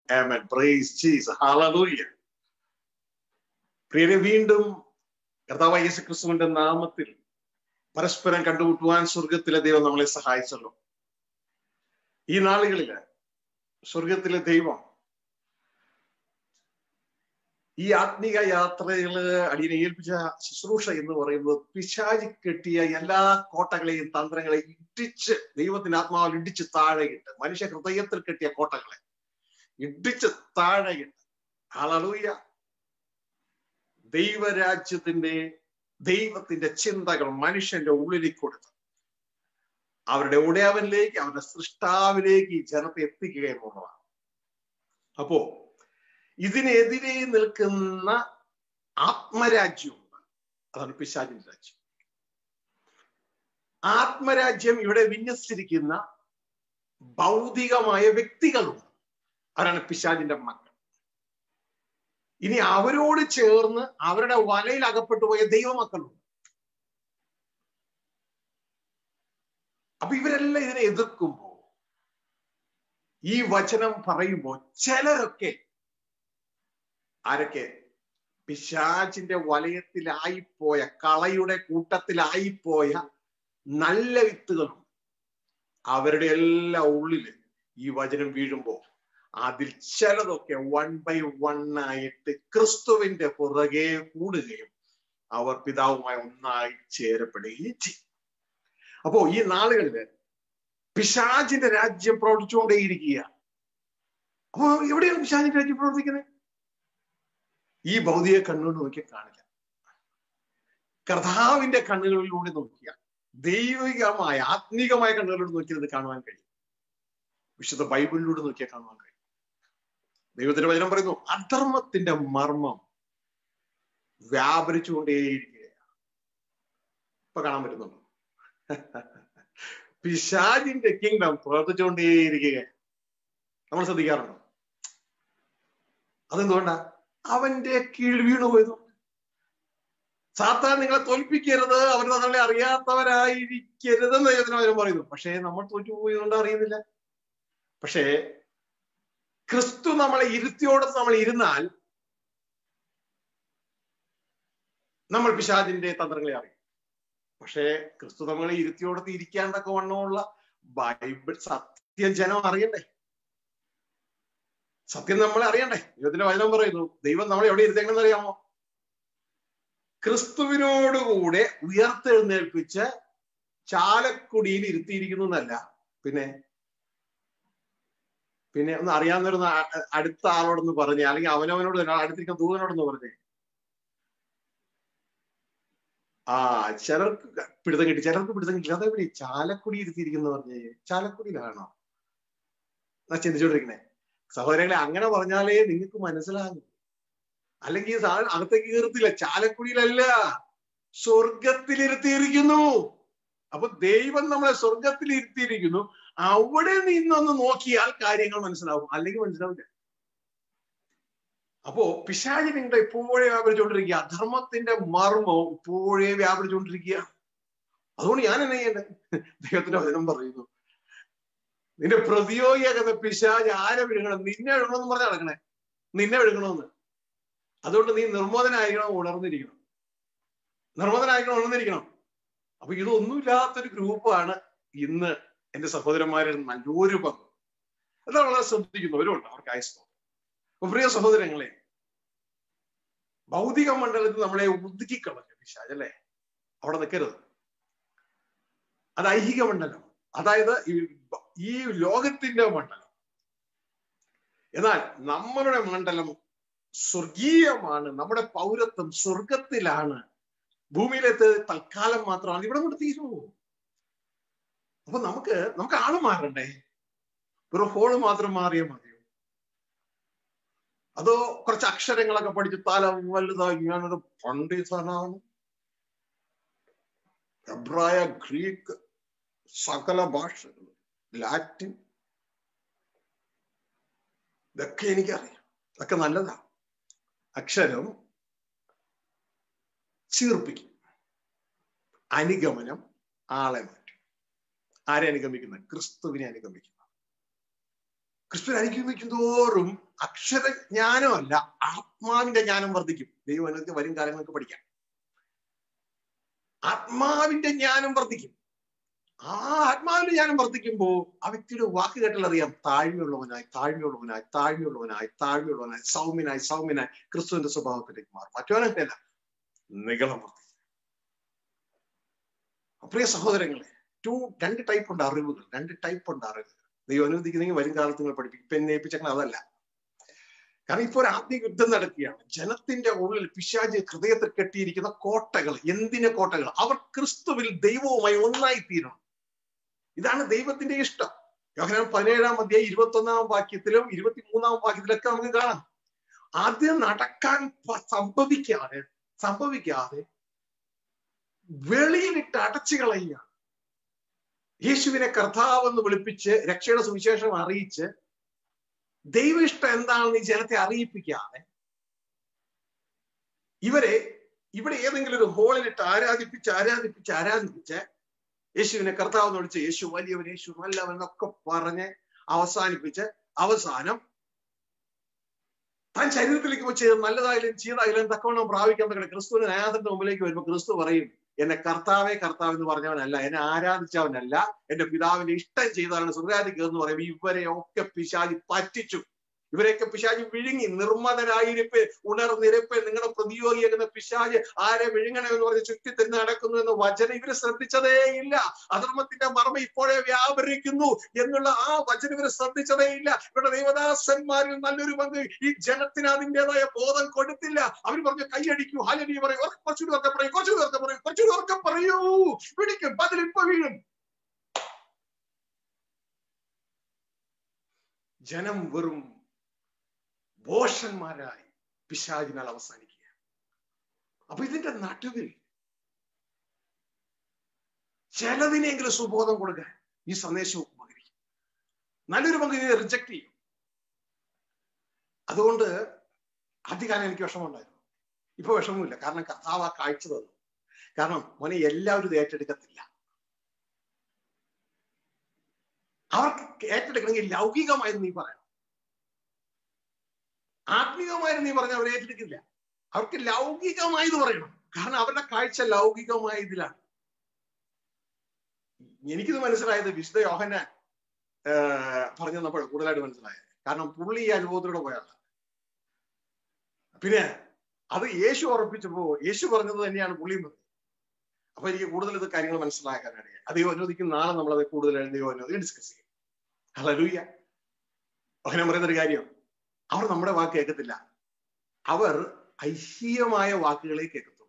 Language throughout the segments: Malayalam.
ആമേൻ. Price Jesus. ഹല്ലേലൂയ. പ്രിയരെ, വീണ്ടും കർത്താവായ യേശുക്രിസ്തുവിന്റെ നാമത്തിൽ പരസ്പരം കണ്ടുമുട്ടുവാൻ സ്വർഗത്തിലെ ദൈവം നമ്മളെ സഹായിച്ചല്ലോ. ഈ നാളുകളില് സ്വർഗത്തിലെ ദൈവം ഈ ആത്മീക യാത്രകള് അടിയനെ ഏൽപ്പിച്ച ശുശ്രൂഷ എന്ന് പറയുന്നത് പിശാചി കെട്ടിയ എല്ലാ കോട്ടകളെയും തന്ത്രങ്ങളെയും ഇടിച്ച്, ദൈവത്തിന്റെ ആത്മാവിൽ ഇടിച്ച് താഴെയിട്ട്, മനുഷ്യ ഹൃദയത്തിൽ കെട്ടിയ കോട്ടകളെ ഇടിച്ച് താഴെയിട്ട്, ഹല്ലേലൂയ, ദൈവത്തിന്റെ ചിന്തകൾ മനുഷ്യന്റെ ഉള്ളിലേക്ക് കൊടുത്ത് അവരുടെ ഉടയവനിലേക്ക്, അവരുടെ സൃഷ്ടാവിലേക്ക് ഈ ജനത്തെ എത്തിക്കുക എന്നുള്ളതാണ്. അപ്പോ ഇതിനെതിരെ നിൽക്കുന്ന ആത്മരാജ്യമുണ്ട്. അതാണ് പിശാചിന്റെ രാജ്യം. ആത്മരാജ്യം ഇവിടെ വിന്യസിച്ചിരിക്കുന്ന ഭൗതികമായ വ്യക്തികളുണ്ട്. അവരാണ് പിശാചിന്റെ മക്കൾ. ഇനി അവരോട് ചേർന്ന് അവരുടെ വലയിൽ അകപ്പെട്ടു പോയ ദൈവമക്കളുണ്ട്. അപ്പൊ ഇവരെല്ലാം ഇതിനെ എതിർക്കുമ്പോൾ, ഈ വചനം പറയുമ്പോൾ ചിലരൊക്കെ, ആരൊക്കെ? പിശാചിന്റെ വലയത്തിലായിപ്പോയ, കളയുടെ കൂട്ടത്തിലായിപ്പോയ നല്ല വിത്തുകളും അവരുടെ എല്ലാ ഉള്ളില് ഈ വചനം വീഴുമ്പോൾ അതിൽ ചിലതൊക്കെ 1 by 1 ആയിട്ട് ക്രിസ്തുവിന്റെ പുറകെ കൂടുകയും അവർ പിതാവുമായി ഒന്നായി ചേരപ്പെടുകയും ചെയ്യും. അപ്പോ ഈ നാളുകളില് പിശാചിന്റെ രാജ്യം പ്രവർത്തിച്ചുകൊണ്ടേയിരിക്കുക. അപ്പൊ എവിടെയാണ് പിശാചിന്റെ രാജ്യം പ്രവർത്തിക്കുന്നത്? ഈ ഭൗതിക കണ്ണുകൊണ്ട് നോക്കിയാൽ കാണില്ല. കർത്താവിന്റെ കണ്ണുകളിലൂടെ നോക്കിയാൽ, ദൈവികമായ ആത്മീകമായ കണ്ണുകളിലൂടെ നോക്കിയാൽ ഇത് കാണുവാൻ കഴിയും. വിശുദ്ധ ബൈബിളിലൂടെ നോക്കിയാൽ കാണുവാൻ കഴിയും. ദൈവത്തിന്റെ വചനം പറയുന്നു, അധർമ്മത്തിന്റെ മർമ്മം വ്യാപരിച്ചുകൊണ്ടേയിരിക്കുകയാണ്. ഇപ്പൊ കാണാൻ പറ്റുന്നുണ്ടോ? പിശാചിന്റെ കിങ്ഡം പ്രവർത്തിച്ചുകൊണ്ടേയിരിക്കുകയാണ്. നമ്മൾ ശ്രദ്ധിക്കാറുണ്ടോ? അതെന്തുകൊണ്ടാ? അവന്റെ കീഴ് വീണു പോയതുകൊണ്ട്. സാത്താൻ നിങ്ങളെ തോൽപ്പിക്കരുത്, അവർ നമ്മളെ അറിയാത്തവരായിരിക്കരുതെന്ന് ദൈവത്തിന് വചനം പറയുന്നു. പക്ഷേ നമ്മൾ തോറ്റുപോയതുകൊണ്ട് അറിയുന്നില്ല. പക്ഷേ ക്രിസ്തു നമ്മളെ ഇരുത്തിയോടത്ത് നമ്മൾ ഇരുന്നാൽ നമ്മൾ പിശാചിന്റെ തന്ത്രങ്ങളെ അറിയും. പക്ഷേ ക്രിസ്തു നമ്മളെ ഇരുത്തിയോടത്ത് ഇരിക്കാണ്ടൊക്കെ വണ്ണമുള്ള ബൈബിൾ സത്യം ജനം അറിയണ്ടേ? സത്യം നമ്മളെ അറിയണ്ടേ? ദൈവത്തിന്റെ വചനം പറയുന്നു, ദൈവം നമ്മളെ എവിടെ ഇരുത്തേക്കണമെന്ന് അറിയാമോ? ക്രിസ്തുവിനോടുകൂടെ ഉയർത്തെഴുന്നേൽപ്പിച്ച് ചാലക്കുടിയിൽ ഇരുത്തിയിരിക്കുന്നു എന്നല്ല, പിന്നെ ഒന്ന് അറിയാവുന്നൊരു അടുത്ത ആളോടൊന്ന് പറഞ്ഞേ, അല്ലെങ്കിൽ അവനവനോട് അടുത്തിരിക്കുന്ന ദൂതനോടൊന്ന് പറഞ്ഞേ. ചിലർക്ക് പിടുത്തം കിട്ടി, ചിലർക്ക് പിടുത്തം കിട്ടില്ല. അതെവിടെ ചാലക്കുടി ഇരുത്തിയിരിക്കുന്നു പറഞ്ഞേ? ചാലക്കുടിയിലാണോ എന്നാ ചിന്തിച്ചോണ്ടിരിക്കണേ? സഹോദരങ്ങളെ, അങ്ങനെ പറഞ്ഞാലേ നിങ്ങൾക്ക് മനസ്സിലാകും. അല്ലെങ്കിൽ അകത്തേക്ക് കയറത്തില്ല. ചാലക്കുടിയിലല്ല, സ്വർഗത്തിലിരുത്തിയിരിക്കുന്നു. അപ്പൊ ദൈവം നമ്മളെ സ്വർഗത്തിൽ ഇരുത്തിയിരിക്കുന്നു. അവിടെ നിന്നൊന്ന് നോക്കിയാൽ കാര്യങ്ങൾ മനസ്സിലാവും, അല്ലെങ്കിൽ മനസ്സിലാവില്ല. അപ്പോ പിശാചി നിങ്ങളുടെ ഇപ്പോഴേ വ്യാപരിച്ചുകൊണ്ടിരിക്കുക. അധർമ്മത്തിന്റെ മർമ്മം ഇപ്പോഴേ വ്യാപരിച്ചുകൊണ്ടിരിക്കുക. അതുകൊണ്ട് ഞാൻ എന്നെ ചെയ്യണ്ടേ? ദൈവത്തിന്റെ വചനം പറയുന്നു, നിന്റെ പ്രതിയോഗിയാകുന്ന പിശാച് ആരെ വിഴുങ്ങണം? നിന്നെ വിഴുങ്ങണമെന്ന് പറഞ്ഞാൽ നടക്കണേ, നിന്നെ വിഴുങ്ങണമെന്ന്. അതുകൊണ്ട് നീ നിർമ്മോദനായിരിക്കണം, ഉണർന്നിരിക്കണം. അപ്പൊ ഇതൊന്നുമില്ലാത്തൊരു ഗ്രൂപ്പാണ് ഇന്ന് എന്റെ സഹോദരന്മാരിൽ നല്ലൊരു പങ്ക്. അത് വളരെ ശ്രദ്ധിക്കുന്നവരുണ്ട്, അവർക്ക് അയസ്തോ. അപ്പൊ പ്രിയ സഹോദരങ്ങളെ, ഭൗതിക മണ്ഡലത്തിൽ നമ്മളെ ഒതുക്കിക്കളഞ്ഞു പിശാച്, അല്ലേ? അവിടെ നിൽക്കരുത്. അത് ഐഹിക മണ്ഡലം, അതായത് ഈ ലോകത്തിന്റെ മണ്ഡലം. എന്നാൽ നമ്മളുടെ മണ്ഡലം സ്വർഗീയമാണ്. നമ്മുടെ പൗരത്വം സ്വർഗത്തിലാണ്. ഭൂമിയിലെത്ത് തൽക്കാലം മാത്രമാണ്. ഇവിടെ കൊണ്ട് തീരുമോ? അപ്പൊ നമുക്ക് ആള് മാറണ്ടേ? ഒരു ഹോള് മാത്രം മാറിയാൽ മതിയോ? അതോ കുറച്ച് അക്ഷരങ്ങളൊക്കെ പഠിച്ച് തല വലുതായി ഞാനൊരു പണ്ഡിതനാണ്, എബ്രായ, ഗ്രീക്ക്, സകല ഭാഷകൾ, ലാറ്റിൻ, ഇതൊക്കെ എനിക്കറിയാം, ഇതൊക്കെ നല്ലതാ. അക്ഷരം ചീർപ്പിക്കും, അനുഗമനം ആളെ മാറ്റും. ആരെ അനുഗമിക്കുന്നത്? ക്രിസ്തുവിനെ അനുഗമിക്കുന്ന. ക്രിസ്തുവിനെ അനുഗമിക്കും തോറും അക്ഷരജ്ഞാനമല്ല, ആത്മാവിന്റെ ജ്ഞാനം വർദ്ധിക്കും. ദൈവം അനുവദിച്ച് വരും കാലങ്ങൾക്ക് പഠിക്കാം. ആത്മാവിന്റെ ജ്ഞാനം വർദ്ധിക്കും. ആ ആത്മാവിന്റെ ജ്ഞാനം വർദ്ധിക്കുമ്പോ ആ വ്യക്തിയുടെ വാക്ക് കേട്ടാൽ അറിയാം, താഴ്മയുള്ളവനായി താഴ്മയുള്ളവനായി താഴ്മയുള്ളവനായി താഴ്മയുള്ളവനായി സൗമ്യനായി സൗമ്യനായി ക്രിസ്തുവിന്റെ സ്വഭാവത്തിലേക്ക് മാറും. മറ്റവനല്ല, നിഗളം വർദ്ധിക്കും. പ്രിയ സഹോദരങ്ങളെ, രണ്ട് ടൈപ്പ് ഉണ്ട് അറിവുകൾ, രണ്ട് ടൈപ്പ് ഉണ്ട് അറിവുകൾ. ദൈവം അനുവദിക്കുന്നെങ്കിൽ വരും കാലത്ത് നിങ്ങൾ പഠിപ്പിക്കും. ഇപ്പൊ എന്നെ ഏൽപ്പിച്ചങ്ങൾ അതല്ല. കാരണം ഇപ്പൊ ഒരു ആത്മീയ യുദ്ധം നടക്കുകയാണ്. ജനത്തിന്റെ ഉള്ളിൽ പിശാച് ഹൃദയത്തിൽ കെട്ടിയിരിക്കുന്ന കോട്ടകൾ. എന്തിന്റെ കോട്ടകൾ? അവർ ക്രിസ്തുവിൽ ദൈവവുമായി ഒന്നായി തീരണം. ഇതാണ് ദൈവത്തിന്റെ ഇഷ്ടം. യോഹന്നാൻ 17-ാം അധ്യായം 21-ാം വാക്യത്തിലും 23-ാം വാക്യത്തിലൊക്കെ നമുക്ക് കാണാം. അത് നടക്കാൻ സംഭവിക്കാതെ വെളിയിലിട്ട് അടച്ചു കളയുക. യേശുവിനെ കർത്താവെന്ന് വിളിപ്പിച്ച് രക്ഷയുടെ സുവിശേഷം അറിയിച്ച് ദൈവ ഇഷ്ടം എന്താണെന്ന് ഈ ജനത്തെ അറിയിപ്പിക്കാതെ ഇവിടെ ഏതെങ്കിലും ഒരു ഹോളിലിട്ട് ആരാധിപ്പിച്ച് യേശുവിനെ കർത്താവെന്ന് വിളിച്ച് യേശു വലിയവൻ, യേശു നല്ലവൻ എന്നൊക്കെ പറഞ്ഞ് അവസാനിപ്പിച്ച് അവസാനം താൻ ശരീരത്തിലേക്ക് വെച്ച് നല്ലതായാലും ചീതായാലും തക്കവണ്ണം പ്രാപിക്കാൻ പറ്റുന്ന ക്രിസ്തുവിന്റെ ന്യായാസനത്തിന്റെ മുമ്പിലേക്ക് വരുമ്പോൾ ക്രിസ്തു പറയും, എന്നെ കർത്താവേ കർത്താവ് എന്ന് പറഞ്ഞവനല്ല, എന്നെ ആരാധിച്ചവനല്ല, എന്റെ പിതാവിന്റെ ഇഷ്ടം ചെയ്തവനാണ് സ്വർഗ്ഗരാജ്യത്തിൽ കയറുന്നു പറയുമ്പോൾ ഇവരെ ഒക്കെ പിശാചി പറ്റിച്ചു. ഇവരെയൊക്കെ പിശാചി വിഴുങ്ങി. നിർമ്മതരായിരിപ്പ്, ഉണർന്നിരപ്പ്, നിങ്ങളുടെ പ്രതിയോഗിയാകുന്ന പിശാച് ആരെ വിഴുങ്ങണമെന്ന് പറഞ്ഞ് ചുറ്റി തന്നെ നടക്കുന്നു എന്ന വചനം ഇവര് ശ്രദ്ധിച്ചതേ ഇല്ല. അധർമ്മത്തിന്റെ മർമ്മം ഇപ്പോഴേ വ്യാപരിക്കുന്നു എന്നുള്ള ആ വചനം ഇവര് ശ്രദ്ധിച്ചതേ ഇല്ല. ഇവരുടെ ദൈവദാസന്മാരിൽ നല്ലൊരു പങ്ക് ഈ ജനത്തിന് അതിൻ്റെതായ ബോധം കൊടുത്തില്ല. അവർ പറഞ്ഞു കൈയടിക്കൂ, ഹാലലൂയ പറയൂ, കുറച്ചുകൂടെ പറയൂ, പിടിക്കും, പതിലിപ്പോ വീഴും. ജനം വെറും ഭോഷന്മാരായി പിശാചിനാൽ അവസാനിക്കുക. അപ്പൊ ഇതിന്റെ നടുവിൽ ചിലതിനെങ്കിലും സുബോധം കൊടുക്കാൻ ഈ സന്ദേശം ഉപകരിക്കും. നല്ലൊരു പങ്ക് ഇതിനെ റിജക്ട് ചെയ്യും. അതുകൊണ്ട് ആദ്യകാലം എനിക്ക് വിഷമമുണ്ടായിരുന്നു. ഇപ്പൊ വിഷമമില്ല. കാരണം കർത്താവ് ആ കാഴ്ച തന്നു. കാരണം മോനെ എല്ലാവരും ഇത് ഏറ്റെടുക്കത്തില്ല. അവർക്ക് ഏറ്റെടുക്കണമെങ്കിൽ ലൗകികമായിരുന്നു നീ പറയണം. ആത്മീകമായിരുന്നു നീ പറഞ്ഞാൽ അവർ ഏറ്റെടുക്കില്ല. അവർക്ക് ലൗകികമായത് പറയണം. കാരണം അവരുടെ കാഴ്ച ലൗകികമായ ഇതിലാണ്. എനിക്കിത് മനസ്സിലായത് വിശുദ്ധ യോഹന്നാൻ പറഞ്ഞു തന്നപ്പോൾ കൂടുതലായിട്ട് മനസ്സിലായത്. കാരണം പുള്ളി ഈ അനുഭവത്തിലൂടെ പോയാണ്. പിന്നെ അത് യേശു ഉറപ്പിച്ചപ്പോ യേശു പറഞ്ഞത് തന്നെയാണ് പുള്ളിയും പറഞ്ഞത്. അപ്പൊ എനിക്ക് കൂടുതൽ ഇത് കാര്യങ്ങൾ മനസ്സിലാക്കാനാണ്. അത് അനുവദിക്കും. നാളെ നമ്മളത് കൂടുതൽ ഡിസ്കസ് ചെയ്യും. ഹല്ലേലൂയ. അങ്ങനെ പറയുന്നൊരു കാര്യം, അവർ നമ്മുടെ വാക്ക് കേൾക്കത്തില്ല. അവർ ഐഹികമായ വാക്കുകളെ കേൾക്കത്തുള്ളൂ.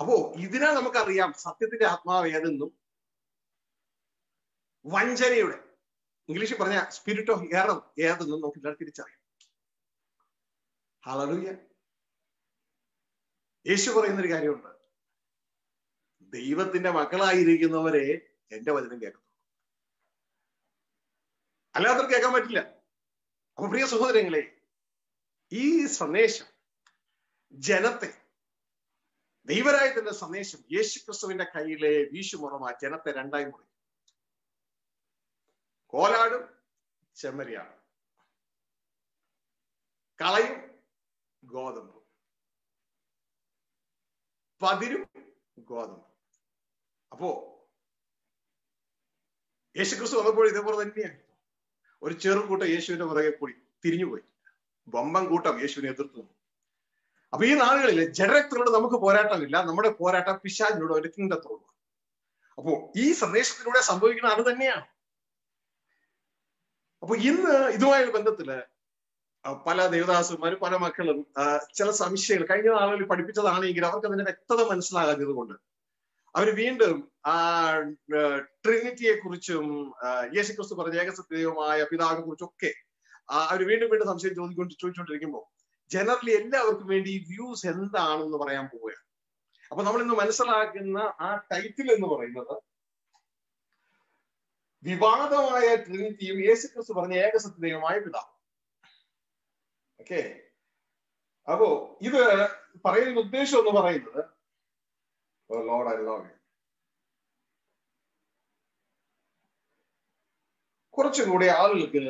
അപ്പോ ഇതിനാൽ നമുക്കറിയാം സത്യത്തിന്റെ ആത്മാവ് ഏതെന്നും വഞ്ചനയുടെ, ഇംഗ്ലീഷിൽ പറഞ്ഞ സ്പിരിറ്റ് ഓഫ് എറർ ഏതെന്നും നമുക്ക് തിരിച്ചറിയാം. ഹല്ലേലൂയ. യേശു പറയുന്നൊരു കാര്യമുണ്ട്, ദൈവത്തിന്റെ മക്കളായിരിക്കുന്നവരെ എന്റെ വചനം കേൾക്കത്തുള്ളൂ, അല്ലാത്തവർക്ക് കേൾക്കാൻ പറ്റില്ല. അപ്പൊ പ്രിയ സഹോദരങ്ങളെ, ഈ സന്ദേശം ജനത്തെ, ദൈവരായത്തിന്റെ സന്ദേശം യേശു ക്രിസ്തുവിന്റെ കയ്യിലെ വീശുമുറമാ ജനത്തെ രണ്ടായി മുറിക്കും. കോലാടും ചെമ്മരിയാടും, കളയും ഗോതമ്പും, പതിരും ഗോതമ്പും. അപ്പോ യേശു ക്രിസ്തു വന്നപ്പോൾ ഇതേപോലെ തന്നെയാണ്. ഒരു ചെറുകൂട്ടം യേശുവിന്റെ പുറകെ കൂടി തിരിഞ്ഞുപോയി. വമ്പൻ കൂട്ടം യേശുവിനെ എതിർത്തു. അപ്പൊ ഈ നാളുകളിൽ ജഡരക്തങ്ങളോട് നമുക്ക് പോരാട്ടമില്ല. നമ്മുടെ പോരാട്ടം പിശാചിനോട്, അവന്റെ കിങ്ഡത്തോട്. അപ്പോ ഈ സന്ദേശത്തിലൂടെ സംഭവിക്കുന്നത് അത് തന്നെയാണ്. അപ്പൊ ഇന്ന് ഇതുമായുള്ള ബന്ധത്തില് പല ദേവദാസന്മാരും പല മക്കളും ചില സംശയങ്ങൾ കഴിഞ്ഞ നാളുകളിൽ പഠിപ്പിച്ചതാണെങ്കിൽ അവർക്ക് അതിന്റെ വ്യക്തത മനസ്സിലാകാത്തത് കൊണ്ട് അവർ വീണ്ടും ട്രിനിറ്റിയെ കുറിച്ചും യേശുക്രിസ്തു പറഞ്ഞ ഏകസത്യമായ പിതാവിനെ കുറിച്ചൊക്കെ അവർ വീണ്ടും വീണ്ടും സംശയം ചോദിച്ചുകൊണ്ടിരിക്കുമ്പോൾ ജനറലി എല്ലാവർക്കും വേണ്ടി ഈ വ്യൂസ് എന്താണെന്ന് പറയാൻ പോവുകയാണ്. അപ്പൊ നമ്മൾ ഇന്ന് മനസ്സിലാക്കുന്ന ആ ടൈറ്റിൽ എന്ന് പറയുന്നത് വിവാദമായ ട്രിനിറ്റിയും യേശുക്രിസ്തു പറഞ്ഞ ഏകസത്യമായ പിതാവ്. ഓക്കെ. അപ്പോ ഇത് പറയുന്ന ഉദ്ദേശം എന്ന് പറയുന്നത്, Lord, I love you. കുറച്ചും കൂടി ആളുകൾക്ക്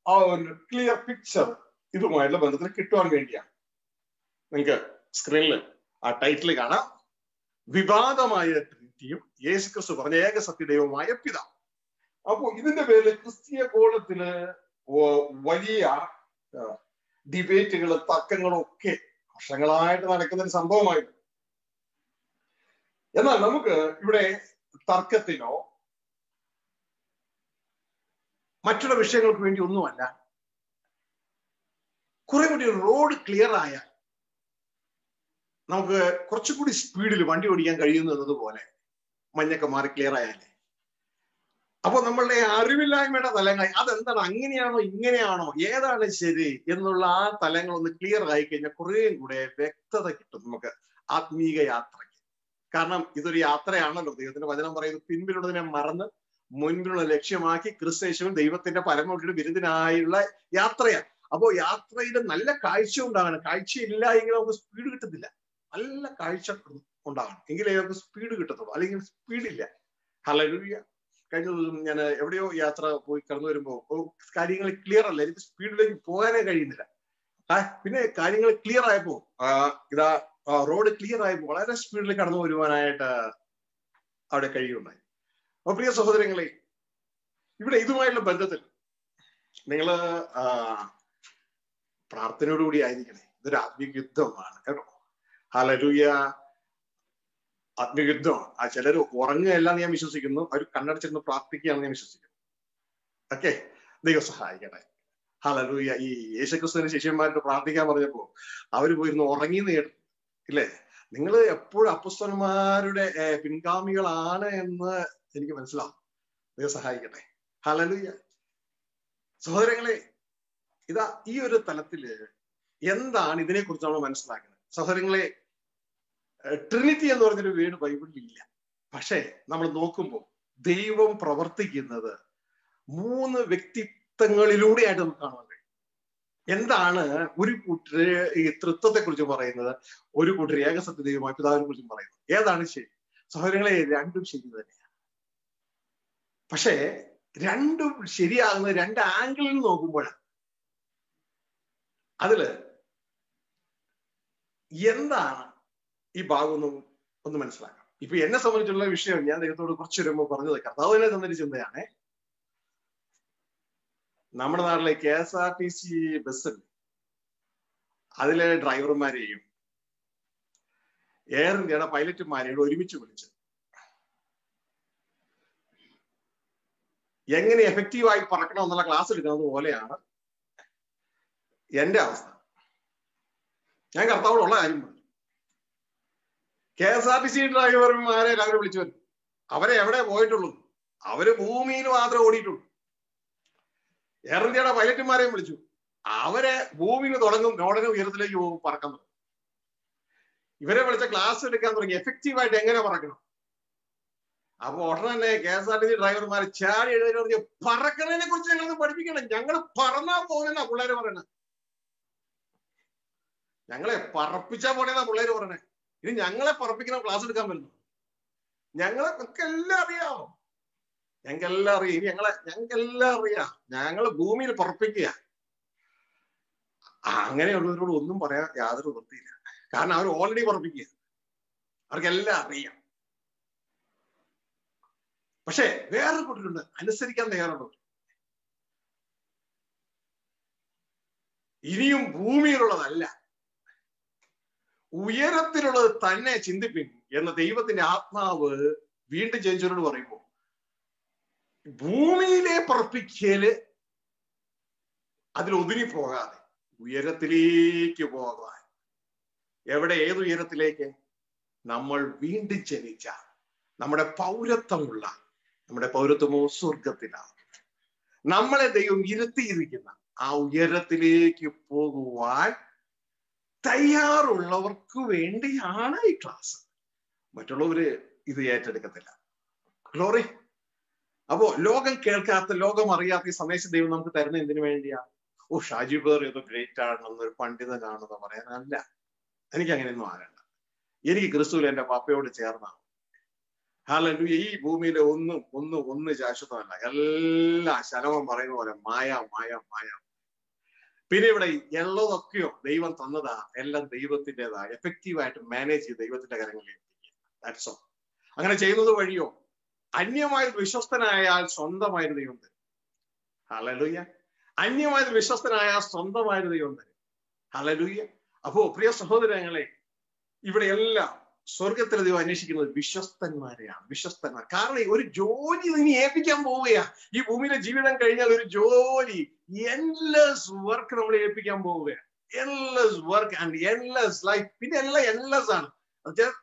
ആ ഒരു ക്ലിയർ പിക്ചർ ഇതുമായിട്ടുള്ള ബന്ധത്തിൽ കിട്ടുവാൻ വേണ്ടിയാണ്. നിങ്ങൾക്ക് സ്ക്രീനിൽ ആ ടൈറ്റിൽ കാണാം, വിവാദമായ ട്രിനിറ്റിയും യേശുക്രിസ്തു പറഞ്ഞ ഏക സത്യദൈവമായ പിതാവ്. അപ്പോ ഇതിന്റെ പേരിൽ ക്രിസ്തീയ ഗോളത്തില് വലിയ ഡിബേറ്റുകളും തർക്കങ്ങളും ഒക്കെ വർഷങ്ങളായിട്ട് നടക്കുന്ന ഒരു സംഭവമായിരുന്നു. എന്നാൽ നമുക്ക് ഇവിടെ തർക്കത്തിനോ മറ്റുള്ള വിഷയങ്ങൾക്ക് വേണ്ടി ഒന്നുമല്ല, കുറെ കൂടി റോഡ് ക്ലിയർ ആയാൽ നമുക്ക് കുറച്ചുകൂടി സ്പീഡിൽ വണ്ടി ഓടിക്കാൻ കഴിയുന്നു എന്നതുപോലെ മഞ്ഞൊക്കെ മാറി ക്ലിയർ ആയാലേ. അപ്പൊ നമ്മളുടെ അറിവില്ലായ്മയുടെ തലങ്ങൾ അതെന്താണ്, അങ്ങനെയാണോ ഇങ്ങനെയാണോ ഏതാണ് ശരി എന്നുള്ള ആ തലങ്ങളൊന്ന് ക്ലിയർ ആയി കഴിഞ്ഞാൽ കുറേയും കൂടെ വ്യക്തത കിട്ടും നമുക്ക് ആത്മീക യാത്രയ്ക്ക്. കാരണം ഇതൊരു യാത്രയാണല്ലോ. ദൈവത്തിന്റെ വചനം പറയുന്നത് പിൻപിലുള്ളതിനെ മറന്ന് മുൻപിലുള്ള ലക്ഷ്യമാക്കി ക്രിസ്തയേശുവിൻ ദൈവത്തിന്റെ പരമയുടെ വിരുദ്ധനായുള്ള യാത്രയാണ്. അപ്പോ യാത്രയിൽ നല്ല കാഴ്ച ഉണ്ടാകണം. കാഴ്ചയില്ല എങ്കിൽ നമുക്ക് സ്പീഡ് കിട്ടത്തില്ല. നല്ല കാഴ്ച ഉണ്ടാകണം എങ്കിലേ നമുക്ക് സ്പീഡ് കിട്ടത്തുള്ളൂ, അല്ലെങ്കിൽ സ്പീഡില്ല. ഹല്ലേലൂയ. കഴിഞ്ഞ ദിവസം ഞാൻ എവിടെയോ യാത്ര പോയി കടന്നു വരുമ്പോ കാര്യങ്ങൾ ക്ലിയർ അല്ല, എനിക്ക് സ്പീഡിലേക്ക് പോകാനേ കഴിയുന്നില്ല. പിന്നെ കാര്യങ്ങൾ ക്ലിയർ ആയപ്പോ ഇതാ റോഡ് ക്ലിയർ ആയപ്പോ വളരെ സ്പീഡിൽ കടന്നു വരുവാനായിട്ട് അവിടെ കഴിയുണ്ടായി. അപ്പൊ പ്രിയ സഹോദരങ്ങളെ, ഇവിടെ ഇതുമായുള്ള ബന്ധത്തിൽ നിങ്ങള് പ്രാർത്ഥനയോടുകൂടി ആയിരിക്കണേ. ഇതൊരു ആത്മീയ യുദ്ധമാണ് കേട്ടോ. ഹല്ലേലൂയ. ആത്മീയ യുദ്ധമാണ്. ആ ചിലർ ഉറങ്ങുകയല്ല ഞാൻ വിശ്വസിക്കുന്നു, അവർ കണ്ണടച്ചിരുന്ന് പ്രാർത്ഥിക്കുകയാണെന്ന് ഞാൻ വിശ്വസിക്കുന്നു. ഓക്കെ, ദൈവം സഹായിക്കട്ടെ. ഹല്ലേലൂയ. ഈ യേശുക്രിസ്തുവിന്റെ ശിഷ്യന്മാരോട് പ്രാർത്ഥിക്കാൻ പറഞ്ഞപ്പോ അവര് പോയിരുന്നു ഉറങ്ങിന്ന് കേട്ടു ഇല്ലേ? നിങ്ങൾ എപ്പോഴും അപ്പോസ്തലന്മാരുടെ പിൻഗാമികളാണ് എന്ന് എനിക്ക് മനസ്സിലാവും. ദൈവം സഹായിക്കട്ടെ. ഹല്ലേലൂയ. സഹോദരങ്ങളെ, ഇതാ ഈ ഒരു തലത്തില് എന്താണ് ഇതിനെക്കുറിച്ച് നമ്മൾ മനസ്സിലാക്കുന്നത്? സഹോദരങ്ങളെ, ട്രിനിറ്റി എന്ന് പറഞ്ഞൊരു വേർഡ് ബൈബിളിൽ ഇല്ല. പക്ഷേ നമ്മൾ നോക്കുമ്പോൾ ദൈവം പ്രവർത്തിക്കുന്നത് 3 വ്യക്തിത്വങ്ങളിലൂടെയായിട്ട് നമുക്ക് കാണാൻ കഴിയും. എന്താണ് ഒരു കൂട്ടര് ഈ തൃത്വത്തെ കുറിച്ച് പറയുന്നത്, ഒരു കൂട്ടര് ഏകസത്യ ദൈവമായ പിതാവിനെ കുറിച്ചും പറയുന്നത്? ഏതാണ് ശരി? സഹോദരങ്ങളെ, രണ്ടും ശരി തന്നെയാണ്. പക്ഷേ രണ്ടും ശരിയാകുന്നത് 2 ആംഗിളിൽ നോക്കുമ്പോഴാണ്. അതില് എന്താണ് ഈ ഭാഗം ഒന്ന് മനസ്സിലാക്കാം. ഇപ്പൊ എന്നെ സംബന്ധിച്ചുള്ള വിഷയം ഞാൻ ദൈവത്തോട് കുറച്ചു വരുമ്പോൾ പറഞ്ഞത് കർത്താവിനെ തന്നൊരു ചിന്തയാണ്. നമ്മുടെ നാട്ടിലെ KSRTC ബസ്സിൽ അതിലെ ഡ്രൈവർമാരെയും എയർ ഇന്ത്യയുടെ പൈലറ്റുമാരെയും ഒരുമിച്ച് വിളിച്ച് എങ്ങനെ എഫക്റ്റീവായി പറക്കണം എന്നുള്ള ക്ലാസ് എടുക്കുന്നത് പോലെയാണ് എന്റെ അവസ്ഥ. ഞാൻ കർത്താവോടുള്ള കാര്യം പറഞ്ഞു. KSRTC ഡ്രൈവർമാരെ എല്ലാവരും വിളിച്ചു വരും. അവരെ എവിടെ പോയിട്ടുള്ളൂ? അവര് ഭൂമിയിൽ മാത്രമേ ഓടിയിട്ടുള്ളൂ. എയർ ഇന്ത്യയുടെ പൈലറ്റുമാരെയും വിളിച്ചു. അവരെ ഭൂമിയിൽ തുടങ്ങും, ഉടനെ ഉയരത്തിലേക്ക് പോകും, പറക്കാൻ തുടങ്ങും. ഇവരെ വിളിച്ച ക്ലാസ് എടുക്കാൻ തുടങ്ങി എഫക്റ്റീവായിട്ട് എങ്ങനെ പറക്കണം. അപ്പൊ ഉടനെ തന്നെ KSRTC ഡ്രൈവർമാർ ചാടി എഴുതി പറഞ്ഞ് പറക്കുന്നതിനെ കുറിച്ച് ഞങ്ങൾക്ക് പഠിപ്പിക്കണം, ഞങ്ങൾ പറന്നാ പോകുന്ന പിള്ളേര് പറയണേ, ഞങ്ങളെ പറപ്പിച്ചാ പോണേന്നാ പിള്ളേര് പറയണേ. ഇനി ഞങ്ങളെ പറപ്പിക്കണം ക്ലാസ് എടുക്കാൻ വരുന്നു. ഞങ്ങൾക്കെല്ലാം അറിയാമോ? ഞങ്ങൾക്കെല്ലാം അറിയാം. ഇനി ഞങ്ങൾക്കെല്ലാം അറിയാം. ഞങ്ങള് ഭൂമിയിൽ പറപ്പിക്കുക. അങ്ങനെയുള്ളവരോട് ഒന്നും പറയാൻ യാതൊരു വൃത്തിയില്ല. കാരണം അവർ ഓൾറെഡി പറപ്പിക്കുക, അവർക്കെല്ലാം അറിയാം. പക്ഷെ വേറെ കൂട്ടരുണ്ട് അനുസരിക്കാൻ തയ്യാറുള്ളവർ. ഇനിയും ഭൂമിയിലുള്ളതല്ല, ഉയരത്തിലുള്ളത് തന്നെ ചിന്തിപ്പിൻ എന്ന ദൈവത്തിന്റെ ആത്മാവ് വീണ്ടും ജനിച്ചവരോട് പറയുമ്പോൾ ഭൂമിയിലെ പറപ്പിക്കല് അതിൽ ഒതുങ്ങി പോകാതെ ഉയരത്തിലേക്ക് പോകാൻ. എവിടെ? ഏത് ഉയരത്തിലേക്ക്? നമ്മൾ വീണ്ടും ജനിച്ച നമ്മുടെ പൗരത്വമുള്ള, നമ്മുടെ പൗരത്വമോ സ്വർഗത്തിലാണ്. നമ്മളെ ദൈവം ഇരുത്തിയിരിക്കുന്ന ആ ഉയരത്തിലേക്ക് പോകുവാൻ തയ്യാറുള്ളവർക്ക് വേണ്ടിയാണ് ഈ ക്ലാസ്. മറ്റുള്ളവര് ഇത് ഏറ്റെടുക്കത്തില്ല. ഗ്ലോറി. അപ്പോ ലോകം കേൾക്കാത്ത, ലോകം അറിയാത്ത ഈ സന്ദേശം ദൈവം നമുക്ക് തരുന്ന എന്തിനു വേണ്ടിയാ? ഓ, ഷാജി ബേർ ഏതോ ഗ്രേറ്റ് ആണെന്ന്, ഒരു പണ്ഡിതനാണെന്ന് പറയാനല്ല. എനിക്ക് അങ്ങനെയൊന്നും ആകണ്ട. എനിക്ക് ക്രിസ്തുവിൽ എന്റെ പാപ്പയോട് ചേർന്നാണ്. ഹല്ലേലൂയ. ഈ ഭൂമിയിലെ ഒന്നും ശാശ്വതമല്ല. എല്ലാം ശലഭം പറയുന്ന പോലെ മായ മായ മായ. പിന്നെ ഇവിടെ ഉള്ളതൊക്കെയോ ദൈവം തന്നതാ, എല്ലാം ദൈവത്തിൻ്റെതാ. എഫക്റ്റീവായിട്ട് മാനേജ് ചെയ്ത് ദൈവത്തിന്റെ കരങ്ങളിൽ ദാറ്റ്സ് ഓൾ. അങ്ങനെ ചെയ്യുന്നത് വഴിയോ അന്യമായി വിശ്വസ്തനായാൽ സ്വന്തമായൊരു ദൈവം തരും. ഹല്ലേലൂയ. അന്യമായി വിശ്വസ്തനായാൽ സ്വന്തമായൊരു ദൈവം തരും. ഹല്ലേലൂയ. അപ്പോ പ്രിയ സഹോദരങ്ങളെ, ഇവിടെ എല്ലാം സ്വർഗത്തിലെ ദൈവം അന്വേഷിക്കുന്നത് വിശ്വസ്തന്മാരെയാണ്. വിശ്വസ്തന്മാർ. കാരണം ഒരു ജോലി ഇനി ഏൽപ്പിക്കാൻ പോവുകയാ. ഈ ഭൂമിയിലെ ജീവിതം കഴിഞ്ഞാൽ ഒരു ജോലി, എൻലെസ് വർക്ക് നമ്മളെ ഏൽപ്പിക്കാൻ പോവുകയാണ്. Endless work and endless life. പിന്നെ എല്ലാം എൻലെസ് ആണ്.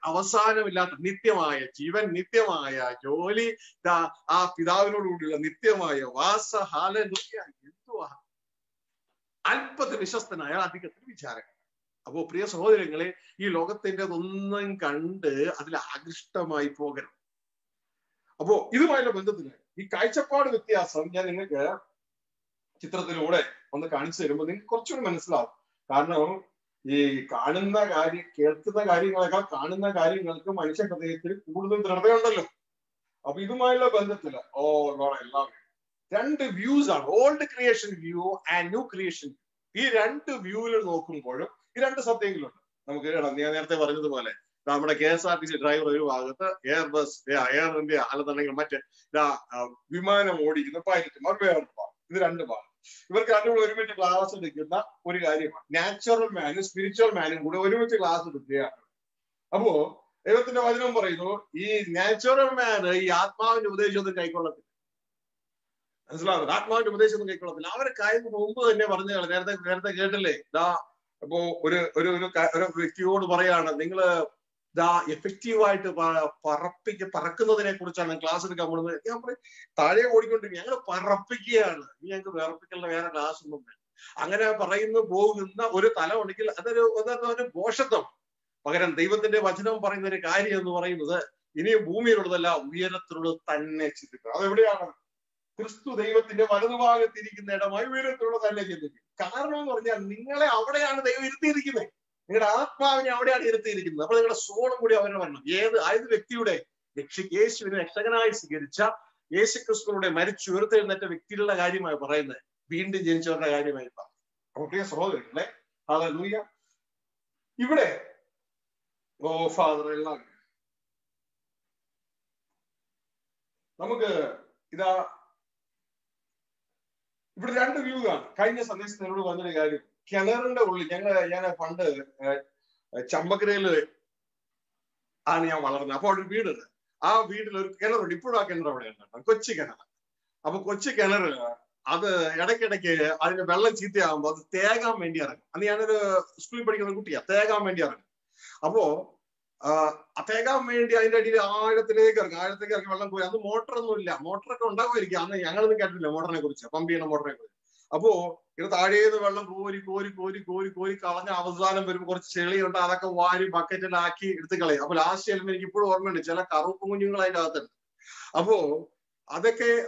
അവസാനമില്ലാത്ത നിത്യമായ ജീവൻ, നിത്യമായ ജോലി, ആ പിതാവിനോടുകൂടിയുള്ള നിത്യമായ വാസ. ഹല്ലേലൂയ. എന്തുവാ? അല്പത്തിൽ വിശ്വസ്തനായ അധികത്തിൽ വിചാരങ്ങൾ. അപ്പോ പ്രിയ സഹോദരങ്ങളെ, ഈ ലോകത്തിന്റെ ഒന്നും കണ്ട് അതിൽ ആകൃഷ്ടമായി പോകരുത്. അപ്പോ ഇതുമായുള്ള ബന്ധത്തിന് ഈ കാഴ്ചപ്പാട് വ്യത്യാസം ഞാൻ നിങ്ങൾക്ക് ചിത്രത്തിലൂടെ ഒന്ന് കാണിച്ചു തരുമ്പോൾ നിങ്ങൾക്ക് കുറച്ചുകൂടി മനസ്സിലാവും. കാരണം ഈ കാണുന്ന കേൾക്കുന്ന കാര്യങ്ങളെക്കാൾ കാണുന്ന കാര്യങ്ങൾക്ക് മനുഷ്യ ഹൃദയത്തിൽ കൂടുതൽ ദൃഢതയുണ്ടല്ലോ. അപ്പൊ ഇതുമായുള്ള ബന്ധത്തില് എല്ലാവരും രണ്ട് വ്യൂസ് ആണ്. Old creation view and new creation. ഈ രണ്ട് വ്യൂവിൽ നോക്കുമ്പോഴും ഈ രണ്ട് സത്യങ്ങളുണ്ട്. നമുക്ക് ഞാൻ നേരത്തെ പറഞ്ഞതുപോലെ നമ്മുടെ KSRTC ഡ്രൈവർ ഒരു ഭാഗത്ത്, എയർ ഇന്ത്യ അല്ലെന്നുണ്ടെങ്കിൽ മറ്റേ വിമാനം ഓടിക്കുന്ന പൈലറ്റുമാർ വേറൊരു ഭാഗം. ഇത് രണ്ട് ഭാഗം. ഇവർക്ക് രണ്ടുകൂടെ ഒരുമിച്ച് ക്ലാസ് എടുക്കുന്ന ഒരു കാര്യമാണ്. നാച്ചുറൽ മാനും സ്പിരിച്വൽ മാനും കൂടെ ഒരുമിച്ച് ക്ലാസ് എടുക്കുകയാണ്. അപ്പോ ദൈവത്തിന്റെ വചനം പറയുന്നു, ഈ നാച്ചുറൽ മാന് ഈ ആത്മാവിന്റെ ഉപദേശമൊന്നും കൈക്കൊള്ളത്തില്ല. മനസ്സിലാവുന്നത്? ആത്മാവിന്റെ ഉപദേശമൊന്നും കൈക്കൊള്ളത്തില്ല. അവരെ കാര്യം മുമ്പ് തന്നെ പറഞ്ഞു. നേരത്തെ കേട്ടില്ലേ? അപ്പോ ഒരു വ്യക്തിയോട് പറയാണ്, നിങ്ങള് എഫക്റ്റീവായിട്ട് പറക്കുന്നതിനെ കുറിച്ചാണ് ക്ലാസ് എടുക്കാൻ പോകുന്നത്. ഞാൻ പറയും, താഴെ ഓടിക്കൊണ്ടിരിക്കും, ഞങ്ങൾ പറപ്പിക്കുകയാണ്, ഇനി ഞങ്ങൾക്ക് വിറപ്പിക്കലുള്ള വേറെ ക്ലാസ് ഒന്നും വേണ്ട. അങ്ങനെ പോകുന്ന ഒരു തല ഉണ്ടെങ്കിൽ അതൊരു ഭോഷത്വം. പകരം ദൈവത്തിന്റെ വചനം പറയുന്ന ഒരു കാര്യം എന്ന് പറയുന്നത്, ഇനി ഭൂമിയിലുള്ളതല്ല ഉയരത്തിലുള്ളത് തന്നെ ചിന്തിക്കുക. അതെവിടെയാണ്? ക്രിസ്തു ദൈവത്തിന്റെ വലതുഭാഗത്തിരിക്കുന്ന ഇടമായി ഉയരത്തിലുള്ളത് തന്നെ ചിന്തിക്കുക. കാരണം എന്ന് പറഞ്ഞാൽ നിങ്ങളെ അവിടെയാണ് ദൈവം ഇരുത്തിയിരിക്കുന്നത്. നിങ്ങളുടെ ആത്മാവിനെ അവിടെയാണ് ഇരുത്തിയിരിക്കുന്നത്. അപ്പോൾ നിങ്ങളുടെ സോളും കൂടി അവരുടെ വരണം. ഏത് വ്യക്തിയുടെ യേശുവിനെ രക്ഷകനായി സ്വീകരിച്ച യേശുക്രിസ്തുവിലൂടെ മരിച്ചു ഉയർത്തെഴുന്നേറ്റ വ്യക്തികളുടെ കാര്യമായി പറയുന്നത്, വീണ്ടും ജനിച്ചവരുടെ കാര്യമായി പറഞ്ഞു. അപ്പോൾ പ്രിയ സഹോദരങ്ങളെ, ഹല്ലേലൂയ. ഇവിടെ ഫാദർ എല്ലാം നമുക്ക് ഇവിടെ രണ്ട് വ്യൂ ആണ്. കഴിഞ്ഞ സന്ദേശത്തിൽ എന്നോട് പറഞ്ഞൊരു കാര്യം, കിണറിന്റെ ഉള്ളിൽ ഞാൻ പണ്ട് ചമ്പക്കരയില് ആണ് ഞാൻ വളർന്നത്. അപ്പൊ അവിടെ ഒരു വീടുണ്ട്. ആ വീട്ടിൽ ഒരു കിണറുണ്ട്. ഇപ്പോഴും ആ കിണർ അവിടെ ഉണ്ട്, കൊച്ചു കിണർ. അപ്പൊ കൊച്ചു കിണർ അത് ഇടയ്ക്കിടയ്ക്ക് അതിന്റെ വെള്ളം ചീത്തയാകുമ്പോ അത് തേകാൻ വേണ്ടി ഇറങ്ങും. അന്ന് ഞാനൊരു സ്കൂളിൽ പഠിക്കുന്ന കുട്ടിയാ. തേകാൻ വേണ്ടി ഇറങ്ങും. അപ്പോ തേകാൻ വേണ്ടി അതിന്റെ അടിയിൽ ആഴത്തിലേക്ക് ഇറങ്ങി വെള്ളം പോയി. അന്ന് മോട്ടറൊന്നും ഇല്ല. മോട്ടറൊക്കെ ഉണ്ടാകുമായിരിക്കും. അന്ന് ഞങ്ങളൊന്നും കേട്ടിട്ടില്ല മോട്ടറിനെ കുറിച്ച്, പമ്പ് ചെയ്യുന്ന മോട്ടറിനെ കുറിച്ച്. അപ്പോ ഇത് താഴേന്ന് വെള്ളം കോരി കളഞ്ഞ അവസാനം വരുമ്പോൾ കുറച്ച് ചെളിയുണ്ട്. അതൊക്കെ വാരി ബക്കറ്റിലാക്കി എടുത്ത് കളയും. അപ്പൊ ലാസ്റ്റ് ചെല്ലുമ്പോൾ എനിക്ക് ഇപ്പോഴും ഓർമ്മയുണ്ട്, ചില കറുപ്പ് കുഞ്ഞുങ്ങൾ അതിന്റെ അകത്തുണ്ട്. അപ്പോ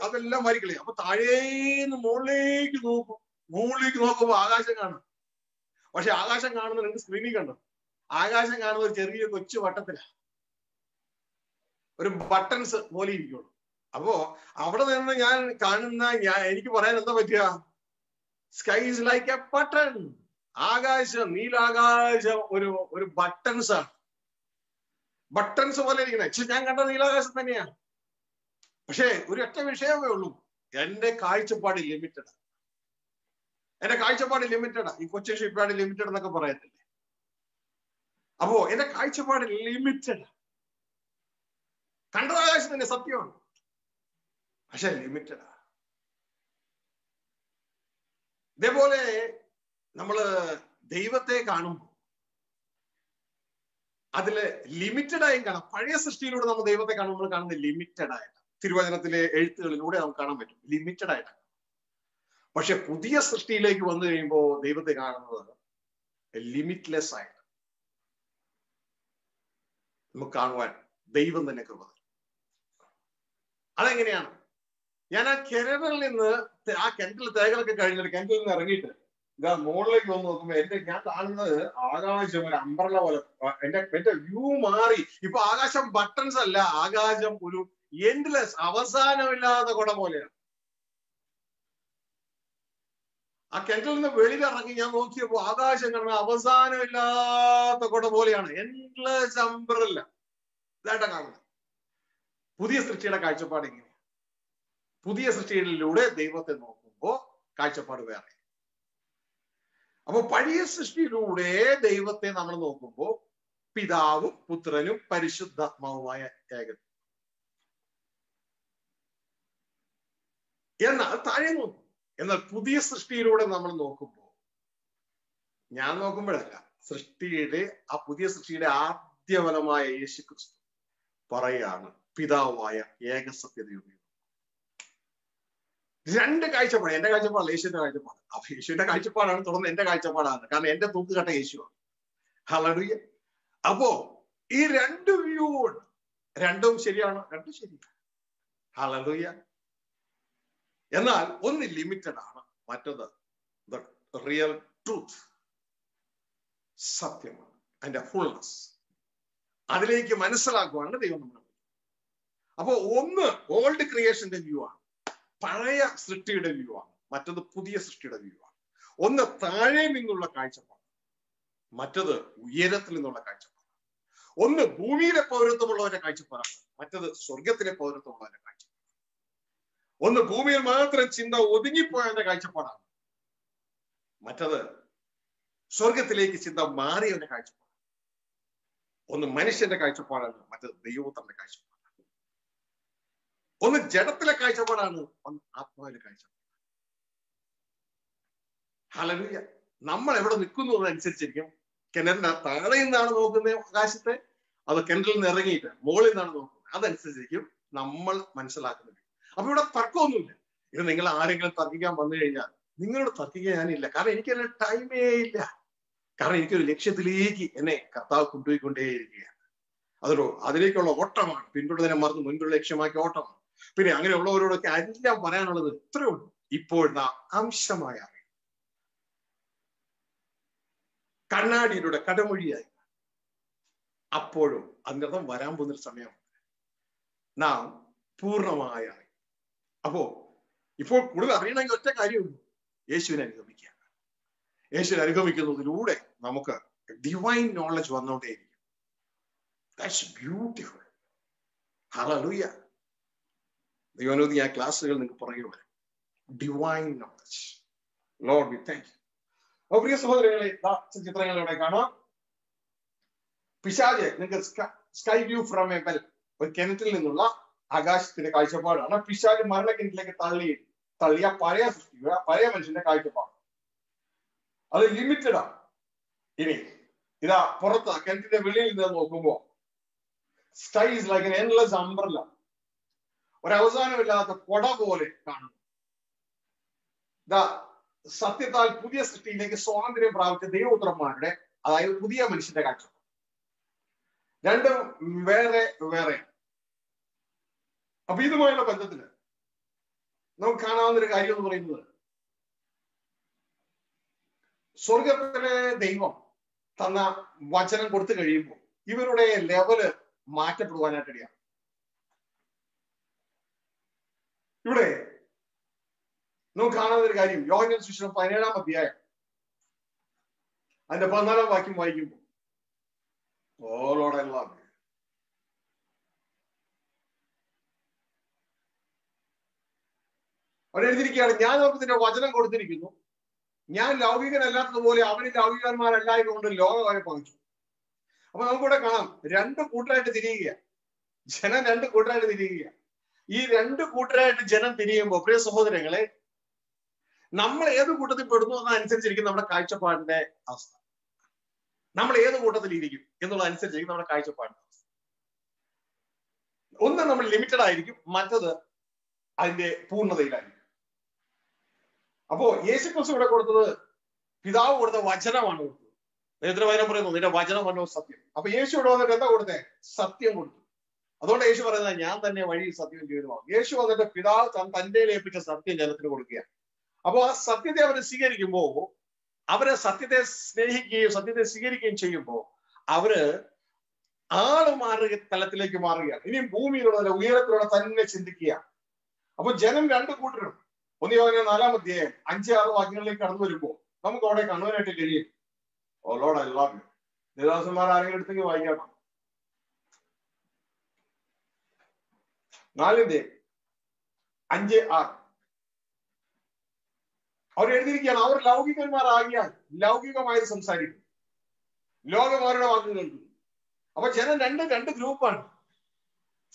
അതെല്ലാം വാരി കളയും. അപ്പൊ താഴേന്ന് മുകളിലേക്ക് നോക്കുമ്പോ ആകാശം കാണും. പക്ഷെ ആകാശം കാണുന്നത് നിങ്ങൾക്ക് സ്ക്രീനിൽ കണ്ടോ? ആകാശം കാണുന്നത് ഒരു ചെറിയ കൊച്ചു വട്ടത്തിലാണ്, ഒരു ബട്ടൺസ് പോലെ ഇരിക്കുള്ളൂ. അപ്പോ അവിടെ നിന്ന് ഞാൻ എനിക്ക് പറയാൻ എന്താ പറ്റുക? Sky is like A button. ആകാശം, നീലാകാശം ഒരു ബട്ടൺസ് ആണ്. ബട്ടൺസ് പോലെ ഇരിക്കണേ. പക്ഷെ ഞാൻ കണ്ട നീലാകാശം തന്നെയാണ്. പക്ഷെ ഒരു ഒറ്റ വിഷയമേ ഉള്ളൂ, എന്റെ കാഴ്ചപ്പാട് ലിമിറ്റഡ്. ഈ കൊച്ചിൻ ഷിപ്പ്യാർഡ് ലിമിറ്റഡ് എന്നൊക്കെ പറയത്തില്ലേ? അപ്പോ എന്റെ കാഴ്ചപ്പാട് ലിമിറ്റഡ്. കണ്ടത് ആകാശം തന്നെ, സത്യമാണ്. പക്ഷെ ലിമിറ്റഡാ. ഇതേപോലെ നമ്മള് ദൈവത്തെ കാണുമ്പോൾ അതില് ലിമിറ്റഡായും കാണാം. പഴയ സൃഷ്ടിയിലൂടെ നമ്മൾ ദൈവത്തെ കാണുമ്പോൾ കാണുന്നത് ലിമിറ്റഡ് ആയിട്ട്, തിരുവചനത്തിലെ എഴുത്തുകളിലൂടെ നമുക്ക് കാണാൻ പറ്റും, ലിമിറ്റഡ് ആയിട്ടാണ്. പക്ഷെ പുതിയ സൃഷ്ടിയിലേക്ക് വന്നു കഴിയുമ്പോൾ ദൈവത്തെ കാണുന്നത് ലിമിറ്റ്ലെസ് ആയിട്ട് നമുക്ക് കാണുവാൻ ദൈവം തന്നെ കൃപ. അതെങ്ങനെയാണ്? ഞാൻ ആ കിണറിൽ നിന്ന്, ആ കിണറ്റിൽ തേകളൊക്കെ കഴിഞ്ഞിട്ട് കിണറ്റിൽ നിന്ന് ഇറങ്ങിയിട്ട് ഇതാ മുകളിലേക്ക് വന്ന് നോക്കുമ്പോ ഞാൻ കാണുന്നത് ആകാശം ഒരു അംബ്രല പോലെ. എന്റെ വ്യൂ മാറി. ഇപ്പൊ ആകാശം ബട്ടൺസ് അല്ല, ആകാശം ഒരു എൻഡ്ലെസ്, അവസാനമില്ലാത്ത കുട പോലെയാണ്. ആ കിണറ്റിൽ നിന്ന് വെളിയിലിറങ്ങി ഞാൻ നോക്കിയപ്പോ ആകാശം കാണുന്ന അവസാനമില്ലാത്ത കുട പോലെയാണ്. എൻഡ്ലെസ് അംബ്രല്ല ഇതായിട്ടാ കാണുന്നത്. പുതിയ സൃഷ്ടിയുടെ കാഴ്ചപ്പാട് എങ്ങനെയാണ്? പുതിയ സൃഷ്ടിയിലൂടെ ദൈവത്തെ നോക്കുമ്പോ കാഴ്ചപ്പാട് വേറെ. അപ്പൊ പഴയ സൃഷ്ടിയിലൂടെ ദൈവത്തെ നമ്മൾ നോക്കുമ്പോ പിതാവും പുത്രനും പരിശുദ്ധാത്മാവുമായ ഏകൻ. എന്നാൽ താഴെ നോക്കും. എന്നാൽ പുതിയ സൃഷ്ടിയിലൂടെ നമ്മൾ നോക്കുമ്പോൾ, ഞാൻ നോക്കുമ്പോഴല്ല, ആ പുതിയ സൃഷ്ടിയുടെ ആദ്യഫലമായ യേശുക്രിസ്തു പറയാണ് പിതാവായ ഏകസത്യതയുടെ. രണ്ട് കാഴ്ചപ്പാട്. എന്റെ കാഴ്ചപ്പാടല്ല, യേശുവിന്റെ കാഴ്ചപ്പാട്. അപ്പൊ യേശുവിന്റെ കാഴ്ചപ്പാടാണ് തുടർന്ന് എന്റെ കാഴ്ചപ്പാടാണ്. കാരണം എന്റെ തൂക്കുകട്ട യേശുവാണ്. ഹല്ലേലൂയ. അപ്പോ ഈ രണ്ട് വ്യൂ ഉണ്ട്. രണ്ടും ശരിയാണ്, രണ്ടും ശരിയാണ്. ഹല്ലേലൂയ. എന്നാൽ ഒന്ന് ലിമിറ്റഡ് ആണ്, മറ്റത് റിയൽ ട്രൂത്ത്, സത്യമാണ്, അതിന്റെ ഫുൾനെസ്. അതിലേക്ക് മനസ്സിലാക്കുവാണ് ദൈവം നമ്മൾ. അപ്പോ ഒന്ന് ഓൾഡ് ക്രിയേഷന്റെ വ്യൂ ആണ്, പഴയ സൃഷ്ടിയുടെ വ്യൂ ആണ്. മറ്റത് പുതിയ സൃഷ്ടിയുടെ വ്യൂ ആണ്. ഒന്ന് താഴെ നിന്നുള്ള കാഴ്ചപ്പാട്, മറ്റത് ഉയരത്തിൽ നിന്നുള്ള കാഴ്ചപ്പാട്. ഒന്ന് ഭൂമിയിലെ പൗരത്വമുള്ളവരുടെ കാഴ്ചപ്പാടാണ്, മറ്റത് സ്വർഗത്തിലെ പൗരത്വമുള്ളവരുടെ കാഴ്ചപ്പാട്. ഒന്ന് ഭൂമിയിൽ മാത്രം ചിന്ത ഒതുങ്ങിപ്പോയവന്റെ കാഴ്ചപ്പാടാണ്, മറ്റത് സ്വർഗത്തിലേക്ക് ചിന്ത മാറിയവന്റെ കാഴ്ചപ്പാട്. ഒന്ന് മനുഷ്യന്റെ കാഴ്ചപ്പാടാണ്, മറ്റത് ദൈവത്തിന്റെ കാഴ്ചപ്പാടാണ്. ഒന്ന് ജഡത്തിലെ കാഴ്ചപ്പാടാണ്, ഒന്ന് ആത്മാവിലെ കാഴ്ചപ്പാട്. ഹല്ലേലൂയ. നമ്മൾ എവിടെ നിൽക്കുന്നു എന്നനുസരിച്ചിരിക്കും. കിണറിന്റെ താഴെ നിന്നാണ് നോക്കുന്നത് ആകാശത്തെ, അത് കിണറിൽ നിന്ന് ഇറങ്ങിയിട്ട് മുകളിൽ നിന്നാണ് നോക്കുന്നത്, അതനുസരിച്ചിരിക്കും നമ്മൾ മനസ്സിലാക്കുന്നത്. അപ്പൊ ഇവിടെ തർക്കമൊന്നുമില്ല. ഇത് നിങ്ങൾ ആരെങ്കിലും തർക്കിക്കാൻ വന്നു കഴിഞ്ഞാൽ നിങ്ങളോട് തർക്കിക്കാൻ ഞാനില്ല. കാരണം എനിക്കതിന് ടൈമേ ഇല്ല. കാരണം എനിക്കൊരു ലക്ഷ്യത്തിലേക്ക് എന്നെ കർത്താവ് കൊണ്ടുപോയിക്കൊണ്ടേയിരിക്കുകയാണ്. അതിലേക്കുള്ള ഓട്ടമാണ്. പിന്തുടരെ മറന്ന് മുൻപുള്ള ലക്ഷ്യമാക്കിയ ഓട്ടമാണ്. പിന്നെ അങ്ങനെയുള്ളവരോടൊക്കെ എല്ലാം പറയാനുള്ളത് ഇത്രയേ ഉള്ളൂ. ഇപ്പോഴത്തെ അംശമായ കണ്ണാടിയിലൂടെ കടമൊഴിയായി അപ്പോഴും അതിനർത്ഥം വരാൻ പോകുന്നൊരു സമയമാണ്. നാം പൂർണ്ണമായ. അപ്പോ ഇപ്പോൾ കൂടുതൽ അറിയണമെങ്കിൽ ഒറ്റ കാര്യമുള്ളൂ, യേശുവിനെ അനുഗമിക്കുക. യേശുവിനെ അനുഗമിക്കുന്നതിലൂടെ നമുക്ക് ഡിവൈൻ നോളജ് വന്നുകൊണ്ടേയിരിക്കും. That's beautiful. ഹല്ലേലൂയ. ദൈവനോദി ആ ക്ലാസ്സുകൾ നിങ്ങൾക്ക് പുറകെ വരും. Divine knowledge. Lord we thank you. അപ്പോൾ പ്രിയ സഹോദരങ്ങളെ, ചിത്രങ്ങൾ ഇവിടെ കാണാം. പിശാച് നിങ്ങൾക്ക് sky view from a well, ഒരു കിണറ്റിൽ നിന്നുള്ള ആകാശത്തിന്റെ കാഴ്ചപ്പാടാണ്. പിശാച് മരണക്കിണറ്റിലേക്ക് തള്ളിയ പഴയ സൃഷ്ടി, പഴയ മനുഷ്യന്റെ കാഴ്ചപ്പാട്. അത് ലിമിറ്റഡ് ആണ്. ഇനി ഇതാ പുറത്ത് കിണറ്റിന്റെ വെളിയിൽ നിന്ന് നോക്കുമ്പോ sky is like an endless umbrella, ഒരവസാനമില്ലാത്ത കൊട പോലെ കാണുന്നു. ഇതാ സത്യത്താൽ പുതിയ സൃഷ്ടിയിലേക്ക് സ്വാതന്ത്ര്യം പ്രാപിച്ച ദൈവപുത്രന്മാരുടെ, അതായത് പുതിയ മനുഷ്യന്റെ കാഴ്ചപ്പാട്. രണ്ടും വേറെ വേറെ. അപ്പൊ ഇതുമായുള്ള ബന്ധത്തില് നമുക്ക് കാണാവുന്നൊരു കാര്യം എന്ന് പറയുന്നത്, സ്വർഗത്തിലെ ദൈവം തന്ന വചനം കൊടുത്തു കഴിയുമ്പോൾ ഇവരുടെ ലെവല് മാറ്റപ്പെടുവാനായിട്ടിടയാണ്. ഇവിടെ നമുക്ക് കാണാവുന്ന ഒരു കാര്യം, യോഹന്നാൻ സുവിശേഷം 17-ാം അധ്യായം അതിന്റെ 14-ാം വാക്യം വായിക്കുമ്പോൾ, ഓളോടെല്ലാം അവിടെ എഴുതിയിരിക്കുകയാണ്, ഞാൻ അവർക്ക് നിന്റെ വചനം കൊടുത്തിരിക്കുന്നു, ഞാൻ ലൗകികനല്ലാത്തതുപോലെ അവന് ലൗകികന്മാരല്ലായതുകൊണ്ട് ലോകം അവരെ പകച്ചു. അപ്പൊ നമുക്കിവിടെ കാണാം, രണ്ട് കൂട്ടരായിട്ട് തിരിയുക, ജനം രണ്ട് കൂട്ടരായിട്ട് തിരിയുക. ഈ രണ്ട് കൂട്ടരായിട്ട് ജനം തിരിയുമ്പോൾ പ്രിയ സഹോദരങ്ങളെ, നമ്മൾ ഏത് കൂട്ടത്തിൽ പെടുന്നു എന്നതനുസരിച്ചിരിക്കും നമ്മുടെ കാഴ്ചപ്പാടിന്റെ അവസ്ഥ. നമ്മൾ ഏത് കൂട്ടത്തിൽ ഇരിക്കും എന്നുള്ളതനുസരിച്ചിരിക്കും നമ്മുടെ കാഴ്ചപ്പാടിന്റെ അവസ്ഥ. ഒന്ന് നമ്മൾ ലിമിറ്റഡ് ആയിരിക്കും, മറ്റത് അതിന്റെ പൂർണ്ണതയിലായിരിക്കും. അപ്പോ യേശുക്രിസ്തു ഇവിടെ കൊടുത്തത് പിതാവ് കൊടുത്ത വചനമാണ് കൊടുത്തത്. നേതൃ വചനം പറയുന്നു, നിന്റെ വചനം വന്നോ സത്യം. അപ്പൊ യേശു ഇവിടെ വന്നിട്ട് എന്താ കൊടുത്തേ? സത്യം കൊടുത്തു. അതുകൊണ്ട് യേശു പറയുന്നത്, ഞാൻ തന്നെ വഴി സത്യം ജീവിതമാണ്. യേശു വന്നിട്ട് പിതാവ് തന്റെ ഏൽപ്പിച്ച സത്യം ജനത്തിന് കൊടുക്കുക. അപ്പൊ ആ സത്യത്തെ അവർ സ്വീകരിക്കുമ്പോ അവര് സത്യത്തെ സ്നേഹിക്കുകയും സത്യത്തെ സ്വീകരിക്കുകയും ചെയ്യുമ്പോൾ അവര് ആളുമാറുക തലത്തിലേക്ക് മാറുകയാണ്. ഇനിയും ഭൂമിയിലുള്ള ഉയരത്തിലുള്ള തന്നെ ചിന്തിക്കുക. അപ്പൊ ജനം രണ്ടു കൂട്ടരും 1 യോഹന്നാൻ 4-ാം അധ്യായം 5-6 വാക്യങ്ങളിലേക്ക് കടന്നു വരുമ്പോൾ നമുക്ക് അവിടെ കാണുവാനായിട്ട് കഴിയും. ഓ ലോർഡ് ഐ ലവ് യു. ദേവദാസന്മാർ ആരെങ്കിലും എടുത്തെങ്കിൽ വായിക്കാം. 4:5-6 അവർ എഴുതിയിരിക്കുകയാണ്, അവർ ലൗകികന്മാരാകിയാൽ ലൗകികമായത് സംസാരിക്കും, ലോകമാരുടെ വാക്കുകൾ കേൾക്കും. അപ്പൊ ജനം രണ്ട് ഗ്രൂപ്പാണ്.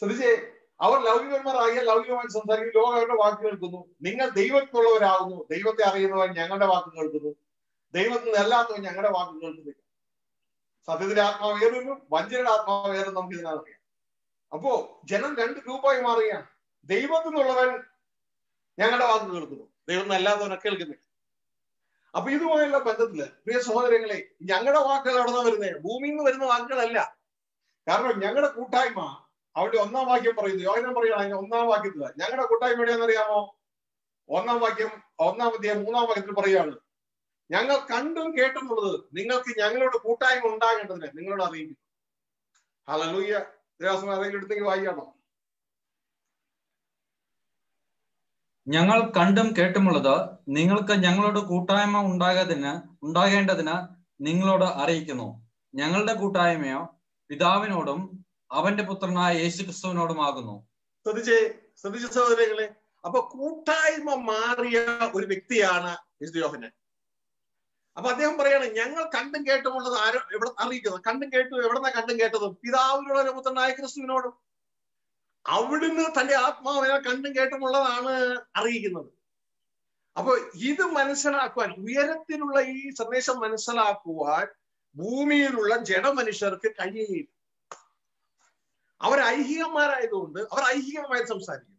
ശ്രദ്ധിച്ചേ, അവർ ലൗകികന്മാരാകിയാൽ ലൗകികമായി സംസാരിക്കും, ലോകങ്ങളുടെ വാക്ക് കേൾക്കുന്നു. നിങ്ങൾ ദൈവത്തിനുള്ളവരാകുന്നു, ദൈവത്തെ അറിയുന്നവൻ ഞങ്ങളുടെ വാക്ക് കേൾക്കുന്നു, ദൈവത്തിൽ നിന്നല്ലാത്തവൻ ഞങ്ങളുടെ വാക്ക് കേൾക്കുന്നില്ല. സത്യത്തിന്റെ ആത്മാവ് ഏതൊന്നും വഞ്ചനയുടെ ആത്മാവ് ഏതും നമുക്ക് ഇതിനകറിയാം. അപ്പോ ജനം രണ്ട് ഗ്രൂപ്പായി മാറുകയാണ്. ദൈവത്തിനുള്ളവൻ ഞങ്ങളുടെ വാക്ക് കേൾക്കുന്നു, ദൈവത്തിന് അല്ലാത്തവനൊക്കെ കേൾക്കുന്നില്ല. അപ്പൊ ഇതുമായുള്ള ബന്ധത്തില് പ്രിയ സഹോദരങ്ങളെ, ഞങ്ങളുടെ വാക്കുകൾ എവിടെ നിന്ന് വരുന്നത്? ഭൂമിയിൽ നിന്ന് വരുന്ന വാക്കുകളല്ല. കാരണം ഞങ്ങളുടെ കൂട്ടായ്മ അവിടെ 1-ാം വാക്യം പറയുന്നു, യോഹന്നാൻ പറയുകയാണ് അതിന്റെ 1-ാം വാക്യത്തില് ഞങ്ങളുടെ കൂട്ടായ്മ എവിടെയാണെന്നറിയാമോ? 1-ാം വാക്യം 1-ാം അധ്യായം 3-ാം വാക്യത്തിൽ പറയുകയാണ്, ഞങ്ങൾ കണ്ടും കേട്ടുന്നുള്ളത് നിങ്ങൾക്ക് ഞങ്ങളോട് കൂട്ടായ്മ ഉണ്ടാകേണ്ടതിന് നിങ്ങളോട് അറിയിക്കുന്നു. ഹല്ലേലൂയ. ആരെങ്കിലും എടുത്തെങ്കിൽ വായിക്കാണോ? ഞങ്ങൾ കണ്ടും കേട്ടുമുള്ളത് നിങ്ങൾക്ക് ഞങ്ങളോട് കൂട്ടായ്മ ഉണ്ടാകേണ്ടതിന് നിങ്ങളോട് അറിയിക്കുന്നു. ഞങ്ങളുടെ കൂട്ടായ്മയോ പിതാവിനോടും അവന്റെ പുത്രനായ യേശുക്രിസ്തുവിനോടുമാകുന്നു. ശ്രദ്ധിച്ച സഹോദരങ്ങളെ, അപ്പൊ കൂട്ടായ്മ മാറിയ ഒരു വ്യക്തിയാണ് യോഹന്നാൻ. അപ്പൊ അദ്ദേഹം പറയാണ്, ഞങ്ങൾ കണ്ടും കേട്ടുമുള്ളത് എവിടെ അറിയിക്കുന്നത്? കണ്ടും കേട്ടു. എവിടെന്നാ കണ്ടും കേട്ടതും? പിതാവിനോടും പുത്രനായ ക്രിസ്തുവിനോടും. അവിടുന്ന് തന്റെ ആത്മാവിനെ കണ്ടും കേട്ടുമുള്ളതാണ് അറിയിക്കുന്നത്. അപ്പൊ ഇത് മനസ്സിലാക്കുവാൻ, ഉയരത്തിലുള്ള ഈ സന്ദേശം മനസ്സിലാക്കുവാൻ ഭൂമിയിലുള്ള ജഡമനുഷ്യർക്ക് കഴിയുകയില്ല. അവർ ഐഹികന്മാരായതുകൊണ്ട് അവർ ഐഹികമായി സംസാരിക്കും.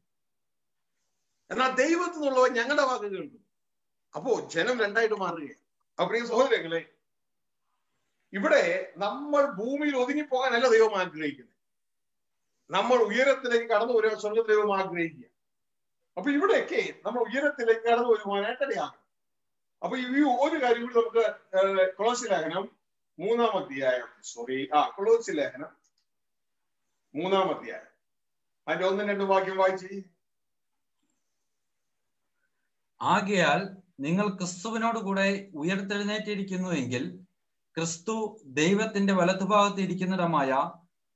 എന്നാൽ ദൈവത്തിൽ നിന്നുള്ളവർ ഞങ്ങളുടെ വാക്ക് കേൾക്കും. അപ്പോ ജനം രണ്ടായിട്ട് മാറുകയാണ്. അപ്പൊ ഈ സഹോദരങ്ങളെ, ഇവിടെ നമ്മൾ ഭൂമിയിൽ ഒതുങ്ങിപ്പോകാനല്ല ദൈവം ആഗ്രഹിക്കുന്നത്. നമ്മൾ ഉയരത്തിലേക്ക് കടന്നു വരുവാൻ സ്വർഗ്ഗത്തിൽ ദൈവം ആഗ്രഹിക്കുക. അപ്പൊ ഇവിടെയൊക്കെ നമ്മൾ ഉയരത്തിലേക്ക് കടന്നു വരുവാനായിട്ടിടയാണ്. അപ്പൊ ഈ ഒരു കാര്യം കൂടി നമുക്ക് കൊളോസ്യ ലേഖനം 3-ാം അധ്യായം കൊളോസ്യ ലേഖനം 3-ാം അധ്യായം അതിന്റെ 1-2 വാക്യം വായിച്ച്. ആകയാൽ നിങ്ങൾ ക്രിസ്തുവിനോട് കൂടെ ഉയർത്തെഴുന്നേറ്റിരിക്കുന്നുവെങ്കിൽ ക്രിസ്തു ദൈവത്തിന്റെ വലതുഭാഗത്ത് ഇരിക്കുന്നിടമായ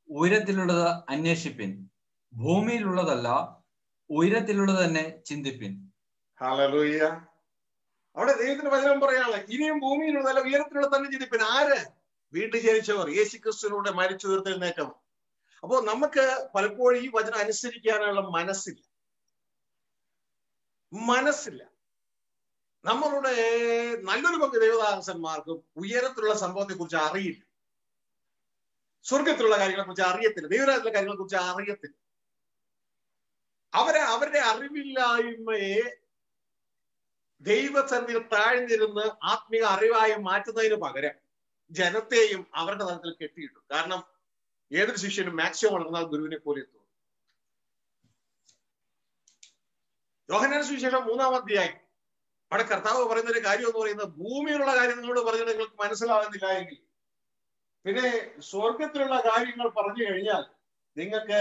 ഉയരത്തിലുള്ളത് അന്വേഷിപ്പിൻ, ഭൂമിയിലുള്ളതല്ല ഉയരത്തിലുള്ളത് തന്നെ ചിന്തിപ്പിൻ. ഹല്ലേലൂയ. അവിടെ ദൈവത്തിന്റെ വചനം പറയാണ്, ഇനിയും ഭൂമിയിലുള്ളതല്ല ഉയരത്തിലുള്ളത് തന്നെ ചിന്തിപ്പിൻ. ആര്? വീണ്ടും ജനിച്ചവർ, യേശു ക്രിസ്തുവിലൂടെ മരിച്ചു ഉയർത്തെഴുന്നേറ്റവർ. അപ്പോ നമുക്ക് പലപ്പോഴും ഈ വചനം അനുസരിക്കാനുള്ള മനസ്സില്ല. നമ്മളുടെ നല്ലൊരു പങ്ക് ദൈവദാസന്മാർക്കും ഉയരത്തിലുള്ള സംഭവത്തെ കുറിച്ച് അറിയില്ല, സ്വർഗത്തിലുള്ള കാര്യങ്ങളെ കുറിച്ച് അറിയത്തില്ല, ദൈവരാജ്യത്തിലുള്ള കാര്യങ്ങളെ കുറിച്ച് അറിയത്തില്ല. അവരുടെ അറിവില്ലായ്മയെ ദൈവസന്നിധിയിൽ താഴ്ന്നിരുന്ന് ആത്മീയ അറിവായി മാറ്റുന്നതിന് പകരം ജനത്തെയും അവരുടെ തലത്തിൽ കെട്ടിയിട്ടു. കാരണം ഏതൊരു ശിഷ്യനും മാക്സിമം വളർന്നാൽ ഗുരുവിനെ പോലെ എത്തും. യോഹന്നാൻ സുവിശേഷം 3-ാം അധ്യായം അവിടെ കർത്താവ് പറയുന്ന ഒരു കാര്യം എന്ന് പറയുന്നത്, ഭൂമിയിലുള്ള കാര്യം നിങ്ങളോട് പറഞ്ഞിട്ട് നിങ്ങൾക്ക് മനസ്സിലാകുന്നില്ല എങ്കിൽ പിന്നെ സ്വർഗത്തിലുള്ള കാര്യങ്ങൾ പറഞ്ഞു കഴിഞ്ഞാൽ നിങ്ങൾക്ക്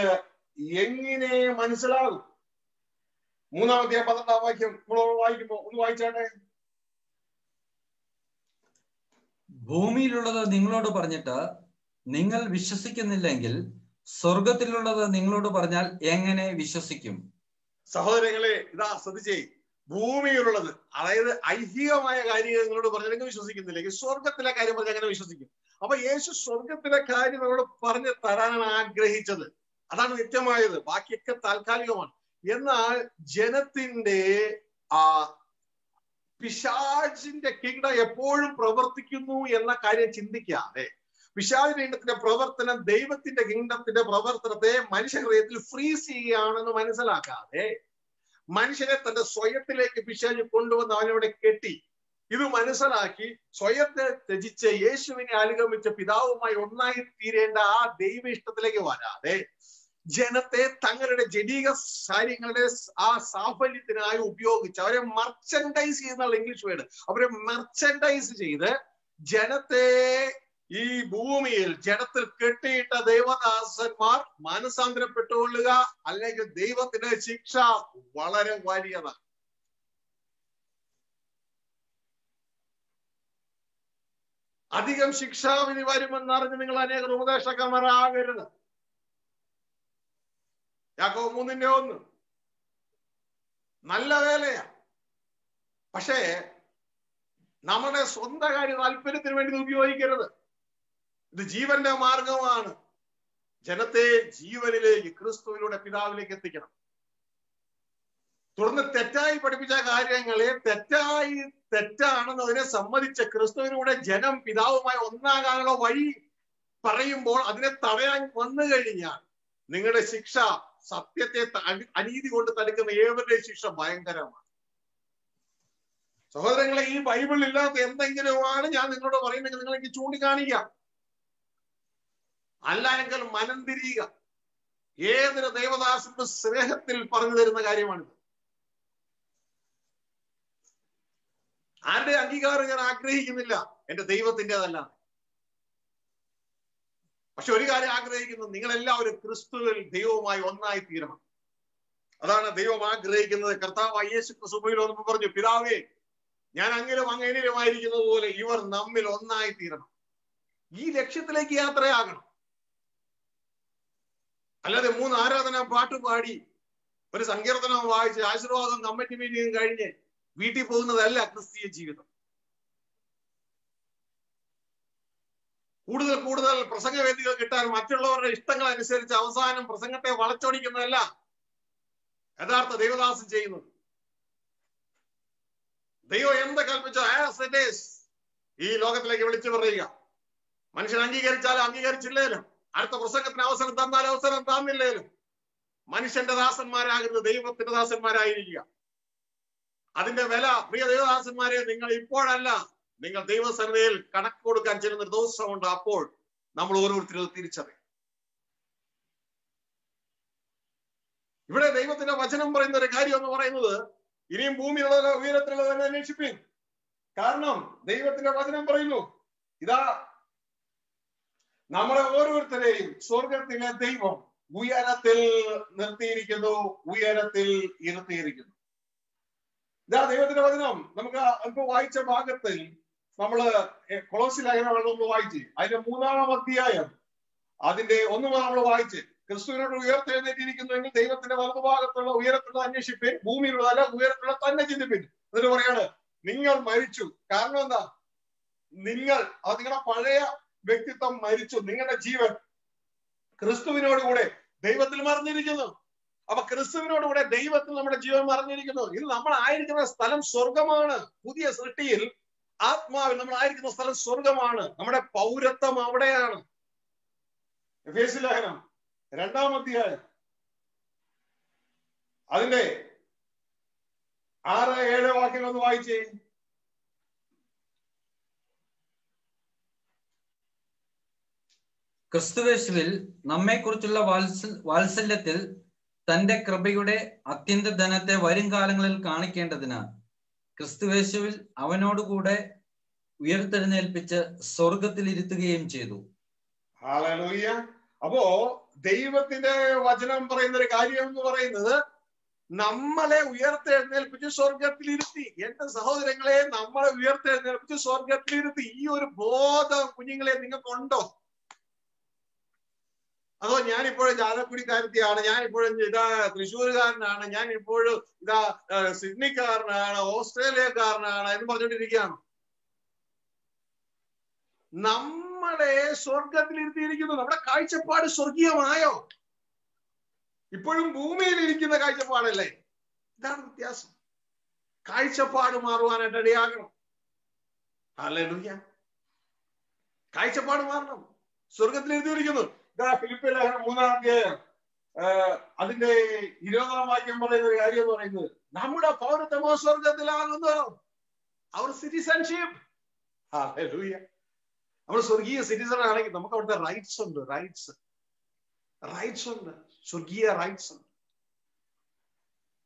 എങ്ങനെ മനസ്സിലാകും? 3-ാം അധ്യായം 12-ാം വാക്യം വായിക്കുമ്പോ ഒന്ന് വായിച്ചാട്ടെ. ഭൂമിയിലുള്ളത് നിങ്ങളോട് പറഞ്ഞിട്ട് നിങ്ങൾ വിശ്വസിക്കുന്നില്ലെങ്കിൽ സ്വർഗത്തിലുള്ളത് നിങ്ങളോട് പറഞ്ഞാൽ എങ്ങനെ വിശ്വസിക്കും? സഹോദരങ്ങളെ, ഇതാ ശ്രദ്ധിച്ചേ, ഭൂമിയിലുള്ളത്, അതായത് ഐഹികമായ കാര്യങ്ങൾ നിങ്ങളോട് പറഞ്ഞാൽ നിങ്ങൾ വിശ്വസിക്കുന്നില്ലെങ്കിൽ സ്വർഗത്തിലെ കാര്യം പറഞ്ഞാൽ എങ്ങനെ വിശ്വസിക്കും? അപ്പൊ യേശു സ്വർഗത്തിലെ കാര്യം നമ്മളോട് പറഞ്ഞു തരാനാണ് ആഗ്രഹിച്ചത്. അതാണ് നിത്യമായത്, ബാക്കിയൊക്കെ താൽക്കാലികമാണ്. എന്നാൽ ജനത്തിന്റെ പിശാചിന്റെ കിങ്ഡം എപ്പോഴും പ്രവർത്തിക്കുന്നു എന്ന കാര്യം ചിന്തിക്കാതെ, പിശാചിന്റെ കിങ്ഡത്തിന്റെ പ്രവർത്തനം ദൈവത്തിന്റെ കിങ്ഡത്തിന്റെ പ്രവർത്തനത്തെ മനുഷ്യ ഹൃദയത്തിൽ ഫ്രീസ് ചെയ്യുകയാണെന്ന് മനസ്സിലാക്കാതെ മനുഷ്യനെ തന്റെ സ്വയത്തിലേക്ക് പിശാച് കൊണ്ടുവന്ന് അവനവിടെ കെട്ടി. ഇത് മനസ്സിലാക്കി സ്വയത്തെ ത്യജിച്ച് യേശുവിനെ അനുഗമിച്ച പിതാവുമായി ഒന്നായി തീരേണ്ട ആ ദൈവ ഇഷ്ടത്തിലേക്ക് വരാതെ ജനത്തെ തങ്ങളുടെ ജനീക കാര്യങ്ങളുടെ ആ സാഫല്യത്തിനായി ഉപയോഗിച്ച് അവരെ മർച്ചൻഡൈസ് ചെയ്യുന്നുള്ള ഇംഗ്ലീഷ് വേർഡ്, അവരെ മർച്ചൻഡൈസ് ചെയ്ത് ജനത്തെ ഈ ഭൂമിയിൽ ജനത്തിൽ കെട്ടിയിട്ട ദൈവദാസന്മാർ മാനസാന്തരപ്പെട്ടുകൊള്ളുക, അല്ലെങ്കിൽ ദൈവത്തിന്റെ ശിക്ഷ വളരെ വലിയതാണ്. അധികം ശിക്ഷാവിധി വരുമെന്നറിഞ്ഞ് നിങ്ങൾ അനേക ഉപദേശകന്മാരാകരുത്. യാക്കോബ് 3:1 നല്ല വേലയാ, പക്ഷേ നമ്മുടെ സ്വന്തം കാര്യ താല്പര്യത്തിന് വേണ്ടി ഉപയോഗിക്കരുത്. ഇത് ജീവന്റെ മാർഗമാണ്. ജനത്തെ ജീവനിലേക്ക് ക്രിസ്തുവിലൂടെ പിതാവിലേക്ക് എത്തിക്കണം. തുടർന്ന് തെറ്റായി പഠിപ്പിച്ച കാര്യങ്ങളെ തെറ്റാണെന്ന് അതിനെ സമ്മതിച്ച ക്രിസ്തുവിലൂടെ ജനം പിതാവുമായി ഒന്നാകാനുള്ള വഴി പറയുമ്പോൾ അതിനെ തടയാൻ വന്നു കഴിഞ്ഞാൽ നിങ്ങളുടെ ശിക്ഷ, സത്യത്തെ അനീതി കൊണ്ട് തടുക്കുന്ന ഏവരുടെയും ശിക്ഷ ഭയങ്കരമാണ്. സഹോദരങ്ങളെ, ഈ ബൈബിളിൽ ഇല്ലാത്ത എന്തെങ്കിലുമാണ് ഞാൻ നിങ്ങളോട് പറയുന്നെങ്കിൽ നിങ്ങൾ എനിക്ക് ചൂണ്ടിക്കാണിക്കാം. അല്ല എങ്കിൽ മനം തിരിയുക. ഏതൊരു ദൈവദാസന്റെ സ്നേഹത്തിൽ പറഞ്ഞു തരുന്ന കാര്യമാണിത്. ആരുടെ അംഗീകാരം ഞാൻ ആഗ്രഹിക്കുന്നില്ല, എന്റെ ദൈവത്തിൻ്റെതല്ല. പക്ഷെ ഒരു കാര്യം ആഗ്രഹിക്കുന്നു, നിങ്ങളെല്ലാവരും ക്രിസ്തുവിൽ ദൈവവുമായി ഒന്നായി തീരണം. അതാണ് ദൈവം ആഗ്രഹിക്കുന്നത്. കർത്താവ് യേശു ക്രിസ്തുവിൽ പറഞ്ഞു, പിതാവേ, ഞാൻ അങ്ങിലും അങ്ങനിലുമായിരിക്കുന്നത് പോലെ ഇവർ നമ്മിൽ ഒന്നായി തീരണം. ഈ ലക്ഷ്യത്തിലേക്ക് യാത്രയാകണം. അല്ലാതെ 3 ആരാധന പാട്ടുപാടി ഒരു സങ്കീർത്തനം വായിച്ച് ആശീർവാദം കമ്മിറ്റി മീറ്റിംഗ് കഴിഞ്ഞ് വീട്ടിൽ പോകുന്നതല്ല ക്രിസ്തീയ ജീവിതം. കൂടുതൽ പ്രസംഗവേദികൾ കിട്ടാൻ മറ്റുള്ളവരുടെ ഇഷ്ടങ്ങൾ അനുസരിച്ച് അവസാനം പ്രസംഗത്തെ വളച്ചൊടിക്കുന്നതല്ല യഥാർത്ഥ ദൈവദാസൻ ചെയ്യുന്നത്. ദൈവം എന്ത് കൽപ്പിച്ചോ ആസ് ഇറ്റ് ഈസ് ഈ ലോകത്തിലേക്ക് വിളിച്ചു പറയുക. മനുഷ്യൻ അംഗീകരിച്ചാലും അംഗീകരിച്ചില്ലേലും, അടുത്ത പ്രസംഗത്തിന് അവസരം തന്നാലും അവസരം തന്നില്ലേലും മനുഷ്യന്റെ ദാസന്മാരാകുന്നത് ദൈവത്തിന്റെ ദാസന്മാരായിരിക്കുക. അതിന്റെ വില, പ്രിയ ദൈവദാസന്മാരെ, നിങ്ങൾ ഇപ്പോഴല്ല, നിങ്ങൾ ദൈവസന്നിധിയിൽ കണക്ക് കൊടുക്കാൻ ചെല്ലുന്ന ഒരു ദിവസമുണ്ട്. അപ്പോൾ നമ്മൾ ഓരോരുത്തരും തിരിച്ചറിയും. ഇവിടെ ദൈവത്തിന്റെ വചനം പറയുന്ന ഒരു കാര്യം എന്ന് പറയുന്നത്, ഇനിയും ഭൂമിയിലുള്ള ഉയരത്തിലുള്ളവരെ അന്വേഷിപ്പിൻ. കാരണം ദൈവത്തിന്റെ വചനം പറയുന്നു, ഇതാ നമ്മളെ ഓരോരുത്തരെയും സ്വർഗത്തിലെ ദൈവം ഉയരത്തിൽ നിർത്തിയിരിക്കുന്നു, ഉയരത്തിൽ ഇരുത്തിയിരിക്കുന്നു. ഇതാ ദൈവത്തിന്റെ വചനം. നമുക്ക് വായിച്ച ഭാഗത്തിൽ നമ്മള് കൊളോസ്യ ലേഖനം വായിച്ച് അതിന്റെ 3-ാം അധ്യായം അതിന്റെ 1 മുതൽ നമ്മൾ വായിച്ച്, ക്രിസ്തുവിനോട് ഉയർത്തെഴുന്നേറ്റിരിക്കുന്നുവെങ്കിൽ ദൈവത്തിന്റെ വലതുഭാഗത്തുള്ള ഉയരത്തുള്ള അന്വേഷിപ്പിൻ, ഭൂമിയിലുള്ളതല്ല ഉയരത്തുള്ള തന്നെ ചിന്തിപ്പിൻ. എന്നിട്ട് പറയാണ്, നിങ്ങൾ മരിച്ചു. കാരണം എന്താ? നിങ്ങളുടെ പഴയ വ്യക്തിത്വം മരിച്ചു. നിങ്ങളുടെ ജീവൻ ക്രിസ്തുവിനോടുകൂടെ ദൈവത്തിൽ മറിഞ്ഞിരിക്കുന്നു. അപ്പൊ ക്രിസ്തുവിനോടുകൂടെ ദൈവത്തിൽ നമ്മുടെ ജീവൻ മറിഞ്ഞിരിക്കുന്നു. ഇത് നമ്മൾ ആയിരിക്കുന്ന സ്ഥലം സ്വർഗമാണ്. പുതിയ സൃഷ്ടിയിൽ ആത്മാവിൽ നമ്മൾ ആയിരിക്കുന്ന സ്ഥലം സ്വർഗമാണ്. നമ്മുടെ പൗരത്വം അവിടെയാണ്. എഫേസ്യ ലേഖനം 2-ാം അധ്യായം അതിന്റെ 6-7 വാക്യങ്ങൾ ഒന്ന് വായിച്ചേ. ക്രിസ്തുവേശുവിൽ നമ്മെക്കുറിച്ചുള്ള വാത്സല്യത്തിൽ തന്റെ കൃപയുടെ അത്യന്ത ധനത്തെ വരും കാലങ്ങളിൽ കാണിക്കേണ്ടതിന് ക്രിസ്തുവേശുവിൽ അവനോടുകൂടെ ഉയർത്തെഴുന്നേൽപ്പിച്ച് സ്വർഗത്തിൽ ഇരുത്തുകയും ചെയ്തു. ഹല്ലേലൂയ. അപ്പോ ദൈവത്തിന്റെ വചനം പറയുന്ന ഒരു കാര്യം എന്ന് പറയുന്നത്, നമ്മളെ ഉയർത്തെഴുന്നേൽപ്പിച്ച് സ്വർഗത്തിലിരുത്തി. എന്റെ സഹോദരങ്ങളെ, നമ്മളെ ഉയർത്തെഴുന്നേൽപ്പിച്ച് സ്വർഗത്തിലിരുത്തി. ഈ ഒരു ബോധം കുഞ്ഞുങ്ങളെ നിങ്ങൾക്കുണ്ടോ? അതോ ഞാനിപ്പോഴും ചാലക്കുടിക്കാരത്തിയാണ്, ഞാനിപ്പോഴും ഇതാ തൃശ്ശൂരുകാരനാണ്, ഞാനിപ്പോഴും ഇതാ സിഡ്നിക്കാരനാണ്, ഓസ്ട്രേലിയക്കാരനാണ് എന്ന് പറഞ്ഞുകൊണ്ടിരിക്കുകയാണ്? നമ്മളെ സ്വർഗത്തിലിരുത്തിയിരിക്കുന്നു. നമ്മുടെ കാഴ്ചപ്പാട് സ്വർഗീയമായോ? ഇപ്പോഴും ഭൂമിയിൽ ഇരിക്കുന്ന കാഴ്ചപ്പാടല്ലേ? ഇതാണ് വ്യത്യാസം. കാഴ്ചപ്പാട് മാറുവാനായിട്ട് ഇടയാകണം. ഹല്ലേലൂയ. കാഴ്ചപ്പാട് മാറണം. സ്വർഗത്തിലിരുത്തിയിരിക്കുന്നു. ഫിലിപ്പിയർ ലേഖനം 3-ാം അധ്യായം അതിന്റെ 20-ാം വാക്യം പറയുന്ന ഒരു കാര്യം എന്ന് പറയുന്നത്, നമ്മുടെ പൗരത്വമോ സ്വർഗത്തിലാകുന്നു. അവർ സിറ്റിസൺഷിപ്പ്. ഹല്ലേലൂയ. നമ്മൾ സ്വർഗീയ സിറ്റിസൺ ആണെങ്കിൽ നമുക്ക് അവിടുത്തെ റൈറ്റ്സ് ഉണ്ട്. റൈറ്റ്സ് റൈറ്റ്സ് ഉണ്ട്, സ്വർഗീയ റൈറ്റ്സ് ഉണ്ട്.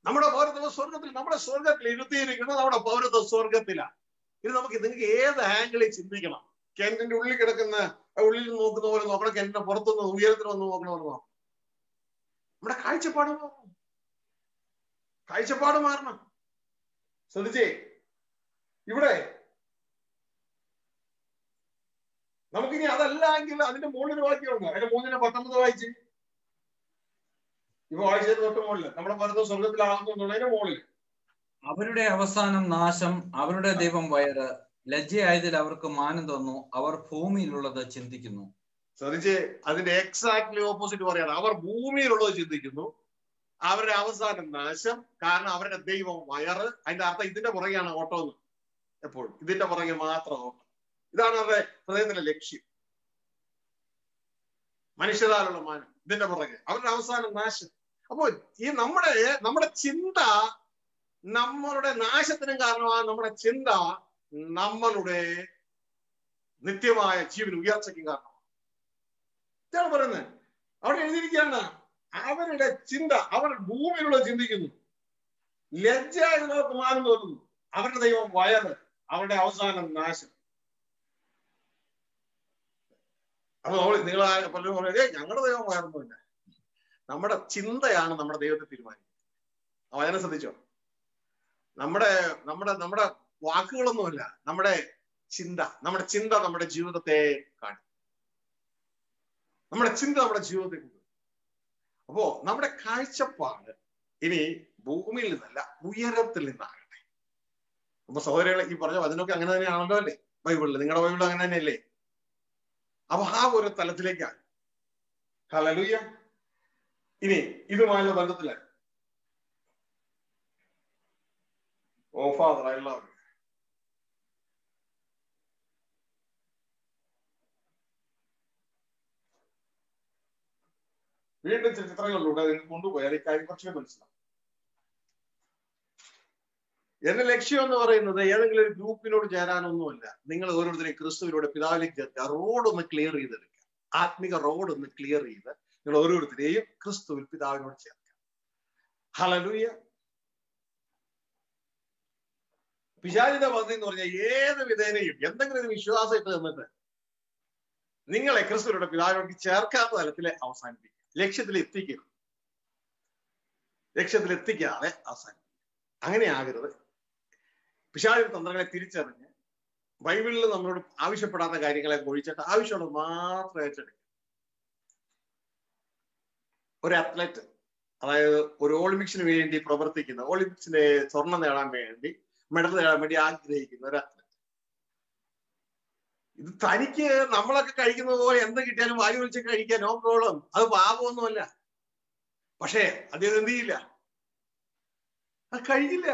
നമ്മുടെ പൗരത്വ സ്വർഗത്തിൽ, നമ്മുടെ സ്വർഗത്തിൽ ഇരുത്തിയിരിക്കുന്നത് നമ്മുടെ പൗരത്വ സ്വർഗത്തിലാണ്. ഇത് നിങ്ങൾക്ക് ഏത് ആംഗിളിൽ ചിന്തിക്കണം. കിണറ്റിന്റെ ഉള്ളിൽ കിടക്കുന്ന, ഉള്ളിൽ നോക്കുന്ന പോലെ നോക്കണം, കിണറ്റിന്റെ പുറത്തുനിന്ന് ഉയരത്തിൽ വന്ന് നോക്കണമെന്ന് നോക്കണം. നമ്മുടെ കാഴ്ചപ്പാട് മാറണം, കാഴ്ചപ്പാട് മാറണം. ശ്രദ്ധിച്ചേ, ഇവിടെ നമുക്കിനി അതല്ല എങ്കിൽ അതിന്റെ മുകളിൽ വാക്യമുണ്ട്. അതിന്റെ 3:19 വായിച്ച്, ഇപ്പൊ വായിച്ചത് തൊട്ട് മുകളിൽ നമ്മുടെ പൗരത്വ സ്വർഗത്തിലാകുന്നതിന്റെ മുകളിൽ, അവരുടെ അവസാനം നാശം, അവരുടെ ദൈവം വയറ്, ലജ്ജയായതിൽ അവർക്ക് മാനം തോന്നുന്നു, അവർ ഭൂമിയിലുള്ളത് ചിന്തിക്കുന്നു. ശ്രദ്ധിച്ച്, അതിന്റെ എക്സാക്ട്ലി ഓപ്പോസിറ്റ് പറയാണ്. അവർ ഭൂമിയിലുള്ളത് ചിന്തിക്കുന്നു, അവരുടെ അവസാനം നാശം, കാരണം അവരുടെ ദൈവം വയറ്. അതിന്റെ അർത്ഥം ഇതിന്റെ പുറകെയാണ് ഓട്ടം എന്ന്. എപ്പോഴും ഇതിന്റെ പുറകെ മാത്രം ഓട്ടം. ഇതാണ് അവരുടെ ഹൃദയത്തിലെ ലക്ഷ്യം. മനുഷ്യരാലുള്ള മാനം, ഇതിന്റെ പുറകെ അവരുടെ അവസാനം നാശം. അപ്പോ ഈ നമ്മുടെ ചിന്ത, നമ്മളുടെ നാശത്തിനും കാരണമാണ് നമ്മുടെ ചിന്ത നമ്മളുടെ നിത്യമായ ജീവൻ ഉയർച്ചയ്ക്കും കാരണമാണ്. ഇതാണ് പറയുന്നത്. അവിടെ എഴുതിയിരിക്കുകയാണ്, അവരുടെ ചിന്ത, അവർ ഭൂമിയിലുള്ള ചിന്തിക്കുന്നു, ലജ്ജയായവർക്ക് മാനം തോന്നുന്നു, അവരുടെ ദൈവം വയറ്, അവരുടെ അവസാനം നാശം. അപ്പൊ നിങ്ങൾ പലരും പറയുന്നത് ഞങ്ങളുടെ ദൈവം വയറൊന്നുമില്ല. നമ്മുടെ ചിന്തയാണ് നമ്മുടെ ദൈവത്തെ തീരുമാനിക്കുന്നത്. വചനം ശ്രദ്ധിച്ചോ? നമ്മുടെ നമ്മുടെ നമ്മുടെ വാക്കുകളൊന്നുമല്ല, നമ്മുടെ ചിന്ത നമ്മുടെ ജീവിതത്തെ കാണും. നമ്മുടെ ചിന്ത നമ്മുടെ ജീവിതത്തെ കൊണ്ടുവരും. അപ്പോ നമ്മുടെ കാഴ്ചപ്പാട് ഇനി ഭൂമിയിൽ നിന്നല്ല, ഉയരത്തിൽ നിന്നാകട്ടെ. അപ്പൊ സഹോദരങ്ങളെ, ഈ പറഞ്ഞ വചനമൊക്കെ അങ്ങനെ തന്നെയാണല്ലോ അല്ലേ? ബൈബിളിൽ, നിങ്ങളുടെ ബൈബിളിൽ അങ്ങനെ തന്നെയല്ലേ? അപ്പൊ ആ ഒരു തലത്തിലേക്കാണ്. ഹല്ലേലൂയ. ഇനി ഇതുമായുള്ള ബന്ധത്തിലാണ്. ഓ ഫാദർ, ഐ ലവ് യു. വീണ്ടും ചിത്രങ്ങളിലൂടെ നിങ്ങൾക്ക് കൊണ്ടുപോയാൽ ഈ കാര്യം കുറച്ചുകൂടെ മനസ്സിലാവും. എന്റെ ലക്ഷ്യം എന്ന് പറയുന്നത് ഏതെങ്കിലും ഒരു ഗ്രൂപ്പിനോട് ചേരാനൊന്നുമല്ല. നിങ്ങൾ ഓരോരുത്തരെയും ക്രിസ്തുവിലൂടെ പിതാവിലേക്ക് ചേർക്കുക. റോഡ് ഒന്ന് ക്ലിയർ ചെയ്തെടുക്കുക. ആത്മിക റോഡ് ഒന്ന് ക്ലിയർ ചെയ്ത് നിങ്ങൾ ഓരോരുത്തരെയും ക്രിസ്തുവിൽ പിതാവിനോട് ചേർക്കുക. ഹല്ലേലൂയ. പിശാചിന്റെ പദ്ധതി എന്ന് പറഞ്ഞാൽ ഏത് വിധേനയും എന്തെങ്കിലും ഒരു വിശ്വാസം ഇട്ട് തന്നിട്ട് നിങ്ങളെ ക്രിസ്തുവിലൂടെ പിതാവിനോട് ചേർക്കാത്ത തലത്തിൽ അവസാനിപ്പിക്കുക. ലക്ഷ്യത്തിൽ എത്തിക്കാതെ അവസാനിപ്പിക്കുക. അങ്ങനെ ആകരുത്. പിശാചിന്റെ തന്ത്രങ്ങളെ തിരിച്ചറിഞ്ഞ് ബൈബിളിൽ നമ്മളോട് ആവശ്യപ്പെടാത്ത കാര്യങ്ങളെ ഒഴിച്ചിട്ട് ആവശ്യമുള്ളത് മാത്രം ഏറ്റെടുക്കുക. ഒരു അത്ലറ്റ്, അതായത് ഒരു ഒളിമ്പിക്സിന് വേണ്ടി പ്രവർത്തിക്കുന്ന, ഒളിമ്പിക്സിന്റെ സ്വർണം നേടാൻ വേണ്ടി, മെഡൽ നേടാൻ വേണ്ടി ആഗ്രഹിക്കുന്ന ഒരു അത്ലറ്റ്, ഇത് തനിക്ക് നമ്മളൊക്കെ കഴിക്കുന്നത് പോലെ എന്ത് കിട്ടിയാലും വാരി വിളിച്ച് കഴിക്കാൻ നോ പ്രോബ്ലം, അത് പാപമൊന്നുമല്ല. പക്ഷേ അദ്ദേഹം എന്ത് ചെയ്യില്ല, അത് കഴിക്കില്ല.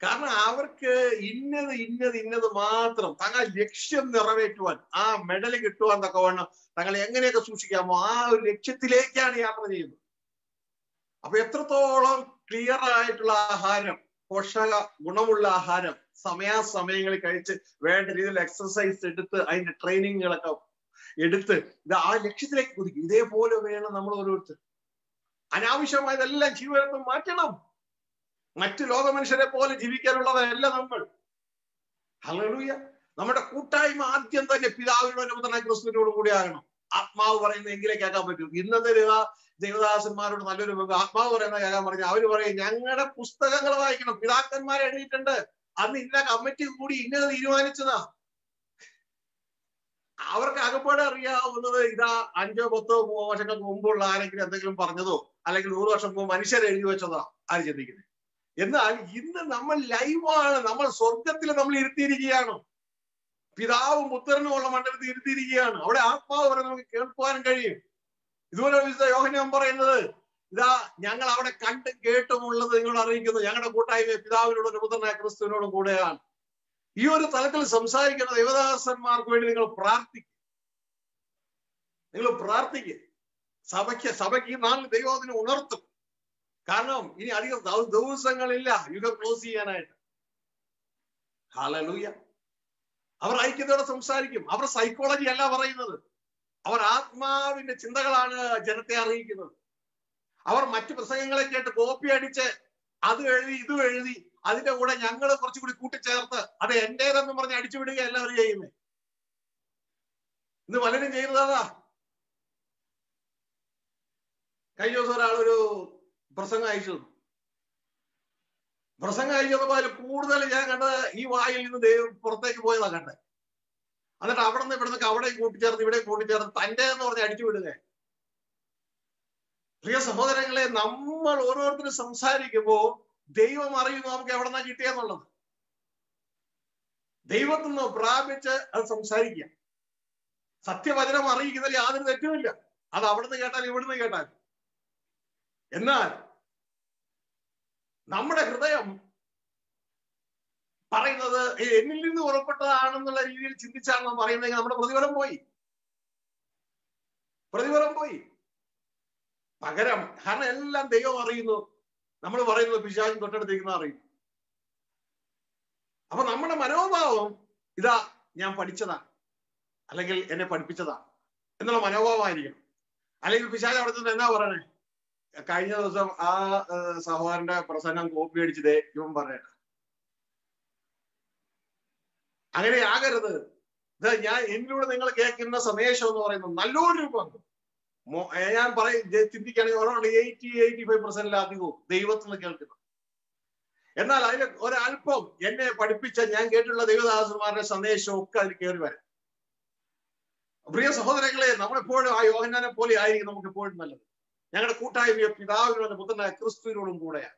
കാരണം അവർക്ക് ഇന്നത് മാത്രം, തങ്ങൾ ലക്ഷ്യം നിറവേറ്റുവാൻ, ആ മെഡൽ കിട്ടുവാൻ തക്കവണ്ണം തങ്ങൾ എങ്ങനെയൊക്കെ സൂക്ഷിക്കാമോ ആ ഒരു ലക്ഷ്യത്തിലേക്കാണ് യാത്ര ചെയ്യുന്നത്. അപ്പൊ എത്രത്തോളം ക്ലിയർ ആയിട്ടുള്ള ആഹാരം, പോഷക ഗുണമുള്ള ആഹാരം സമയാസമയങ്ങളിൽ കഴിച്ച് വേണ്ട രീതിയിൽ എക്സർസൈസ് എടുത്ത് അതിന്റെ ട്രെയിനിങ്ങുകളൊക്കെ എടുത്ത് ഇത് ആ ലക്ഷ്യത്തിലേക്ക് കുതിക്കും. ഇതേപോലെ വേണം നമ്മൾ ഓരോരുത്തർ. അനാവശ്യമായതെല്ലാം ജീവിതത്തിൽ മാറ്റണം. മറ്റു ലോക മനുഷ്യരെ പോലെ ജീവിക്കാനുള്ളതല്ല നമ്മൾ. ഹല്ലേലൂയ. നമ്മുടെ കൂട്ടായ്മ ആദ്യം തന്നെ പിതാവിനോട് പുത്രനായ ക്രിസ്തുവിനോട് കൂടി ആകണം. ആത്മാവ് പറയുന്നത് എങ്കിലേ കേൾക്കാൻ പറ്റും. ഇന്നത്തെ ദേവദാസന്മാരോട് നല്ലൊരു ആത്മാവ് പറയുന്ന കേൾക്കാൻ പറഞ്ഞാൽ അവര് പറയും ഞങ്ങളുടെ പുസ്തകങ്ങൾ വായിക്കണം, പിതാക്കന്മാരെ എഴുതിയിട്ടുണ്ട്, അന്ന് ഇന്ന കമ്മിറ്റി കൂടി ഇന്നത് തീരുമാനിച്ചതാ. അവർക്ക് അകപ്പാടെ അറിയാവുന്നത് ഇതാ 5-10 വർഷങ്ങൾക്ക് മുമ്പുള്ള ആരെങ്കിലും എന്തെങ്കിലും പറഞ്ഞതോ അല്ലെങ്കിൽ 100 വർഷം മുമ്പ് മനുഷ്യരെ എഴുതി വെച്ചതോ ആര് ചിന്തിക്കുന്നത്. എന്നാൽ ഇന്ന് നമ്മൾ ലൈവാണ്, നമ്മൾ സ്വർഗത്തിൽ നമ്മൾ ഇരുത്തിയിരിക്കുകയാണ്. പിതാവും പുത്രനും ഉള്ള മണ്ഡലത്തിൽ ഇരുത്തിയിരിക്കുകയാണ്. അവിടെ ആത്മാവ് പറയുന്നത് നമുക്ക് കേൾക്കുവാനും കഴിയും. ഇതുപോലെ വിശുദ്ധ യോഹന്നാൻ പറയുന്നത് ഇതാ ഞങ്ങൾ അവിടെ കണ്ടും കേട്ടുമുള്ളത് നിങ്ങളോട് അറിയിക്കുന്നു, ഞങ്ങളുടെ കൂട്ടായ്മ പിതാവിനോടും പുത്രനായ ക്രിസ്തുവിനോടും കൂടെയാണ്. ഈ ഒരു തലത്തിൽ സംസാരിക്കുന്ന ദേവദാസന്മാർക്ക് വേണ്ടി നിങ്ങൾ പ്രാർത്ഥിക്കുക. സഭയ്ക്ക് ഈ നാളിൽ ദൈവം അതിനെ ഉണർത്തും. കാരണം ഇനി അധികം ദിവസങ്ങളില്ല യുഗം ക്ലോസ് ചെയ്യാനായിട്ട്. ഹല്ലേലൂയ. അവർ ഐക്യത്തോടെ സംസാരിക്കും. അവർ സൈക്കോളജി അല്ല പറയുന്നത്. അവർ ആത്മാവിന്റെ ചിന്തകളാണ് ജനത്തെ അറിയിക്കുന്നത്. അവർ മറ്റു പ്രസംഗങ്ങളെ കേട്ട് കോപ്പി അടിച്ച് അത് എഴുതി ഇതും എഴുതി അതിന്റെ കൂടെ ഞങ്ങൾ കുറച്ചുകൂടി കൂട്ടിച്ചേർത്ത് അത് എന്റേതെന്ന് പറഞ്ഞ് അടിച്ചുവിടുക എല്ലാവരും ചെയ്യുന്നത്. ഇന്ന് പലരും ചെയ്യുന്നതാ. കഴിഞ്ഞ ദിവസം ഒരാളൊരു പ്രസംഗം അയച്ചു. പ്രസംഗം അയച്ചപ്പോൾ അതിൽ കൂടുതൽ ഞാൻ കണ്ടത് ഈ വായിൽ നിന്ന് ദൈവം പുറത്തേക്ക് പോയതാ കണ്ടത്. എന്നിട്ട് അവിടെ നിന്ന് ഇവിടെ നിന്നൊക്കെ അവിടെ കൂട്ടിച്ചേർത്ത് ഇവിടെ കൂട്ടിച്ചേർത്ത് തന്റെ എന്ന് പറഞ്ഞ് അടിച്ചുവിടുക. പ്രിയ സഹോദരങ്ങളെ, നമ്മൾ ഓരോരുത്തരും സംസാരിക്കുമ്പോ ദൈവം അറിയുന്നു നമുക്ക് എവിടെ നിന്നാ കിട്ടിയെന്നുള്ളത്. ദൈവത്തിൽ നിന്ന് പ്രാപിച്ച് അത് സംസാരിക്കുക. സത്യവചനം അറിയിക്കുന്നതിൽ യാതൊരു തെറ്റുമില്ല. അത് അവിടുന്ന് കേട്ടാൽ ഇവിടുന്ന് കേട്ടാൽ. എന്നാൽ നമ്മുടെ ഹൃദയം പറയുന്നത് എന്നിൽ നിന്ന് പുറപ്പെട്ടതാണെന്നുള്ള രീതിയിൽ ചിന്തിച്ചാണ് നാം പറയുന്നതെങ്കിൽ നമ്മുടെ പ്രതിഫലം പോയി. പകരം കാരണം എല്ലാം ദൈവം അറിയുന്നു, നമ്മൾ പറയുന്നത് പിശാച് തൊട്ടടുത്തിരിക്കുന്ന അറിയുന്നു. അപ്പൊ നമ്മുടെ മനോഭാവം ഇതാ ഞാൻ പഠിച്ചതാണ്, അല്ലെങ്കിൽ എന്നെ പഠിപ്പിച്ചതാണ് എന്നുള്ള മനോഭാവമായിരിക്കണം. അല്ലെങ്കിൽ പിശാച് അവിടെ നിന്ന് എന്നാ പറയണേ, കഴിഞ്ഞ ദിവസം ആ സഹോദരന്റെ പ്രസംഗം കോപ്പി അടിച്ചതേ ഇവൻ പറയണ. അങ്ങനെ ആകരുത്. ഞാൻ എന്നിലൂടെ നിങ്ങൾ കേൾക്കുന്ന സന്ദേശം എന്ന് പറയുന്നത് നല്ലൊരു രൂപം ഞാൻ ചിന്തിക്കുകയാണെങ്കിൽ 80-85% അധികവും ദൈവത്തിൽ നിന്ന് കേൾക്കുന്നു. എന്നാൽ അതിന് ഒരല്പം എന്നെ പഠിപ്പിച്ച ഞാൻ കേട്ടിട്ടുള്ള ദൈവദാസന്മാരുടെ സന്ദേശവും ഒക്കെ അതിൽ കയറി വരാം. പ്രിയ സഹോദരങ്ങളെ, നമ്മളെപ്പോഴും ആ യോഹന്നാനെ പോലെ ആയിരിക്കും നമുക്ക് എപ്പോഴും നല്ലത്. ഞങ്ങളുടെ കൂട്ടായ്മ പിതാവിനോട് പുത്രനായ ക്രിസ്തുവിനോടും കൂടെയാണ്.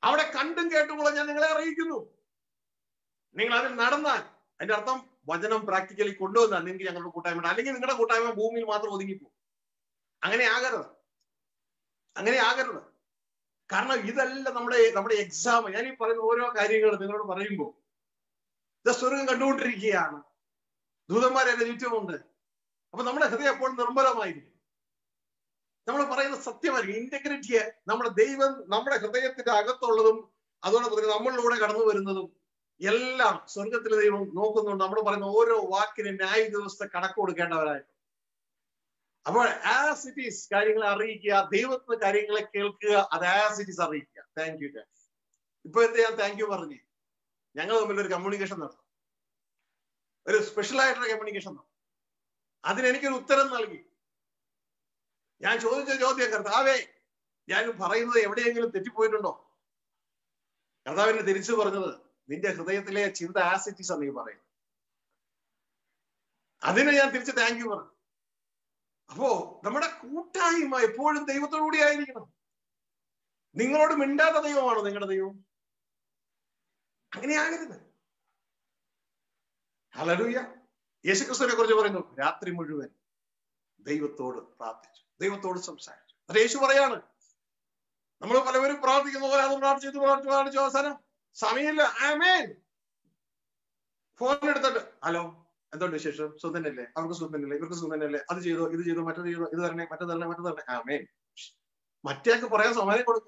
അവിടെ കണ്ടും കേട്ടുമുള്ള ഞാൻ നിങ്ങളെ അറിയിക്കുന്നു. നിങ്ങൾ അതിൽ നടന്നാൽ അതിന്റെ അർത്ഥം വചനം പ്രാക്ടിക്കലി കൊണ്ടുവന്നാൽ നിങ്ങൾക്ക് ഞങ്ങളുടെ കൂട്ടായ്മ, അല്ലെങ്കിൽ നിങ്ങളുടെ കൂട്ടായ്മ ഭൂമിയിൽ മാത്രം ഒതുങ്ങിപ്പോകും. അങ്ങനെ ആകരുത്. കാരണം ഇതല്ല നമ്മുടെ എക്സാം. ഞാൻ ഈ പറയുന്ന ഓരോ കാര്യങ്ങൾ നിങ്ങളോട് പറയുമ്പോൾ ഇത് സ്വർഗം കണ്ടുകൊണ്ടിരിക്കുകയാണ്. ദൂതന്മാരെന്റെ ചുറ്റുമുണ്ട്. അപ്പൊ നമ്മുടെ ഹൃദയം എപ്പോഴും നിർമ്മലമായിരിക്കും. നമ്മൾ പറയുന്ന സത്യമായിരിക്കും. ഇന്റഗ്രിറ്റിയെ നമ്മുടെ ദൈവം നമ്മുടെ ഹൃദയത്തിന്റെ അകത്തുള്ളതും അതുകൊണ്ട് നമ്മളിലൂടെ കടന്നു വരുന്നതും എല്ലാം സ്വർഗത്തിലെ ദൈവം നോക്കുന്നുണ്ട്. നമ്മൾ പറയുന്ന ഓരോ വാക്കിന് ന്യായ ദിവസത്തെ കണക്ക് കൊടുക്കേണ്ടവരായിട്ട്. അപ്പോൾ ആസ് ഇറ്റ് ഈസ് കാര്യങ്ങളെ അറിയിക്കുക, ദൈവത്തിന് കാര്യങ്ങളെ കേൾക്കുക, അത് ആസ് ഇറ്റ് ഈസ് അറിയിക്കുക. Thank you. ഇപ്പൊ എന്ത് ഞാൻ താങ്ക് യു പറഞ്ഞു, ഞങ്ങൾ തമ്മിൽ ഒരു കമ്മ്യൂണിക്കേഷൻ നടത്തും, ഒരു സ്പെഷ്യലായിട്ടുള്ള കമ്മ്യൂണിക്കേഷൻ നടത്തും. അതിനെനിക്കൊരു ഉത്തരം നൽകി. ഞാൻ ചോദിച്ച ചോദ്യം, കർത്താവേ ഞാൻ പറയുന്നത് എവിടെയെങ്കിലും തെറ്റിപ്പോയിട്ടുണ്ടോ? കർത്താവിനെ തിരിച്ചു പറഞ്ഞത്, നിന്റെ ഹൃദയത്തിലെ ചിന്ത ആസ് ഇറ്റ് ഈസ് ആണ് നീ പറയുന്നത്. അതിനെ ഞാൻ തിരിച്ച് താങ്ക് യു പറഞ്ഞു. അപ്പോ നമ്മുടെ കൂട്ടായ്മ എപ്പോഴും ദൈവത്തോടുകൂടി ആയിരിക്കണം. നിങ്ങളോട് മിണ്ടാത്ത ദൈവമാണോ നിങ്ങളുടെ ദൈവം? അങ്ങനെയാകരുത്. ഹല്ലേലൂയ. യേശുക്രിസ്തുവിനെ കുറിച്ച് പറയുന്നു, രാത്രി മുഴുവൻ ദൈവത്തോട് പ്രാർത്ഥിച്ചു, ദൈവത്തോട് സംസാരിച്ചു. അത് യേശു പറയാണ്. നമ്മൾ പലവരും പ്രാർത്ഥിക്കുന്ന പോലെ അത് പ്രാർത്ഥിച്ചു അവസാനം സമയമില്ല. ആമേൻ. ഫോൺ എടുത്തിട്ട് ഹലോ എന്തുകൊണ്ട് വിശേഷം, സുഖം തന്നെയല്ലേ, അവർക്ക് സുഖം തന്നെയല്ലേ, ഇവർക്ക് സുഖം തന്നെയല്ലേ, അത് ചെയ്തോ ഇത് ചെയ്തോ മറ്റത് ചെയ്തോ, ഇത് തരണേ മറ്റേ തരണേ. ആമേൻ. മറ്റേക്ക് പറയാൻ സമയം കൊടുക്ക,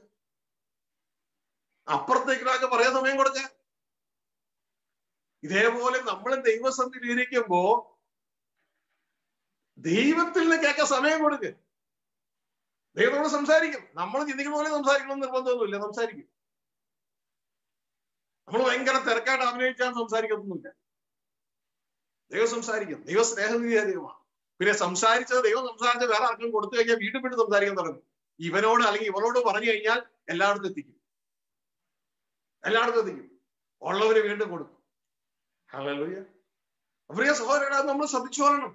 അപ്പുറത്തേക്കൊക്കെ പറയാൻ സമയം കൊടുക്ക. ഇതേപോലെ നമ്മൾ ദൈവസന്നിധിയിൽ ഇരിക്കുമ്പോ ദൈവത്തിൽ നിന്ന് കേൾക്കാൻ സമയം കൊടുക്ക്. ദൈവത്തോട് സംസാരിക്കും. നമ്മൾ ചിന്തിക്കുന്ന പോലെ സംസാരിക്കണം നിർബന്ധമൊന്നുമില്ല, സംസാരിക്കും. നമ്മൾ ഭയങ്കര തിരക്കായിട്ട് അഭിനയിച്ചാൽ സംസാരിക്കത്തൊന്നുമില്ല. ദൈവം സംസാരിക്കും. ദൈവ സ്നേഹനിധിയായ ദൈവമാണ്. പിന്നെ ദൈവം സംസാരിച്ച് വേറെ ആർക്കും കൊടുത്തു കഴിഞ്ഞാൽ വീണ്ടും സംസാരിക്കാൻ തുടങ്ങും. ഇവനോട് അല്ലെങ്കിൽ ഇവളോട് പറഞ്ഞു കഴിഞ്ഞാൽ എല്ലായിടത്തും എത്തിക്കും. ഉള്ളവര് വീണ്ടും കൊടുക്കും. ഹല്ലേലൂയ. പ്രിയ സഹോദരനാ, നമ്മൾ ശ്രദ്ധിച്ചോളണം.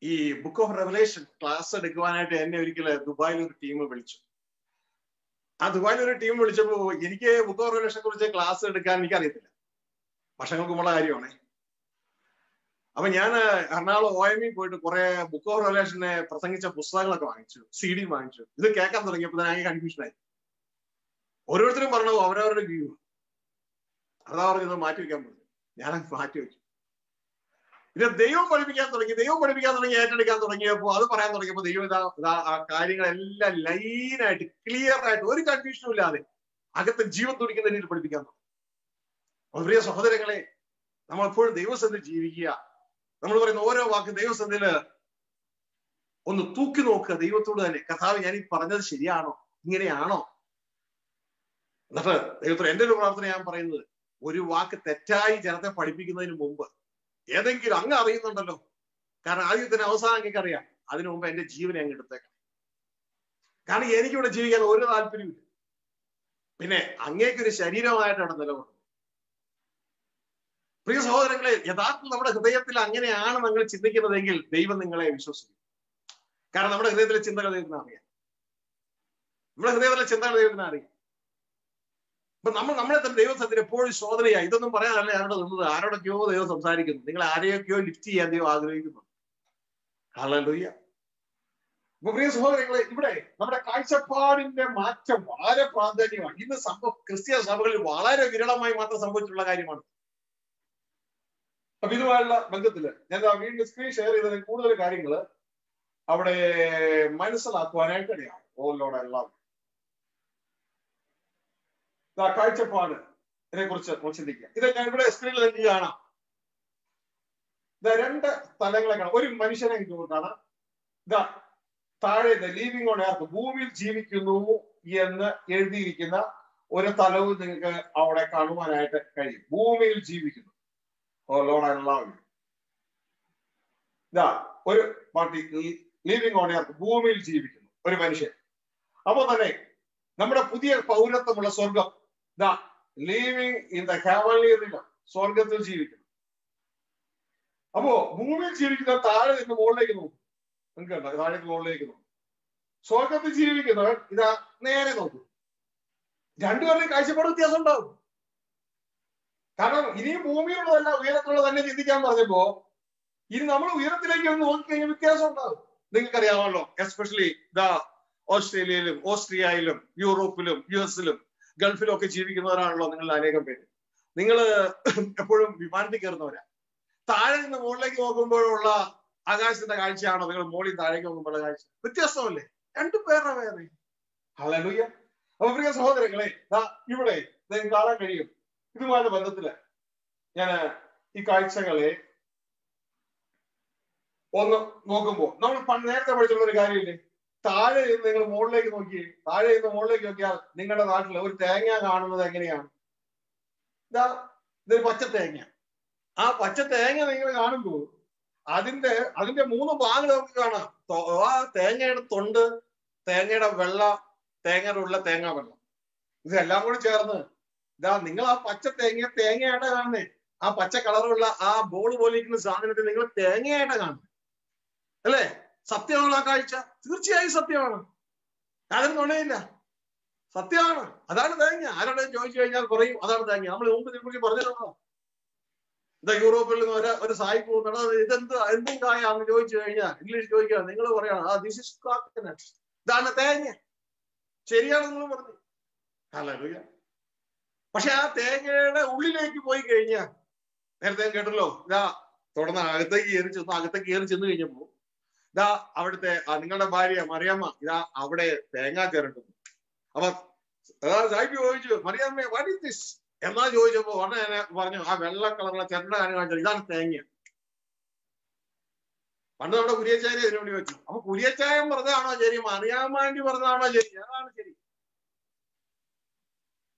ഈ ബുക്ക് ഓഫ് റെവലേഷൻ ക്ലാസ് എടുക്കുവാനായിട്ട് എന്നെ ഒരിക്കൽ ദുബായിൽ ഒരു ടീം വിളിച്ചു. ആ ദുബായിൽ ഒരു ടീം വിളിച്ചപ്പോ എനിക്ക് ബുക്ക് ഓഫ് റെവലേഷനെ കുറിച്ച് ക്ലാസ് എടുക്കാൻ എനിക്കറിയത്തില്ല. വർഷങ്ങൾക്ക് മുമ്പുള്ള കാര്യമാണ്. അപ്പൊ ഞാൻ എറണാകുളം OME പോയിട്ട് കുറെ ബുക്ക് ഓഫ് റെവലേഷനെ പ്രസംഗിച്ച പുസ്തകങ്ങളൊക്കെ വാങ്ങിച്ചു, CD വാങ്ങിച്ചു. ഇത് കേൾക്കാൻ തുടങ്ങിയപ്പോൾ ഞാൻ കൺഫ്യൂഷനായി. ഓരോരുത്തരും പറഞ്ഞു അവരവരുടെ വ്യൂ. അതാ പറഞ്ഞത് മാറ്റി വെക്കാൻ പറഞ്ഞു. ഞാനത് മാറ്റി വെച്ചു. പിന്നെ ദൈവം പഠിപ്പിക്കാൻ തുടങ്ങി ഏറ്റെടുക്കാൻ തുടങ്ങിയപ്പോ അത് പറയാൻ തുടങ്ങിയപ്പോ ദൈവം ആ കാര്യങ്ങളെല്ലാം ലൈനായിട്ട് ക്ലിയർ ആയിട്ട് ഒരു കൺഫ്യൂഷനും ഇല്ലാതെ അകത്ത് ജീവൻ തുടിക്കുന്ന രീതിയിൽ പഠിപ്പിക്കാൻ തുടങ്ങി. പ്രിയ സഹോദരങ്ങളെ, നമ്മൾ എപ്പോഴും ദൈവസന്നിധിയിൽ ജീവിക്കുക. നമ്മൾ പറയുന്ന ഓരോ വാക്കും ദൈവസന്നിധിയിൽ ഒന്ന് തൂക്കി നോക്കുക, ദൈവത്തോട് തന്നെ. കർത്താവ്, ഞാൻ ഈ പറഞ്ഞത് ശരിയാണോ, ഇങ്ങനെയാണോ? എന്നിട്ട് ദൈവത്തോട് എന്റെ ഒരു പ്രാർത്ഥന ഞാൻ പറയുന്നത്, ഒരു വാക്ക് തെറ്റായി ജനത്തെ പഠിപ്പിക്കുന്നതിന് മുമ്പ് ഏതെങ്കിലും അങ്ങ് അറിയുന്നുണ്ടല്ലോ, കാരണം ആദ്യത്തിന് അവസാനം അങ്ങേക്ക് അറിയാം, അതിനു മുമ്പ് എന്റെ ജീവനെ അങ്ങ് എടുത്തേക്കണം. കാരണം എനിക്കിവിടെ ജീവിക്കാൻ ഒരു താല്പര്യമില്ല. പിന്നെ അങ്ങേക്കൊരു ശരീരമായിട്ടാണ് നിലകൊള്ളുന്നത്. പ്രിയ സഹോദരങ്ങളെ, യഥാർത്ഥം നമ്മുടെ ഹൃദയത്തിൽ അങ്ങനെയാണ് നിങ്ങൾ ചിന്തിക്കുന്നതെങ്കിൽ ദൈവം നിങ്ങളെ വിശ്വസിക്കും. കാരണം നമ്മുടെ ഹൃദയത്തിലെ ചിന്തകൾ ദൈവത്തിന് അറിയാം. നമ്മുടെ ഹൃദയത്തിലെ ചിന്തകൾ ദൈവത്തിന് അറിയാം. അപ്പൊ നമ്മളെ തന്നെ ദൈവത്തിന് എപ്പോഴും ശോധനയായി. ഇതൊന്നും പറയാനല്ല ആരോട് നിന്നത്, ആരോടൊക്കെയോ ദൈവം സംസാരിക്കുന്നു. നിങ്ങൾ ആരെയൊക്കെയോ ലിഫ്റ്റ് ചെയ്യാൻ ദൈവം ആഗ്രഹിക്കുന്നു. ഹല്ലേലൂയ. അപ്പൊ പ്രിയ സഹോദരങ്ങളെ, ഇവിടെ നമ്മുടെ കാഴ്ചപ്പാടിന്റെ മാറ്റം വളരെ പ്രാധാന്യമാണ്. ഇന്ന് ക്രിസ്തീയ സഭകളിൽ വളരെ വിരളമായി മാത്രം സംഭവിച്ചിട്ടുള്ള കാര്യമാണ്. അപ്പൊ ഇതുമായുള്ള ബന്ധത്തില് ഞാൻ വീണ്ടും സ്ക്രീൻ ഷെയർ ചെയ്തതിന് കൂടുതൽ കാര്യങ്ങള് അവിടെ മനസ്സിലാക്കുവാനായിട്ട് ഇടയാണ്. ഓലോടെ എല്ലാം കാഴ്ചപ്പാട് ഇതിനെ കുറിച്ച് ചിന്തിക്കുക. ഇത് ഞാൻ ഇവിടെ സ്ക്രീനിൽ എനിക്ക് കാണാം. രണ്ട് സ്ഥലങ്ങളെ കാണാം. ഒരു മനുഷ്യനെ ഇതുകൊണ്ടാണ് ഇതാ താഴെ ലീവിംഗ് ഓൺ എർത്ത്, ഭൂമിയിൽ ജീവിക്കുന്നു എന്ന് എഴുതിയിരിക്കുന്ന ഒരു സ്ഥലവും നിങ്ങൾക്ക് അവിടെ കാണുവാനായിട്ട് കഴിയും. ഭൂമിയിൽ ജീവിക്കുന്നു. ഓ ലോർഡ്, ഐ ലവ് യു. ഇതാ ഒരു പാർട്ടി ലീവിംഗ് ഓൺ എർത്ത്, ഭൂമിയിൽ ജീവിക്കുന്നു ഒരു മനുഷ്യൻ. അപ്പൊ തന്നെ നമ്മുടെ പുതിയ പൗരത്വമുള്ള സ്വർഗം, ദാ ലിവിംഗ് ഇൻ ദ ഹെവൻലി റിലം, സ്വർഗത്തിൽ ജീവിക്കുന്നു. അപ്പോ ഭൂമിയിൽ ജീവിക്കുന്ന താഴെ നിന്ന് മുകളിലേക്ക് നോക്കും. നിങ്ങൾക്ക് താഴെ മുകളിലേക്ക് നോക്കും. സ്വർഗത്തിൽ ജീവിക്കുന്നവർ ഇതാ നേരെ നോക്കും. രണ്ടുപേരുടെയും കാഴ്ചപ്പാട് വ്യത്യാസം ഉണ്ടാവും. കാരണം ഇനിയും ഭൂമിയിലുള്ളതല്ല ഉയരത്തിലുള്ള തന്നെ ചിന്തിക്കാൻ പറഞ്ഞപ്പോ ഇനി നമ്മൾ ഉയരത്തിലേക്ക് ഒന്ന് നോക്കിക്കഴിഞ്ഞാൽ വ്യത്യാസം ഉണ്ടാവും. നിങ്ങൾക്കറിയാമല്ലോ, എസ്പെഷ്യലി ഓസ്ട്രേലിയയിലും ഓസ്ട്രിയയിലും യൂറോപ്പിലും US-ലും ഗൾഫിലും ഒക്കെ ജീവിക്കുന്നവരാണല്ലോ നിങ്ങൾ അനേകം പേര്. നിങ്ങൾ എപ്പോഴും വിമാനത്തിൽ കയറുന്നവരാ. താഴെ നിന്ന് മുകളിലേക്ക് നോക്കുമ്പോഴുള്ള ആകാശത്തിന്റെ കാഴ്ചയാണോ നിങ്ങൾ മുകളിൽ താഴേക്ക് നോക്കുമ്പോഴുള്ള കാഴ്ച? വ്യത്യാസമല്ലേ? രണ്ടു പേരുടെ വേറെ. ഹല്ലേലൂയ. അപ്പൊ പ്രിയ സഹോദരങ്ങളെ, ഇവിടെ നിങ്ങൾക്ക് കാണാൻ കഴിയും. ഇതുമായിട്ട് ബന്ധത്തില് ഞാൻ ഈ കാഴ്ചകളെ ഒന്ന് നോക്കുമ്പോൾ നമ്മൾ നേരത്തെ പഠിച്ചുള്ള ഒരു കാര്യമില്ലേ, താഴെ നിന്ന് നിങ്ങൾ മുകളിലേക്ക് നോക്കി, താഴെ നിന്ന് മുകളിലേക്ക് നോക്കിയാൽ നിങ്ങളുടെ നാട്ടിൽ ഒരു തേങ്ങ കാണുന്നത് എങ്ങനെയാണ്? ഇതൊരു പച്ച തേങ്ങ. ആ പച്ച തേങ്ങ നിങ്ങൾ കാണുമ്പോൾ അതിന്റെ 3 ഭാഗങ്ങൾ നമുക്ക് കാണാം. ആ തേങ്ങയുടെ തൊണ്ട്, തേങ്ങയുടെ വെള്ള, തേങ്ങയുടെ ഉള്ള തേങ്ങ വെള്ളം, ഇതെല്ലാം കൂടി ചേർന്ന് നിങ്ങൾ ആ പച്ച തേങ്ങയായിട്ടാ കാണുന്നേ. ആ പച്ച കളറുള്ള ആ ബോൾ പോലെ ഇരിക്കുന്ന സാധനത്തിൽ നിങ്ങൾ തേങ്ങയായിട്ടാ കാണുന്നത് അല്ലേ? സത്യമാണോ ആ കാഴ്ച? തീർച്ചയായും സത്യമാണ്. അതിന് നുണയില്ല, സത്യമാണ്. അതാണ് തേങ്ങ. ആരോടെ ചോദിച്ചു കഴിഞ്ഞാൽ പറയും അതാണ് തേങ്ങ. നമ്മൾ മുമ്പ് ഇതിനെക്കുറിച്ച് പറഞ്ഞിട്ടുണ്ടോ? യൂറോപ്പിൽ നിന്ന് ഒരു സായിപ്പ് പോകുന്നത് എന്തും കായാന്ന് ചോദിച്ചു കഴിഞ്ഞാൽ ഇംഗ്ലീഷ് ചോദിക്കുക, നിങ്ങൾ പറയണം ദിസ് ഇസ് കോക്കനട്ട്, ഇതാണ് തേങ്ങ. ശരിയാണെന്ന് നിങ്ങൾ പറഞ്ഞു. ഹല്ലേലൂയ. പക്ഷെ ആ തേങ്ങയുടെ ഉള്ളിലേക്ക് പോയി കഴിഞ്ഞാൽ, നേരത്തെ കേട്ടല്ലോ, തുടർന്ന് അകത്തേക്ക് കയറി ചെന്ന് കഴിഞ്ഞപ്പോ അവിടുത്തെ നിങ്ങളുടെ ഭാര്യ മറിയാമ്മ അവിടെ തേങ്ങ ചേർക്കുന്നു. അപ്പൊ സാഹിബ് ചോദിച്ചു, മറിയാമ്മ വാട്ട് ഈസ് ദിസ് എന്നാ ചോദിച്ചപ്പോ ഉടനെ പറഞ്ഞു, ആ വെള്ള കളറുള്ള ചെണ്ട കാണിച്ചു, ഇതാണ് തേങ്ങ. പണ്ട് നമ്മുടെ കുരിയച്ചായ ഇതിനുവേണ്ടി വെച്ചു. അപ്പൊ കുരിയച്ചായം പറഞ്ഞതാണോ ശരി, മറിയാമ്മ പറഞ്ഞതാണോ ശരി? അതാണ് ശരി.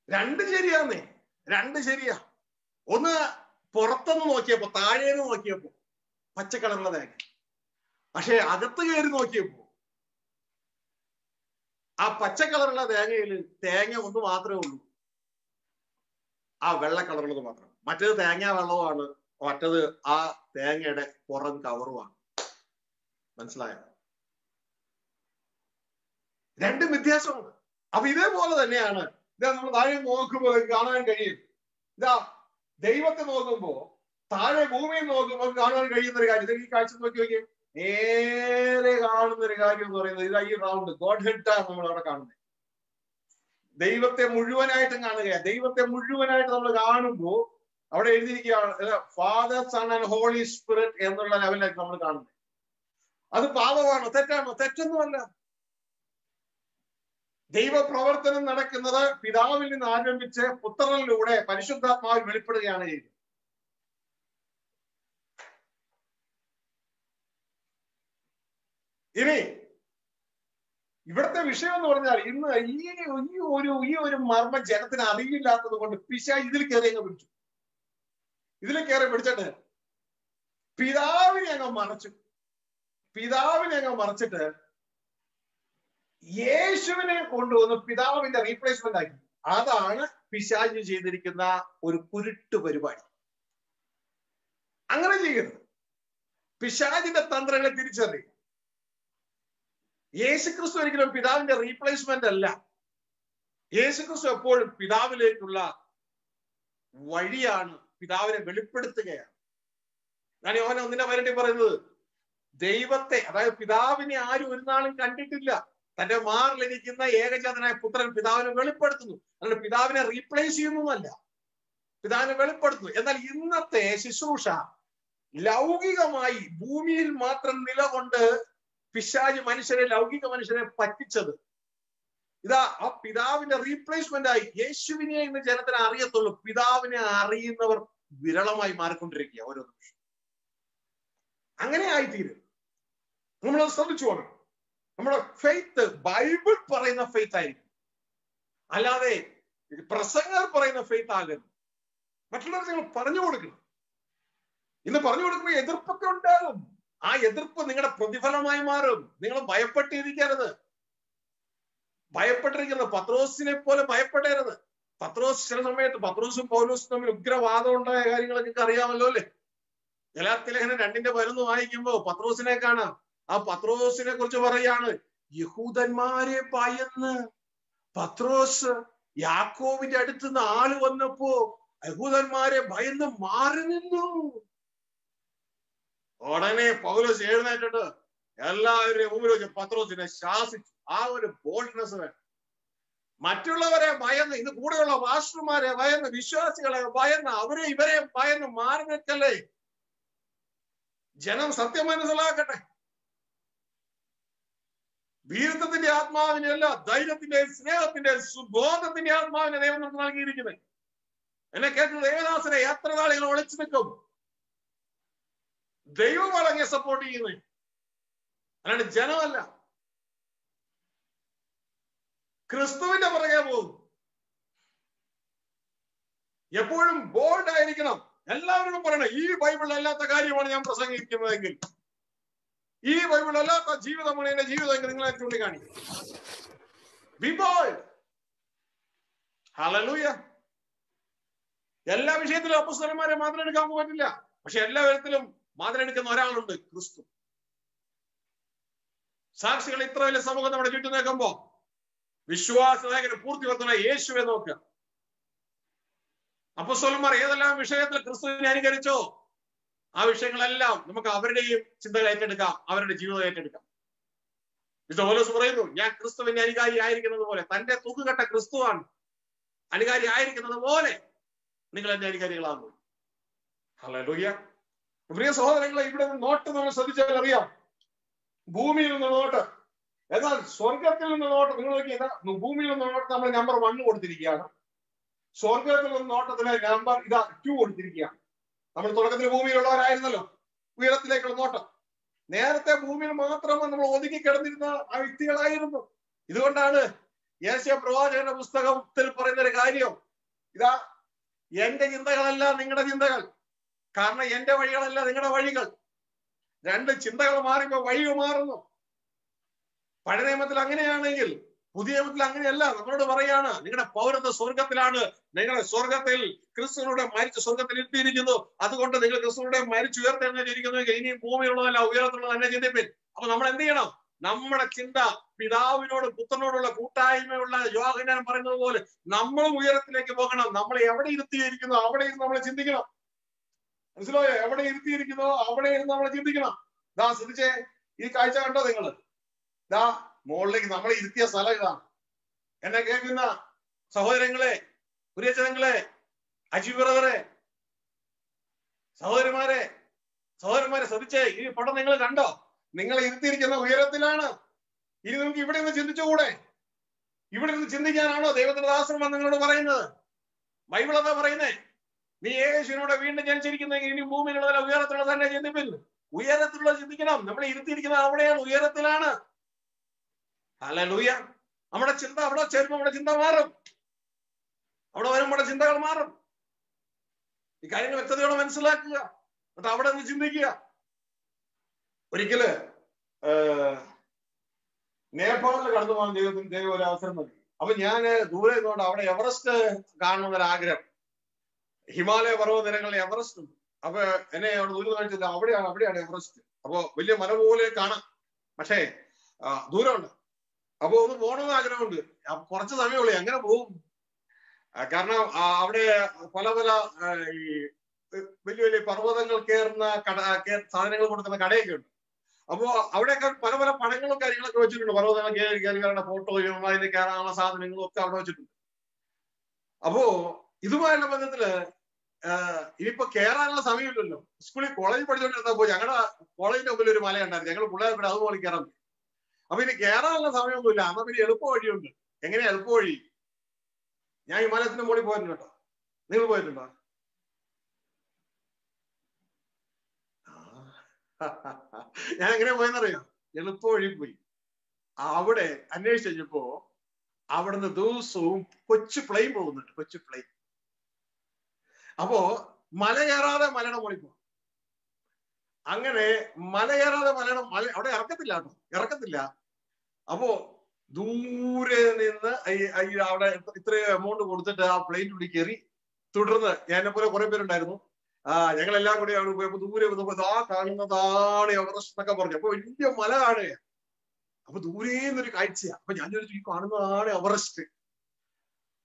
രണ്ട് ശരിയാന്നേ, രണ്ട് ശരിയാ. ഒന്ന് പുറത്തുനിന്ന് നോക്കിയപ്പോ, താഴേന്ന് നോക്കിയപ്പോ പച്ചക്കളറുള്ള തേങ്ങ. പക്ഷെ അകത്ത് കയറി നോക്കിയപ്പോ ആ പച്ചക്കളറുള്ള തേങ്ങയിൽ തേങ്ങ ഒന്ന് മാത്രമേ ഉള്ളൂ, ആ വെള്ള കളറുള്ളത് മാത്രം. മറ്റേത് തേങ്ങ വെള്ളവുമാണ്, മറ്റത് ആ തേങ്ങയുടെ പുറം കവറുമാണ്. മനസ്സിലായോ? രണ്ടും വ്യത്യാസമുണ്ട്. അപ്പൊ ഇതേപോലെ തന്നെയാണ് നമ്മൾ താഴെ നോക്കുമ്പോൾ കാണാൻ കഴിയും. ദൈവത്തെ നോക്കുമ്പോ താഴെ ഭൂമിയിൽ നോക്കുമ്പോൾ കാണാൻ കഴിയുന്ന ഒരു കാര്യം, ഈ കാഴ്ച നോക്കി നോക്കിയേ, നേരെ കാണുന്ന ഒരു കാര്യം എന്ന് പറയുന്നത് ഈ റൗണ്ട് ഗോഡ് ഹെഡാണ് നമ്മൾ അവിടെ കാണുന്നത്. ദൈവത്തെ മുഴുവനായിട്ടും കാണുകയാണ്. ദൈവത്തെ മുഴുവനായിട്ട് നമ്മൾ കാണുമ്പോൾ അവിടെ എഴുതിയിരിക്കുകയാണ് Father, Son and Holy Spirit എന്നുള്ള ലെവലിലേക്ക് നമ്മൾ കാണുന്നത്. അത് പാപമാണോ, തെറ്റാണോ? തെറ്റൊന്നുമല്ല. ദൈവപ്രവർത്തനം നടക്കുന്നത് പിതാവിൽ നിന്ന് ആരംഭിച്ച് പുത്രനിലൂടെ പരിശുദ്ധാത്മാവിൽ വെളിപ്പെടുകയാണ് ചെയ്യുന്നത്. ഇനി ഇവിടുത്തെ വിഷയം എന്ന് പറഞ്ഞാൽ ഇന്ന് ഈ ഒരു മർമ്മ ജനത്തിന് അറിയില്ലാത്തത് കൊണ്ട് പിശാച് ഇതിൽ കയറി അങ്ങ് പിടിച്ചു. ഇതിൽ കയറി പിടിച്ചിട്ട് പിതാവിനെ അങ്ങ് മറച്ചിട്ട് യേശുവിനെ കൊണ്ടുവന്ന് പിതാവിന്റെ റീപ്ലേസ്മെന്റ് ആക്കി. അതാണ് പിശാച് ചെയ്തിരിക്കുന്ന ഒരു കുരുട്ട് പരിപാടി. അങ്ങനെ ചെയ്യരുത്. പിശാചിന്റെ തന്ത്രങ്ങളെ തിരിച്ചറിയുക. യേശുക്രിസ്തു ഒരിക്കലും പിതാവിന്റെ റീപ്ലേസ്മെന്റ് അല്ല. യേശുക്രിസ്തു എപ്പോഴും പിതാവിലേക്കുള്ള വഴിയാണ്, പിതാവിനെ വെളിപ്പെടുത്തുകയാണ്. ഞാൻ യോഹന്നാൻ 1:18 പറയുന്നത്, ദൈവത്തെ, അതായത് പിതാവിനെ ആരും ഒരു നാളും കണ്ടിട്ടില്ല, തന്റെ മാറിലിരിക്കുന്ന ഏകജാതനായ പുത്രൻ പിതാവിനെ വെളിപ്പെടുത്തുന്നു. അതുകൊണ്ട് പിതാവിനെ റീപ്ലേസ് ചെയ്യുന്നതല്ല, പിതാവിനെ വെളിപ്പെടുത്തുന്നു. എന്നാൽ ഇന്നത്തെ ശുശ്രൂഷ ലൗകികമായി ഭൂമിയിൽ മാത്രം നിലകൊണ്ട് പിശാച് ലൗകിക മനുഷ്യരെ പറ്റിച്ചത് ഇതാ ആ പിതാവിന്റെ റീപ്ലേസ്മെന്റ് ആയി. യേശുവിനെ ഇന്ന് ജനത്തിന് അറിയത്തുള്ളൂ. പിതാവിനെ അറിയുന്നവർ വിരളമായി മാറിക്കൊണ്ടിരിക്കുക ഓരോ നിമിഷം. അങ്ങനെ ആയിത്തീരും. നമ്മളത് ശ്രദ്ധിച്ചു പോകണം. നമ്മുടെ ഫെയ്ത്ത് ബൈബിൾ പറയുന്ന ഫെയ്ത്ത് ആയിരിക്കും, അല്ലാതെ പ്രസംഗർ പറയുന്ന ഫെയ്ത്ത് ആകരുത്. മറ്റുള്ളവർക്ക് നിങ്ങൾ പറഞ്ഞു കൊടുക്കണം. ഇന്ന് പറഞ്ഞു കൊടുക്കുമ്പോൾ എതിർപ്പൊക്കെ ഉണ്ടാകും. ആ എതിർപ്പ് നിങ്ങളുടെ പ്രതിഫലമായി മാറും. നിങ്ങൾ ഭയപ്പെട്ടിരിക്കരുത്. ഭയപ്പെട്ടിരിക്കുന്നത് പത്രോസിനെ പോലെ ഭയപ്പെടരുത്. പത്രോസ് ചില സമയത്ത് പത്രോസും പൗലോസും തമ്മിൽ ഉഗ്രവാദം ഉണ്ടായ കാര്യങ്ങളൊക്കെ നിങ്ങൾക്ക് അറിയാമല്ലോ അല്ലേ? ഗലാത്യ ലേഖനം 2:11 വായിക്കുമ്പോ പത്രോസിനെ കാണാം. ആ പത്രോസിനെ കുറിച്ച് പറയാണ്, യഹൂദന്മാരെ ഭയന്ന് പത്രോസ് യാക്കോബിന്റെ അടുത്ത് നിന്ന് ആള് വന്നപ്പോ യഹൂദന്മാരെ ഭയന്ന് മാറി നിന്നു. ഉടനെ പൗലോസ് എഴുന്നേറ്റിട്ട് എല്ലാവരുടെയും മുമ്പിൽ വെച്ച് പത്രോസിനെ ശാസിച്ചു. ആ ഒരു ബോൾഡ്നെസ് വേണം. മറ്റുള്ളവരെ ഭയന്ന്, ഇന്ന് കൂടെയുള്ള പാസ്റ്റർമാരെ ഭയന്ന്, വിശ്വാസികളെ ഭയന്ന്, അവരെ ഇവരെ ഭയന്ന് മാറി നിൽക്കല്ലേ. ജനം സത്യം മനസ്സിലാക്കട്ടെ. വീരത്വത്തിന്റെ ആത്മാവിനെയല്ല, ധൈര്യത്തിന്റെ, സ്നേഹത്തിന്റെ, സുബോധത്തിന്റെ ആത്മാവിനെ ദൈവം നമുക്ക് നൽകിയിരിക്കുന്നത്. എന്നെ കേട്ടത് ദേവദാസനെ എത്ര നാളുകൾ ഒളിച്ചു നിൽക്കും? ദൈവമാണ് അങ്ങനെ സപ്പോർട്ട് ചെയ്യുന്നത്, അല്ലാണ്ട് ജനമല്ല. ക്രിസ്തുവിന്റെ പുറകെ പോകും. എപ്പോഴും ബോൾഡ് ആയിരിക്കണം. എല്ലാവരോടും പറയണം, ഈ ബൈബിൾ അല്ലാത്ത കാര്യമാണ് ഞാൻ പ്രസംഗിക്കുന്നതെങ്കിൽ, ഈ ബൈബിൾ അല്ലാത്ത ജീവിതമാണ് എന്റെ ജീവിതമെങ്കിൽ നിങ്ങളെ ചൂണ്ടിക്കാണിക്കും. Be bold. ഹല്ലേലൂയ. എല്ലാ വിഷയത്തിലും അപ്പോസ്തലന്മാരെ മാത്രം എടുക്കാൻ പറ്റില്ല. പക്ഷെ എല്ലാ വിധത്തിലും മാതൃകയെടുക്കുന്ന ഒരാളുണ്ട്, ക്രിസ്തു. സാക്ഷികൾ ഇത്ര വലിയ സമൂഹം നമ്മുടെ ചുറ്റും നോക്കുമ്പോ വിശ്വാസനായകന് പൂർത്തിവർത്തന യേശുവെ നോക്കുക. അപ്പോസ്തലന്മാർ ഏതെല്ലാം വിഷയത്തിൽ ക്രിസ്തുവിനെ അനുകരിച്ചോ ആ വിഷയങ്ങളെല്ലാം നമുക്ക് അവരുടെയും ചിന്തകൾ ഏറ്റെടുക്കാം, അവരുടെ ജീവിതം ഏറ്റെടുക്കാം. വിശുദ്ധ പൗലോസ് പറയുന്നു, ഞാൻ ക്രിസ്തുവിന്റെ അനുകാരി ആയിരിക്കുന്നത് പോലെ, തന്റെ തൂക്കുകെട്ട ക്രിസ്തുവാണ് അനുകാരി ആയിരിക്കുന്നത് പോലെ നിങ്ങൾ എന്റെ അനുകാരികളാകുന്നു. ഹല്ലേലൂയ. പ്രിയ സഹോദരങ്ങളെ, ഇവിടെ നോട്ട് നമ്മൾ ശ്രദ്ധിച്ചാൽ അറിയാം, ഭൂമിയിൽ നിന്ന് നോട്ട്. എന്നാൽ സ്വർഗത്തിൽ നിന്ന് നോട്ട് നിങ്ങൾ നോക്കിയത്, ഭൂമിയിൽ നിന്ന് നോട്ട് നമ്മൾ നമ്പർ 1 കൊടുത്തിരിക്കുകയാണ്. സ്വർഗത്തിൽ നിന്ന് നോട്ടത്തിന് നമ്പർ 2 കൊടുത്തിരിക്കുകയാണ്. നമ്മൾ തുടക്കത്തിൽ ഭൂമിയിലുള്ളവരായിരുന്നല്ലോ, ഉയരത്തിലേക്കുള്ള നോട്ടം. നേരത്തെ ഭൂമിയിൽ മാത്രം നമ്മൾ ഒതുങ്ങി കിടന്നിരുന്ന ആ വ്യക്തികളായിരുന്നു. ഇതുകൊണ്ടാണ് യേശയ്യാ പ്രവാചകന്റെ പുസ്തകത്തിൽ പറയുന്ന ഒരു കാര്യം, ഇതാ എന്റെ ചിന്തകളല്ല നിങ്ങളുടെ ചിന്തകൾ, കാരണം എന്റെ വഴികളല്ല നിങ്ങളുടെ വഴികൾ. രണ്ട് ചിന്തകൾ മാറുമ്പോ വഴികൾ മാറുന്നു. പഴയ നിയമത്തിൽ അങ്ങനെയാണെങ്കിൽ പുതിയ നിയമത്തിൽ അങ്ങനെയല്ല. നമ്മളോട് പറയാണ്, നിങ്ങളുടെ പൗരത്വ സ്വർഗത്തിലാണ്. നിങ്ങളുടെ സ്വർഗത്തിൽ ക്രിസ്തുവിനോട് മരിച്ച് സ്വർഗത്തിൽ എത്തിയിരിക്കുന്നു. അതുകൊണ്ട് നിങ്ങൾ ക്രിസ്തുവിനോട് മരിച്ചു ഉയർത്തെഴുന്നേറ്റിരിക്കുന്നുവെങ്കിൽ ഇനിയും ഭൂമിയുള്ളതല്ല ഉയരത്തുള്ളത് തന്നെ ചിന്തിപ്പിൻ. അപ്പൊ നമ്മൾ എന്ത് ചെയ്യണം? നമ്മുടെ ചിന്ത പിതാവിനോട് പുത്രനോടുള്ള കൂട്ടായ്മയുള്ള യോഹന്നാൻ പറയുന്നത് പോലെ നമ്മളും ഉയരത്തിലേക്ക് പോകണം. നമ്മൾ എവിടെ ഇരുത്തിയിരിക്കുന്നു അവിടെ ഇരുന്ന് നമ്മൾ ചിന്തിക്കണം. മനസ്സിലായോ? എവിടെ ഇരുത്തിയിരിക്കുന്നോ അവിടെ ഇരുന്ന് നമ്മൾ ചിന്തിക്കണം. ദാ ശ്രദ്ധിച്ചേ, ഈ കാഴ്ച കണ്ടോ നിങ്ങള്? ദാ മുകളിലേക്ക് നമ്മളെ ഇരുത്തിയ സ്ഥലം ഇതാണ്. എന്നെ കേൾക്കുന്ന സഹോദരങ്ങളെ, പ്രിയജനങ്ങളെ, അജി ബ്രദറെ, സഹോദരന്മാരെ ശ്രദ്ധിച്ചേ, ഈ പടം നിങ്ങൾ കണ്ടോ? നിങ്ങളെ ഇരുത്തിയിരിക്കുന്ന ഉയരത്തിലാണ്. ഇനി നമുക്ക് ഇവിടെ നിന്ന് ചിന്തിച്ചുകൂടെ? ഇവിടെ നിന്ന് ചിന്തിക്കാനാണോ ദൈവത്തിന്റെ ദാസൻ നിങ്ങളോട് പറയുന്നത്? ബൈബിൾ എന്താ പറയുന്നേ? നീ യേശുവിനോട് വീണ്ടും ജനിച്ചിരിക്കുന്നെങ്കിൽ ഇനി ഭൂമിയിലുള്ളതല്ല ഉയരത്തിലുള്ള തന്നെ ചിന്തിപ്പില്ല. ഉയരത്തിലുള്ള ചിന്തിക്കണം. നമ്മളെ ഇരുത്തിയിരിക്കുന്നത് അവിടെയാണ്, ഉയരത്തിലാണ്. ഹല്ലേലൂയ. നമ്മുടെ ചിന്ത അവിടെ ചേരുമ്പോൾ നമ്മുടെ ചിന്ത മാറും. അവിടെ വരുമ്പോൾ നമ്മുടെ ചിന്തകൾ മാറും. ഈ കാര്യങ്ങൾ വ്യക്തതയോടെ മനസ്സിലാക്കുക, എന്നിട്ട് അവിടെ നിന്ന് ചിന്തിക്കുക. ഒരിക്കല് നേപ്പാളിൽ കടന്നു പോകാൻ ദൈവം ഒരു അവസരം നൽകി. അപ്പൊ ഞാന് ദൂരെ നിന്നുകൊണ്ട് അവിടെ എവറസ്റ്റ് കാണണമെന്നൊരാഗ്രഹം. ഹിമാലയ പർവ്വത നിരകളിൽ എവറസ്റ്റ് ഉണ്ട്. അപ്പൊ എന്നെ അവിടെ ദൂരം കാണിച്ചില്ല, അവിടെയാണ് എവറസ്റ്റ്. അപ്പൊ വലിയ മല പോലെ കാണാം, പക്ഷേ ദൂരമുണ്ട്. അപ്പൊ ഒന്ന് പോകണമെന്ന് ആഗ്രഹമുണ്ട്. കുറച്ച് സമയമുള്ളൂ, എങ്ങനെ പോകും? കാരണം അവിടെ പല ഈ വലിയ വലിയ പർവ്വതങ്ങൾ കയറുന്ന സാധനങ്ങൾ കൊടുക്കുന്ന കടയൊക്കെ ഉണ്ട്. അപ്പോ അവിടെയൊക്കെ പല പടങ്ങളും കാര്യങ്ങളൊക്കെ വെച്ചിട്ടുണ്ട്. പർവ്വതങ്ങൾ കയറുന്ന ഫോട്ടോയും അതിന് കയറാനുള്ള സാധനങ്ങളും ഒക്കെ അവിടെ വെച്ചിട്ടുണ്ട്. അപ്പോ ഇതുമായുള്ള ബന്ധത്തില് ഇനിയിപ്പോ കയറാനുള്ള സമയമില്ലല്ലോ. സ്കൂളിൽ കോളേജിൽ പഠിച്ചുകൊണ്ടിരുന്നപ്പോ ഞങ്ങളുടെ കോളേജിന്റെ മുമ്പിൽ ഒരു മലയുണ്ടായിരുന്നു. ഞങ്ങൾ പിള്ളേർ കൂടെ അതുപോലെ കയറാൻ പറ്റും. അപ്പൊ ഇനി കയറാനുള്ള സമയമൊന്നുമില്ല. അപ്പൊ പിന്നെ എളുപ്പ വഴിയുണ്ട്. എങ്ങനെയാ എളുപ്പ വഴി? ഞാൻ ഹിമാലയത്തിന്റെ മുകളിൽ പോയിട്ടുണ്ട് കേട്ടോ. നിങ്ങൾ പോയിട്ടുണ്ടോ? ഞാൻ എങ്ങനെ പോയെന്നറിയാം? എളുപ്പ വഴി പോയി. അവിടെ അന്വേഷിച്ച് കഴിഞ്ഞപ്പോ അവിടുന്ന് ദിവസവും കൊച്ചു പ്ലെയിൻ പോകുന്നുണ്ട്, കൊച്ചു പ്ലെയിൻ. അപ്പോ മല കയറാതെ മലയുടെ മുകളിൽ പോകും. അങ്ങനെ മല കയറാതെ അവിടെ ഇറക്കത്തില്ല കേട്ടോ, ഇറക്കത്തില്ല. അപ്പോ ദൂരെ നിന്ന് അവിടെ ഇത്ര എമൗണ്ട് കൊടുത്തിട്ട് ആ പ്ലെയിൻ കയറി. തുടർന്ന് എന്നെ പോലെ കുറെ പേരുണ്ടായിരുന്നു. ഞങ്ങളെല്ലാം കൂടി അവിടെ പോയപ്പോ ദൂരെ കാണുന്നതാണ് എവറസ്റ്റ് എന്നൊക്കെ പറഞ്ഞു. അപ്പൊ വലിയ മല കാണുക. അപ്പൊ ദൂരേന്നൊരു കാഴ്ചയാ. അപ്പൊ ഞാൻ ചോദിച്ചു, ഈ കാണുന്നതാണ് എവറസ്റ്റ്.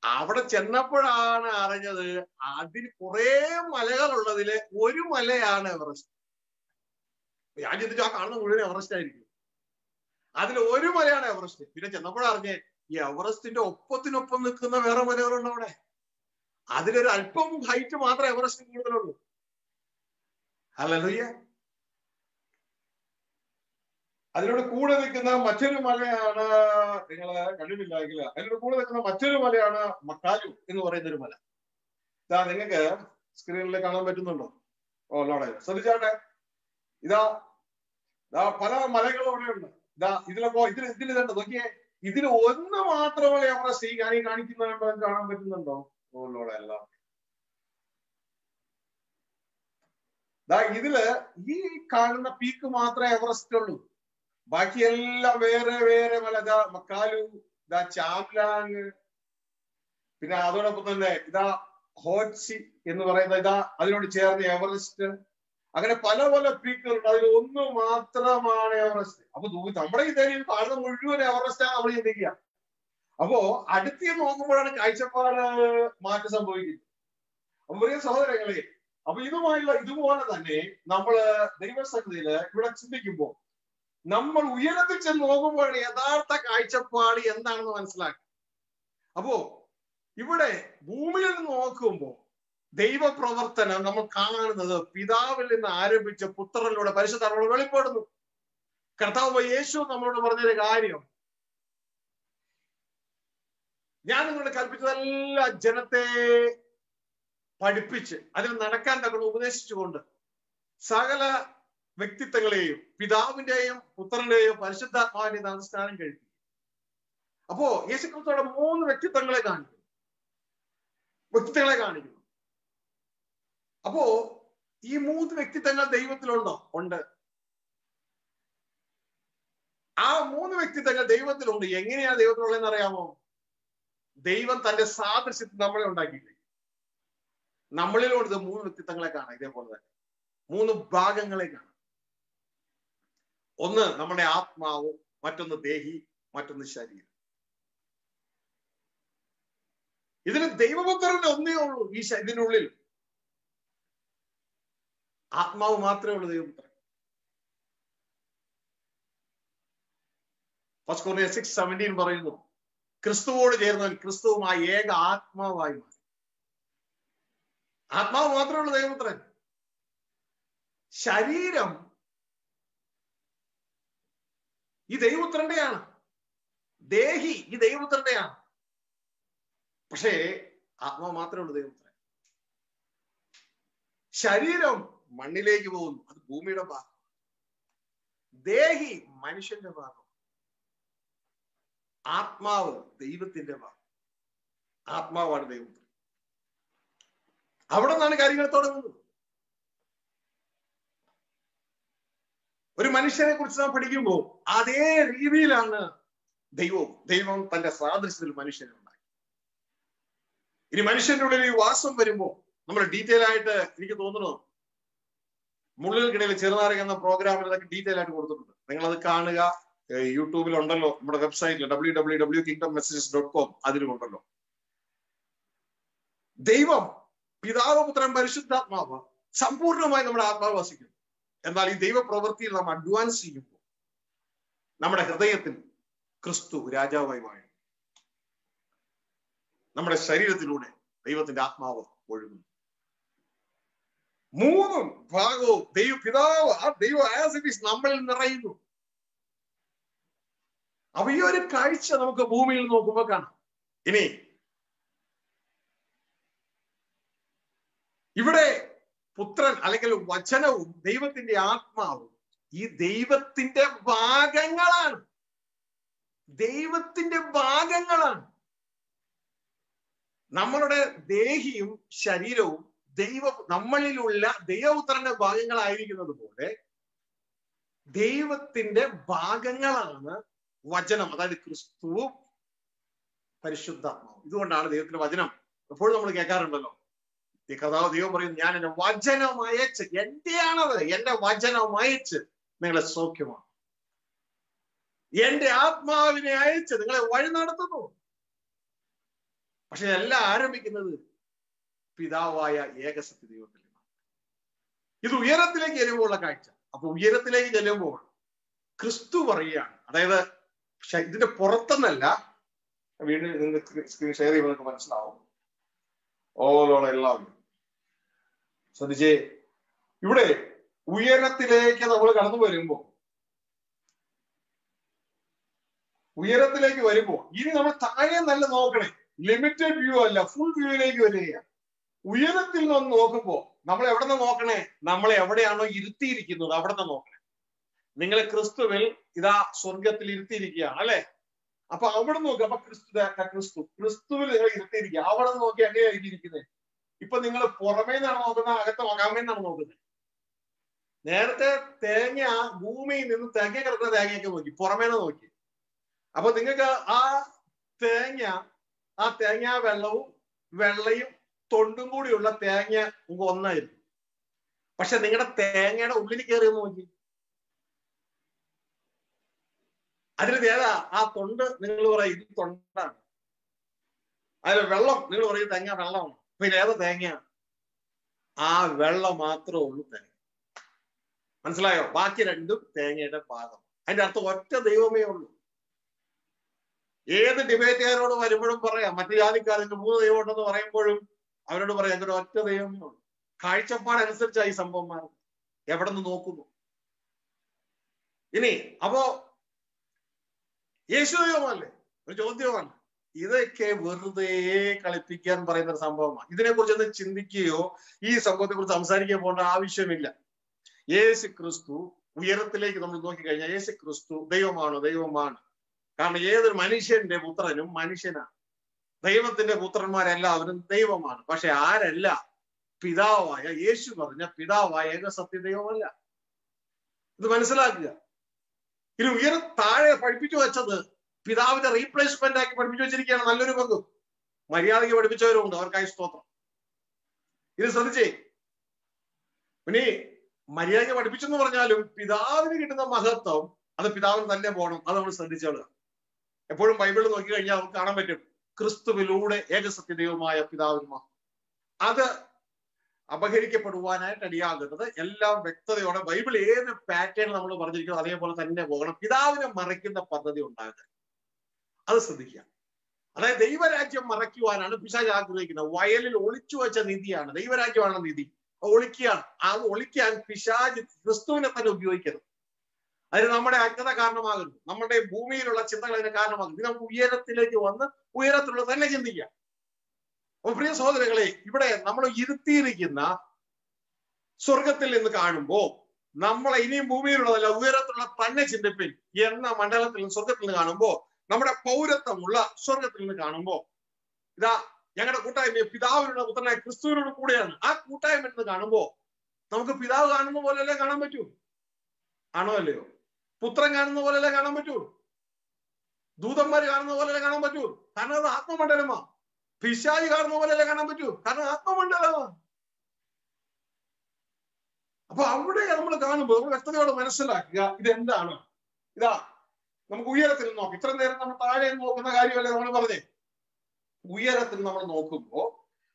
അവിടെ ചെന്നപ്പോഴാണ് അറിഞ്ഞത് അതിന് കുറെ മലകളുള്ളതില് ഒരു മലയാണ് എവറസ്റ്റ്. ഞാൻ ചിന്തിച്ചു, ആ കാണുന്ന മുഴുവൻ എവറസ്റ്റ് ആയിരിക്കും. അതിൽ ഒരു മലയാണ് എവറസ്റ്റ്. പിന്നെ ചെന്നപ്പോഴറിഞ്ഞേ ഈ എവറസ്റ്റിന്റെ ഒപ്പത്തിനൊപ്പം നിൽക്കുന്ന വേറെ മലകളുണ്ട് അവിടെ. അതിലൊരു അല്പം ഹൈറ്റ് മാത്രമേ എവറസ്റ്റ് കൂടുതലുള്ളൂ. ഹല്ലേലൂയ. അതിനോട് കൂടെ നിൽക്കുന്ന മറ്റൊരു മലയാണ്, നിങ്ങള് കണ്ടിട്ടില്ലെങ്കിൽ അതിനോട് കൂടെ നിൽക്കുന്ന മറ്റൊരു മലയാണ് മക്കാലു എന്ന് പറയുന്ന ഒരു മല. ഇതാ നിങ്ങൾക്ക് സ്ക്രീനിൽ കാണാൻ പറ്റുന്നുണ്ടോ? ഓ ലോടെ ശ്രദ്ധിച്ചാട്ടെ. ഇതാ പല മലകളും അവിടെ ഉണ്ട്. ഇതിൽ നോക്കിയേ, ഇതിൽ ഒന്ന് മാത്രമേ എവറസ്റ്റ് ഈ കാണിക്കുന്നുണ്ടോ, കാണാൻ പറ്റുന്നുണ്ടോ? ഓ ലോടെ എല്ലാം ഇതില് ഈ കാണുന്ന പീക്ക് മാത്രമേ എവറസ്റ്റ് ഉള്ളൂ. ബാക്കിയെല്ലാം വേറെ വേറെ മല. മക്കാലു, ചാംലാങ്, പിന്നെ അതോടൊപ്പം തന്നെ ഹോറ്റ്സി എന്ന് പറയുന്ന അതിനോട് ചേർന്ന് എവറസ്റ്റ്. അങ്ങനെ പല പല പീക്കുകളുണ്ട്. അതിൽ ഒന്ന് മാത്രമാണ് എവറസ്റ്റ്. അപ്പൊ നമ്മുടെ ഈ ധൈര്യം കാണുന്ന മുഴുവൻ എവറസ്റ്റാണ് നമ്മൾ ചിന്തിക്കുക. അപ്പോ അടുത്ത് നോക്കുമ്പോഴാണ് കാഴ്ചപ്പാട് മാറ്റം സംഭവിക്കുന്നത്. അപ്പൊ പ്രിയ സഹോദരങ്ങളെ, അപ്പൊ ഇതുപോലെ തന്നെ നമ്മള് ദൈവസന്നിധിയില് ഇവിടെ ചിന്തിക്കുമ്പോൾ നമ്മൾ ഉയരത്തിൽ ചെന്ന് നോക്കുമ്പോഴാണ് യഥാർത്ഥ കാഴ്ചപ്പാട് എന്താണെന്ന് മനസ്സിലാക്കുക. അപ്പോ ഇവിടെ ഭൂമിയിൽ നിന്ന് നോക്കുമ്പോൾ ദൈവപ്രവർത്തനം നമ്മൾ കാണുന്നത് പിതാവിൽ നിന്ന് ആരംഭിച്ച പുത്രനിലൂടെ പരിശുദ്ധാത്മാവിലൂടെ വെളിപ്പെടുന്നു. കർത്താവ് യേശു നമ്മളോട് പറഞ്ഞൊരു കാര്യം, ഞാൻ നിങ്ങളോട് കൽപ്പിച്ചതെല്ലാം ജനത്തെ പഠിപ്പിച്ച് അതിൽ നടക്കാൻ തക്കൊണ്ട് ഉപദേശിച്ചുകൊണ്ട് സകല വ്യക്തിത്വങ്ങളെയും പിതാവിന്റെയും പുത്രന്റെയും പരിശുദ്ധാത്മാവിന്റെയും അനുഷ്ഠാനം കഴിക്കും. അപ്പോ യേശുക്രിസ്തുവിടെ 3 വ്യക്തിത്വങ്ങളെ കാണിക്കുന്നു. അപ്പോ ഈ 3 വ്യക്തിത്വങ്ങൾ ദൈവത്തിലുണ്ടോ? ഉണ്ട്. ആ 3 വ്യക്തിത്വങ്ങൾ ദൈവത്തിലുണ്ട്. എങ്ങനെയാണ് ദൈവത്തിലുള്ളതെന്ന് അറിയാമോ? ദൈവം തന്റെ സാദൃശ്യത്തിൽ നമ്മളെ ഉണ്ടാക്കിയില്ലേ? നമ്മളിലോട് 3 വ്യക്തിത്വങ്ങളെ കാണാം. ഇതേപോലെ തന്നെ 3 ഭാഗങ്ങളെ കാണാം. ഒന്ന് നമ്മുടെ ആത്മാവ്, മറ്റൊന്ന് ദേഹി, മറ്റൊന്ന് ശരീരം. ഇതിന് ദൈവപുത്രന്റെ ഒന്നേ ഉള്ളൂ. ഇതിനുള്ളിൽ ആത്മാവ് മാത്രമേ ഉള്ളൂ ദൈവപുത്രൻ. 1 Corinthians 6:17 പറയുന്നു, ക്രിസ്തുവോട് ചേർന്നവൻ ക്രിസ്തുവുമായി ഏക ആത്മാവായി മാറി. ആത്മാവ് മാത്രമേ ഉള്ളൂ ദൈവപുത്രൻ. ശരീരം ഈ ദൈവപുത്രന്റെയാണ്. ദേഹി ഈ ദൈവപുത്രന്റെയാണ്. പക്ഷേ ആത്മാവ് മാത്രമേ ഉള്ളൂ ദൈവപുത്രൻ. ശരീരം മണ്ണിലേക്ക് പോകുന്നു, അത് ഭൂമിയുടെ ഭാഗം. ദേഹി മനുഷ്യന്റെ ഭാഗം, ആത്മാവ് ദൈവത്തിന്റെ ഭാഗം. ആത്മാവാണ് ദൈവപുത്രൻ. അവിടെ നിന്നാണ് കാര്യങ്ങൾ തുടങ്ങുന്നത്. ഒരു മനുഷ്യനെ കുറിച്ച് നാം പഠിക്കുമ്പോൾ അതേ രീതിയിലാണ് ദൈവം തന്റെ സാദൃശ്യത്തിൽ മനുഷ്യനെ ഉണ്ടാക്കി. ഇനി മനുഷ്യന്റെ ഉള്ളിൽ ഈ വാസം വരുമ്പോൾ നമ്മൾ ഡീറ്റെയിൽ ആയിട്ട്, എനിക്ക് തോന്നുന്നു മുള്ളുകൾക്കിടയിൽ ചെറുനാരക എന്ന പ്രോഗ്രാമിൽ അതൊക്കെ ഡീറ്റെയിൽ ആയിട്ട് കൊടുത്തിട്ടുണ്ട്. നിങ്ങൾ അത് കാണുക. യൂട്യൂബിൽ ഉണ്ടല്ലോ, നമ്മുടെ വെബ്സൈറ്റിൽ www.kingdommessages.com അതിലുമുണ്ടല്ലോ. ദൈവം പിതാവ്, പുത്രൻ, പരിശുദ്ധാത്മാവ് സമ്പൂർണമായി നമ്മുടെ ആത്മാവ് വസിക്കുന്നു. എന്നാൽ ഈ ദൈവ പ്രവൃത്തിയിൽ നാം അഡ്വാൻസ് ചെയ്യുമ്പോൾ നമ്മുടെ ഹൃദയത്തിൽ ക്രിസ്തു രാജാവായി വാഴും. നമ്മുടെ ശരീരത്തിലൂടെ ദൈവത്തിന്റെ ആത്മാവ് ഒഴുകുന്നു. മൂന്നും ഭാഗവും പിതാവ്, ആ ദൈവ ആസ് ഇറ്റ് ഈസ് നമ്മളിൽ നിറയുന്നു. അപ്പൊ ഈ ഒരു കാഴ്ച നമുക്ക് ഭൂമിയിൽ നോക്കുമ്പോൾ കാണാം. ഇനി ഇവിടെ പുത്രൻ അല്ലെങ്കിൽ വചനവും ദൈവത്തിന്റെ ആത്മാവും ഈ ദൈവത്തിന്റെ ഭാഗങ്ങളാണ്. ദൈവത്തിന്റെ ഭാഗങ്ങളാണ്. നമ്മളുടെ ദേഹിയും ശരീരവും നമ്മളിലുള്ള ദൈവപുത്രന്റെ ഭാഗങ്ങളായിരിക്കുന്നത് പോലെ ദൈവത്തിന്റെ ഭാഗങ്ങളാണ് വചനം, അതായത് ക്രിസ്തുവും പരിശുദ്ധാത്മാവും. ഇതുകൊണ്ടാണ് ദൈവത്തിന്റെ വചനം എപ്പോഴും നമ്മൾ കേൾക്കാറുണ്ടല്ലോ. ഈ കഥാവ് ദൈവം പറയുന്നു, ഞാൻ എന്റെ വചനം അയച്ച്, എന്റെയാണത്, എന്റെ വചനം അയച്ച് നിങ്ങളെ സൗഖ്യമാണ്, എന്റെ ആത്മാവിനെ അയച്ച് നിങ്ങളെ വഴി നടത്തുന്നു. പക്ഷെ എല്ലാം ആരംഭിക്കുന്നത് പിതാവായ ഏകസത്യ ദൈവത്തിൽ നിന്നാണ്. ഇത് ഉയരത്തിലേക്ക് ചെല്ലുമ്പോഴുള്ള കാഴ്ച. അപ്പൊ ഉയരത്തിലേക്ക് ചെല്ലുമ്പോൾ ക്രിസ്തു പറയുകയാണ്, അതായത് ഇതിന്റെ പുറത്തെന്നല്ല, വീണ്ടും നിങ്ങൾക്ക് സ്ക്രീൻ ഷെയർ ചെയ്യുമ്പോൾ നിങ്ങൾക്ക് മനസ്സിലാവും. ഓരോളം എല്ലാവരും ശ്രദ്ധിച്ചേ. ഇവിടെ ഉയരത്തിലേക്ക് നമ്മൾ കടന്നു വരുമ്പോ ഇനി നമ്മൾ താഴെ നല്ല നോക്കണേ. ലിമിറ്റഡ് വ്യൂ അല്ല, ഫുൾ വ്യൂയിലേക്ക് വരികയാണ്. ഉയരത്തിൽ നിന്ന് നോക്കുമ്പോ നമ്മൾ എവിടെ നിന്ന് നോക്കണേ? നമ്മളെ എവിടെയാണോ ഇരുത്തിയിരിക്കുന്നത് അവിടെ നിന്ന് നോക്കണേ. നിങ്ങളെ ക്രിസ്തുവിൽ ഇതാ സ്വർഗത്തിൽ ഇരുത്തിയിരിക്കുകയാണ് അല്ലെ? അപ്പൊ അവിടെ നോക്കുക. അപ്പൊ ക്രിസ്തുവിൽ നിങ്ങൾ ഇരുത്തിയിരിക്കുക. അവിടെ നോക്കി എങ്ങനെയായിരിക്കും ഇരിക്കുന്നത്? ഇപ്പൊ നിങ്ങൾ പുറമേ നിന്നാണ് നോക്കുന്നത്, അകമേ നിന്നാണ് നോക്കുന്നത്? നേരത്തെ തേങ്ങ ഭൂമിയിൽ നിന്ന് തേങ്ങ കിടക്കുന്ന തേങ്ങയൊക്കെ നോക്കി, പുറമേന്ന് നോക്കി. അപ്പൊ നിങ്ങൾക്ക് ആ തേങ്ങ വെള്ളയും തൊണ്ടും കൂടിയുള്ള തേങ്ങ ഒന്നായിരുന്നു. പക്ഷെ നിങ്ങളുടെ തേങ്ങയുടെ ഉള്ളിൽ കയറി നോക്കി, അതിൽ ഏതാ ആ തൊണ്ട്? നിങ്ങൾ പറയും ഇത് തൊണ്ടാണ്. അതിൽ വെള്ളം നിങ്ങൾ പറയും തേങ്ങ വെള്ളമാണ്. പിന്നെ ഏതാ തേങ്ങ? ആ വെള്ളം മാത്രമേ ഉള്ളൂ തേങ്ങ. മനസ്സിലായോ? ബാക്കി രണ്ടും തേങ്ങയുടെ ഭാഗം. അതിന്റെ അർത്ഥം ഒറ്റ ദൈവമേ ഉള്ളൂ. ഏത് ഡിബേറ്റുകാരോട് വരുമ്പോഴും പറയാം, മറ്റു ജാതിക്കാർക്ക് 3 ദൈവം ഉണ്ടെന്ന് പറയുമ്പോഴും അവരോട് പറയാം ഞങ്ങളുടെ ഒറ്റ ദൈവമേ ഉള്ളൂ. കാഴ്ചപ്പാടനുസരിച്ചായി സംഭവം മാറും, എവിടെ നിന്ന് നോക്കുന്നു. ഇനി അപ്പോ യേശു ദൈവമല്ലേ? ഒരു ചോദ്യമാണ്. ഇതൊക്കെ വെറുതെ കളിപ്പിക്കാൻ പറയുന്ന ഒരു സംഭവമാണ്. ഇതിനെക്കുറിച്ചൊന്ന് ചിന്തിക്കുകയോ ഈ സംഭവത്തെ കുറിച്ച് സംസാരിക്കാൻ പോകേണ്ട ആവശ്യമില്ല. യേശു ക്രിസ്തു ഉയരത്തിലേക്ക് നമ്മൾ നോക്കിക്കഴിഞ്ഞാൽ യേശു ക്രിസ്തു ദൈവമാണ്. കാരണം ഏതൊരു മനുഷ്യന്റെ പുത്രനും മനുഷ്യനാണ്. ദൈവത്തിന്റെ പുത്രന്മാരെല്ലാവരും ദൈവമാണ്. പക്ഷെ ആരല്ല? പിതാവായ യേശു പറഞ്ഞ പിതാവായ ഏകസത്യ ദൈവമല്ല. ഇത് മനസ്സിലാക്കുക. ഇനി താഴെ പഠിപ്പിച്ചു വെച്ചത് പിതാവിന്റെ റീപ്ലേസ്മെന്റ് ആക്കി പഠിപ്പിച്ചു വെച്ചിരിക്കുകയാണ്. നല്ലൊരു പങ്കും മര്യാദയ്ക്ക് പഠിപ്പിച്ചവരുമുണ്ട്, അവർക്കായി സ്തോത്രം. ഇത് ശ്രദ്ധിച്ചേ. ഇനി മര്യാദയ്ക്ക് പഠിപ്പിച്ചെന്ന് പറഞ്ഞാലും പിതാവിന് കിട്ടുന്ന മഹത്വം അത് പിതാവിന് തന്നെ പോകണം. അത് നമ്മൾ ശ്രദ്ധിച്ചോളുക. എപ്പോഴും ബൈബിളിൽ നോക്കി കഴിഞ്ഞാൽ നമുക്ക് കാണാൻ പറ്റും ക്രിസ്തുവിലൂടെ ഏകസത്യദൈവമായ പിതാവിന് മഹത്വം. അത് അപഹരിക്കപ്പെടുവാനായിട്ട് അടിയാകുന്നത് എല്ലാം വ്യക്തതയോടെ ബൈബിൾ ഏത് പാറ്റേൺ നമ്മൾ പറഞ്ഞിരിക്കുന്നു അതേപോലെ തന്നെ പോകണം. പിതാവിനെ മറയ്ക്കുന്ന പദ്ധതി ഉണ്ടാകുക, അത് ശ്രദ്ധിക്കുക. അതായത് ദൈവരാജ്യം മറയ്ക്കുവാനാണ് പിശാച് ആഗ്രഹിക്കുന്നത്. വയലിൽ ഒളിച്ചു വെച്ച നിധിയാണ് ദൈവരാജ്യമാണ് നിധി. ഒളിക്കുകയാണ്. അത് ഒളിക്കാൻ പിശാച് ക്രിസ്തുവിനെ തന്നെ ഉപയോഗിക്കരുത്. അതിന് നമ്മുടെ അജ്ഞത കാരണമാകുന്നു, നമ്മുടെ ഭൂമിയിലുള്ള ചിന്തകൾ അതിന് കാരണമാകുന്നു. ഇത് നമുക്ക് ഉയരത്തിലേക്ക് വന്ന് ഉയരത്തിലുള്ള തന്നെ ചിന്തിക്കാം. അപ്പൊ പ്രിയ സഹോദരങ്ങളെ, ഇവിടെ നമ്മൾ ഇരുത്തിയിരിക്കുന്ന സ്വർഗത്തിൽ നിന്ന് കാണുമ്പോ നമ്മളെ ഇനിയും ഭൂമിയിലുള്ളതല്ല ഉയരത്തിലുള്ള തന്നെ ചിന്തിപ്പിൻ എന്ന മണ്ഡലത്തിൽ നിന്ന് സ്വർഗത്തിൽ നിന്ന് കാണുമ്പോ, നമ്മുടെ പൗരത്വമുള്ള സ്വർഗത്തിൽ നിന്ന് കാണുമ്പോ, ഇതാ ഞങ്ങളുടെ കൂട്ടായ്മ പിതാവിനുള്ള പുത്രനായ ക്രിസ്തുവിനോട് കൂടെയാണ്. ആ കൂട്ടായ്മ എന്ന് കാണുമ്പോ നമുക്ക് പിതാവ് കാണുന്ന പോലെയല്ലേ കാണാൻ പറ്റൂ? ആണോ അല്ലയോ? പുത്രൻ കാണുന്ന പോലെയല്ലേ കാണാൻ പറ്റൂ? ദൂതന്മാർ കാണുന്ന പോലെയല്ലേ കാണാൻ പറ്റൂ? കാരണം അത് ആത്മമണ്ഡലമാ. പിശാചി കാണുന്ന പോലെയല്ലേ കാണാൻ പറ്റൂ? കാരണം ആത്മമണ്ഡലമാ. അപ്പൊ അവിടെ നമ്മൾ കാണുമ്പോൾ നമ്മൾ വ്യക്തതയോടെ മനസ്സിലാക്കുക ഇതെന്താണ്. ഇതാ നമുക്ക് ഉയരത്തിൽ നോക്കാം. ഇത്ര നേരം നമ്മൾ താഴെ നോക്കുന്ന കാര്യമല്ലേ നമ്മൾ പറഞ്ഞേ. ഉയരത്തിൽ നമ്മൾ നോക്കുമ്പോ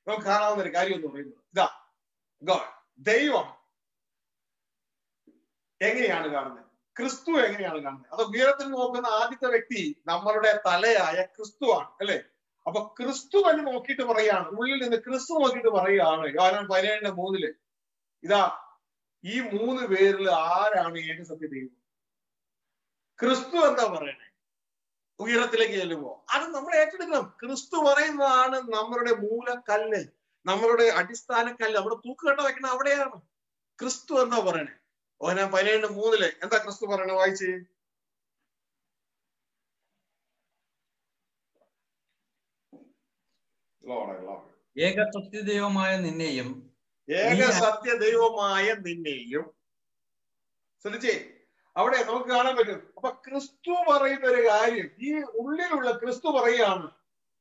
നമുക്ക് കാണാവുന്ന ഒരു കാര്യം എന്ന് പറയുന്നത് ഇതാ, ഗോഡ്, ദൈവം എങ്ങനെയാണ് കാണുന്നത്? ക്രിസ്തു എങ്ങനെയാണ് കാണുന്നത്? അത് ഉയരത്തിൽ നോക്കുന്ന ആദ്യത്തെ വ്യക്തി നമ്മളുടെ തലയായ ക്രിസ്തുവാണ്, അല്ലെ? അപ്പൊ ക്രിസ്തു തന്നെ നോക്കിയിട്ട് പറയാണ്, ഉള്ളിൽ നിന്ന് ക്രിസ്തു നോക്കിയിട്ട് പറയുകയാണ് യോഹന്നാൻ 17:3 ഇതാ ഈ 3 പേരിൽ ആരാണ് ഏക സത്യ ദൈവം? ക്രിസ്തു എന്താ പറയണേ? ഉയരത്തിലേക്ക് ചെല്ലുമ്പോ അത് നമ്മൾ ഏറ്റെടുക്കണം. ക്രിസ്തു പറയുന്നതാണ് നമ്മളുടെ മൂലക്കല്ല്, നമ്മളുടെ അടിസ്ഥാന കല്ല്. നമ്മുടെ തൂക്കുകെട്ട വെക്കണം അവിടെയാണ്. ക്രിസ്തു എന്താ പറയണേ? യോഹന്നാൻ 17:3 എന്താ ക്രിസ്തു പറയണേ? വായിച്ചേ. ഏക സത്യദൈവമായ നിന്നെയും ശ്രദ്ധിച്ചേ, അവിടെ നമുക്ക് കാണാൻ പറ്റും. അപ്പൊ ക്രിസ്തു പറയുന്ന ഒരു കാര്യം, ഈ ഉള്ളിലുള്ള ക്രിസ്തു പറയുകയാണ്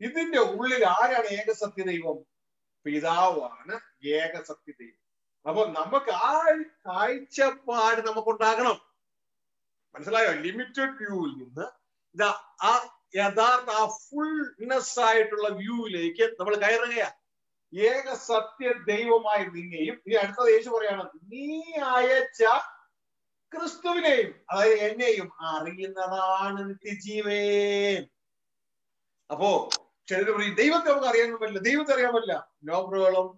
ഇതിന്റെ ഉള്ളിൽ ആരാണ് ഏക സത്യദൈവം? പിതാവാണ് ഏക സത്യദൈവം. അപ്പൊ നമുക്ക് ആ കാഴ്ചപ്പാട് നമുക്കുണ്ടാകണം. മനസ്സിലായോ? ലിമിറ്റഡ് വ്യൂവിൽ നിന്ന് ഇതാ ആ യഥാർത്ഥ ആ ഫുൾനെസ് ആയിട്ടുള്ള വ്യൂവിലേക്ക് നമ്മൾ കയറുകയാണ്. ഏക സത്യ ദൈവമായി നിന്നെയും, ഇനി അടുത്തത് യേശു പറയാണ്, നീ അയച്ച ക്രിസ്തുവിനെയും, അതായത് എന്നെയും അറിയുന്നതാണ് നിത്യജീവൻ. അപ്പോ ചിലർ പറയും ദൈവത്തെ നമുക്ക് അറിയാൻ പറ്റില്ല, ദൈവത്തെ അറിയാൻ പറ്റില്ല. No problem.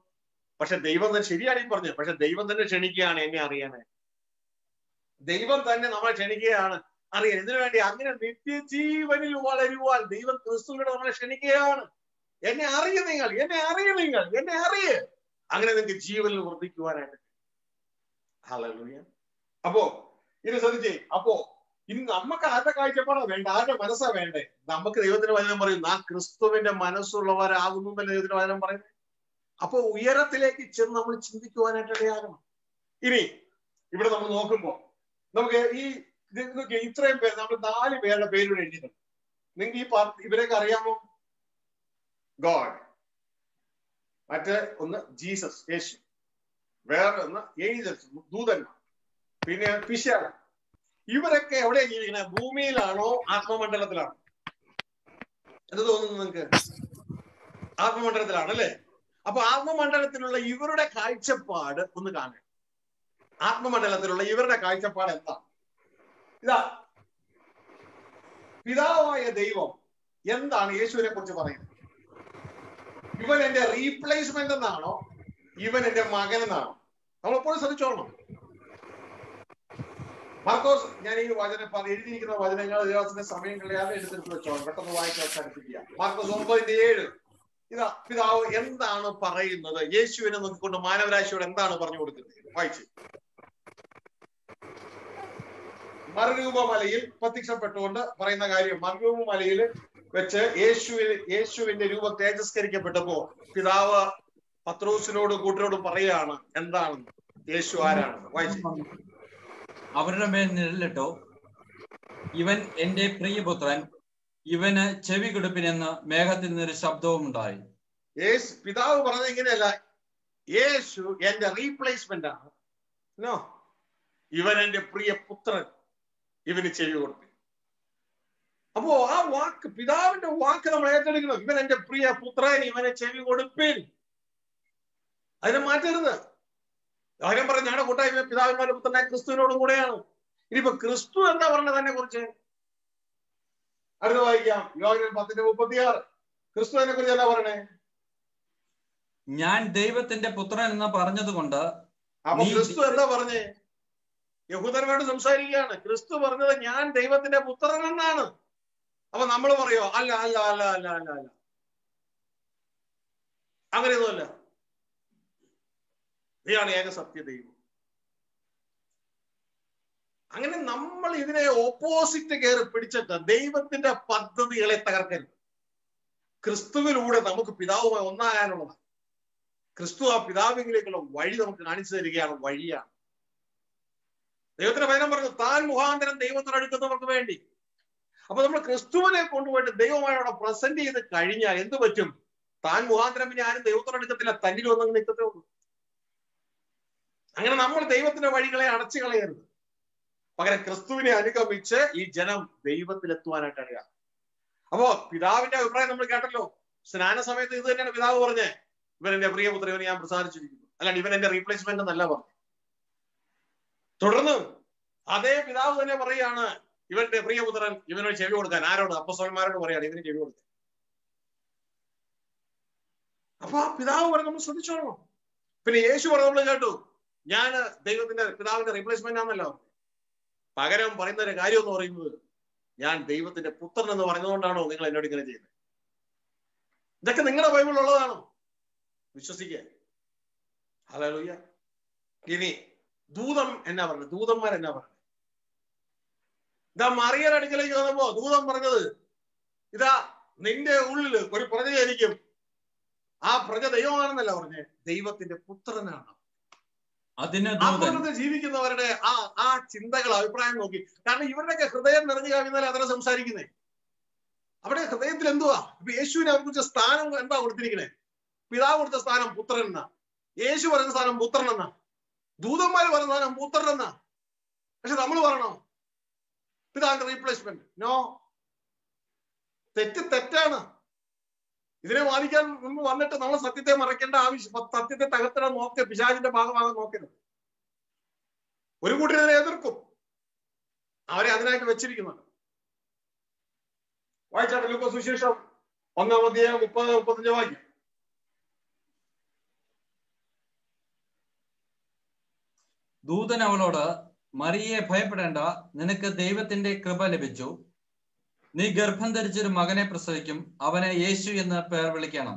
പക്ഷെ ദൈവം തന്നെ ശരിയാണ് ഈ പറഞ്ഞത്. പക്ഷെ ദൈവം തന്നെ ക്ഷണിക്കുകയാണ് എന്നെ അറിയാനായി. ദൈവം തന്നെ നമ്മളെ ക്ഷണിക്കുകയാണ് അറിയാൻ. ഇതിനു വേണ്ടി അങ്ങനെ നിത്യജീവനിൽ വളരുവാൻ ദൈവം ക്രിസ്തുവിനോട് നമ്മളെ ക്ഷണിക്കുകയാണ്. എന്നെ അറിയ നിങ്ങൾ, എന്നെ അറിയ നിങ്ങൾ, എന്നെ അറിയ. അങ്ങനെ നിങ്ങൾക്ക് ജീവനിൽ വർദ്ധിക്കുവാനായിട്ട്. ഹല്ലേലൂയ. അപ്പോ ഇത് ശ്രദ്ധിച്ചേ. അപ്പോ ഇനി നമുക്ക് ആരുടെ കാഴ്ചപ്പാടാ വേണ്ട? ആരുടെ മനസ്സാ വേണ്ടേ? നമുക്ക് ദൈവത്തിന്റെ വചനം പറയുന്നു ആ ക്രിസ്തുവിന്റെ മനസ്സുള്ളവരാകുന്നു എന്നല്ലേ ദൈവത്തിന്റെ വചനം പറയുന്നത്. അപ്പൊ ഉയരത്തിലേക്ക് ചെന്ന് നമ്മൾ ചിന്തിക്കുവാനായിട്ട് ഇടയാകണം. ഇനി ഇവിടെ നമ്മൾ നോക്കുമ്പോ നമുക്ക് ഈ ഇത്രയും പേര്, നമ്മൾ 4 പേരുടെ പേരിവിടെ എഴുതിയിട്ടുണ്ട്. നിങ്ങൾക്ക് ഇവരൊക്കെ അറിയാമോ? ഗോഡ്, മറ്റേ ഒന്ന് ജീസസ്, യേശു, വേറെ ഒന്ന് ഏഞ്ചൽസ്, ദൂതന്മാർ, പിന്നെ പിശാച്. ഇവരൊക്കെ എവിടെയാ ജീവിക്കുന്നത്? ഭൂമിയിലാണോ ആത്മമണ്ഡലത്തിലാണോ? എന്ത് തോന്നുന്നു നിങ്ങൾക്ക്? ആത്മമണ്ഡലത്തിലാണ് അല്ലേ? അപ്പൊ ആത്മമണ്ഡലത്തിലുള്ള ഇവരുടെ കാഴ്ചപ്പാട് ഒന്ന് കാണുക. ആത്മമണ്ഡലത്തിലുള്ള ഇവരുടെ കാഴ്ചപ്പാട് എന്താ? ഇതാ പിതാവായ ദൈവം എന്താണ് യേശുവിനെ കുറിച്ച് പറയുന്നത്? ഇവൻ എന്റെ റീപ്ലേസ്മെന്റ് എന്നാണോ ഇവൻ എന്റെ മകൻ എന്നാണോ? നമ്മളെപ്പോഴും ശ്രദ്ധിച്ചോളണം. മാർക്കോസ്, ഞാൻ ഈ വചനം എഴുതിയിരിക്കുന്ന വചനങ്ങൾ ദേവത്തിന്റെ സമയം കളയാതെ എടുത്തെടുത്ത് വെച്ചോളാം, പെട്ടെന്ന് വായിച്ച് അവസാനിപ്പിക്കുക. മാർക്കോസ് 9:7 ഇതാ പിതാവ് എന്താണ് പറയുന്നത്? യേശുവിനെ നോക്കിക്കൊണ്ട് മാനവരാശിയോട് എന്താണ് പറഞ്ഞു കൊടുക്കുന്നത്? വായിച്ചു. മറുരൂപമലയിൽ പ്രത്യക്ഷപ്പെട്ടുകൊണ്ട് പറയുന്ന കാര്യം, മറുരൂപമലയിൽ വെച്ച് യേശുവിന്റെ രൂപം തേജസ്കരിക്കപ്പെട്ടപ്പോ പിതാവ് പത്രോസിനോടും കൂട്ടരോടും പറയുകയാണ് എന്താണെന്ന്, യേശു ആരാണെന്ന്. വായിച്ചു. അവരുടെ മേൽ നിഴലിട്ടോ, ഇവൻ എന്റെ പ്രിയപുത്രൻ, ഇവന് ചെവി കൊടുപ്പിനെന്ന് മേഘത്തിൽ നിന്നൊരു ശബ്ദവും ഉണ്ടായി. പിതാവ് പറഞ്ഞത് ഇങ്ങനെയല്ല, യേശു എന്റെ റീപ്ലേസ്മെന്റ് ആണ്. നോ, ഇവൻ എന്റെ പ്രിയപുത്രൻ, ഇവന് ചെവി കൊടുപ്പിൻ. അപ്പോ ആ വാക്ക്, പിതാവിന്റെ വാക്ക് നമ്മൾ ഏറ്റെടുക്കണം. ഇവൻ എന്റെ പ്രിയപുത്രൻ, ഇവനെ ചെവി കൊടുപ്പിൻ. അതിനെ മാറ്റരുത്. കാര്യം പറഞ്ഞ ഞങ്ങളുടെ കൂട്ടായ്മ പിതാവിന്മാരുടെ പുത്രനായ ക്രിസ്തുവിനോടും കൂടെയാണ്. ഇനിയിപ്പോ ക്രിസ്തു എന്താ പറഞ്ഞത് തന്നെ കുറിച്ച്? അടുത്ത് വായിക്കാം. യോഹന്നാൻ 10:36 ക്രിസ്തുവിനെ കുറിച്ച് എന്താ പറയണേ? ഞാൻ ദൈവത്തിന്റെ പുത്രൻ എന്ന് പറഞ്ഞത് കൊണ്ട്. അപ്പൊ ക്രിസ്തു എന്താ പറഞ്ഞേ? യഹൂദന്മാരോട് സംസാരിക്കുകയാണ്. ക്രിസ്തു പറഞ്ഞത് ഞാൻ ദൈവത്തിന്റെ പുത്രൻ എന്നാണ്. അപ്പൊ നമ്മൾ പറയോ അല്ല അല്ല അല്ല അല്ല അല്ല അല്ല, അങ്ങനെയൊന്നുമല്ല, നീയാണ് ഏക സത്യ ദൈവം. അങ്ങനെ നമ്മൾ ഇതിനെ ഓപ്പോസിറ്റ് കയറി പിടിച്ചിട്ട് ദൈവത്തിന്റെ പദ്ധതികളെ തകർക്കരുത്. ക്രിസ്തുവിലൂടെ നമുക്ക് പിതാവുമായി ഒന്നാകാനുള്ളതാണ്. ക്രിസ്തു ആ പിതാവിലേക്കുള്ള വഴി നമുക്ക് കാണിച്ചു തരികയാണ്, വഴിയാണ്. ദൈവത്തിന്റെ വചനം പറഞ്ഞു താൻ മുഖാന്തരം ദൈവത്തിനടുക്കുന്നവർക്ക് വേണ്ടി. അപ്പൊ നമ്മൾ ക്രിസ്തുവിനെ കൊണ്ടുപോയിട്ട് ദൈവമായി അവിടെ പ്രസന്റ് ചെയ്ത് കഴിഞ്ഞാൽ എന്ത് പറ്റും? താൻ മുഖാന്തരം പിന്നെ ആരും ദൈവത്തിനടുക്കത്തില്ല, തന്നിൽ ഒന്നും നിൽക്കത്തേ ഉള്ളൂ. അങ്ങനെ നമ്മൾ ദൈവത്തിന്റെ വഴികളെ അടച്ചു കളയരുത്. പകരം ക്രിസ്തുവിനെ അനുഗമിച്ച് ഈ ജനം ദൈവത്തിലെത്തുവാനായിട്ട് അറിയാം. അപ്പോ പിതാവിന്റെ അഭിപ്രായം നമ്മൾ കേട്ടല്ലോ. സ്നാന സമയത്ത് ഇത് തന്നെയാണ് പിതാവ് പറഞ്ഞേ, ഇവൻ എന്റെ പ്രിയപുത്രൻ, ഇവനെ ഞാൻ പ്രസാദിച്ചിരിക്കുന്നു. അല്ലാണ്ട് ഇവൻ എന്റെ റീപ്ലേസ്മെന്റ് എന്നല്ല പറഞ്ഞു. തുടർന്ന് അതേ പിതാവ് തന്നെ പറയാണ് ഇവന്റെ പ്രിയപുത്രൻ, ഇവനോട് ചെവി കൊടുക്കാൻ. ആരോട്? അപ്പസ്തലന്മാരോട് പറയാണ് ഇവന് ചെവി കൊടുക്കാൻ. അപ്പൊ ആ പിതാവ് പറഞ്ഞ് നമ്മൾ ശ്രദ്ധിച്ചോളണം. പിന്നെ യേശു പറഞ്ഞ നമ്മൾ കേട്ടു, ഞാൻ ദൈവത്തിന്റെ പിതാവിന്റെ റീപ്ലേസ്മെന്റ് ആണെന്നല്ലോ. പകരം പറയുന്ന ഒരു കാര്യം എന്ന് പറയുന്നത്, ഞാൻ ദൈവത്തിന്റെ പുത്രൻ എന്ന് പറഞ്ഞതുകൊണ്ടാണോ നിങ്ങൾ എന്നോട് ഇങ്ങനെ ചെയ്യുന്നത്? ഇതൊക്കെ നിങ്ങളുടെ ബൈബിളിലുള്ളതാണോ? വിശ്വസിക്കുക. ഹല്ലേലൂയ. ഇനി ദൂതം എന്നാ പറഞ്ഞത്? ദൂതന്മാർ എന്നാ പറഞ്ഞത്? ഇതാ മറിയയുടെ അടുക്കലേക്ക് വന്നപ്പോ ദൂതം പറഞ്ഞത്, ഇതാ നിന്റെ ഉള്ളിൽ ഒരു പ്രജയായിരിക്കും, ആ പ്രജ ദൈവമാണെന്നല്ല പറഞ്ഞേ, ദൈവത്തിന്റെ പുത്രനാണ്. അപ്പുറത്ത് ജീവിക്കുന്നവരുടെ ആ ചിന്തകൾ, അഭിപ്രായം നോക്കി. കാരണം ഇവരുടെയൊക്കെ ഹൃദയം നിറഞ്ഞു കവിഞ്ഞാൽ അതിനെ സംസാരിക്കുന്നേ. അവിടെ ഹൃദയത്തിൽ എന്തുവാ? ഇപ്പൊ യേശുവിനെ അവർക്ക് കുറിച്ച് സ്ഥാനം എന്താ കൊടുത്തിരിക്കുന്നത്? പിതാവ് കൊടുത്ത സ്ഥാനം പുത്രൻ എന്നാ, യേശു പറയുന്ന സ്ഥാനം പുത്രൻ എന്നാ, ദൂതന്മാർ പറയുന്ന സ്ഥാനം പുത്രൻ എന്നാ. പക്ഷെ നമ്മൾ പറയണോ പിതാവിന്റെ റീപ്ലേസ്മെന്റ്? നോ, തെറ്റാണ്. ഇതിനെ വാദിക്കാൻ നമ്മൾ വന്നിട്ട് നമ്മൾ സത്യത്തെ മറയ്ക്കേണ്ട ആവശ്യം, സത്യത്തെ തകർത്തിടാൻ നോക്കുക, പിശാചിന്റെ ഭാഗമാകാൻ നോക്കരുത്. ഒരു കൂട്ടർ ഇതിനെ എതിർക്കും, അവരെ അതിനായിട്ട് വെച്ചിരിക്കുന്നുണ്ട്. വായിച്ചാട്ടെ ലൂക്കോസ് സുവിശേഷം 1:30-35 വായിക്കും. ദൂതൻ അവളോട്, മറിയയെ ഭയപ്പെടേണ്ട, നിനക്ക് ദൈവത്തിന്റെ കൃപ ലഭിച്ചു. നീ ഗർഭം ധരിച്ചൊരു മകനെ പ്രസവിക്കും, അവനെ യേശു എന്ന് പേർ വിളിക്കണം.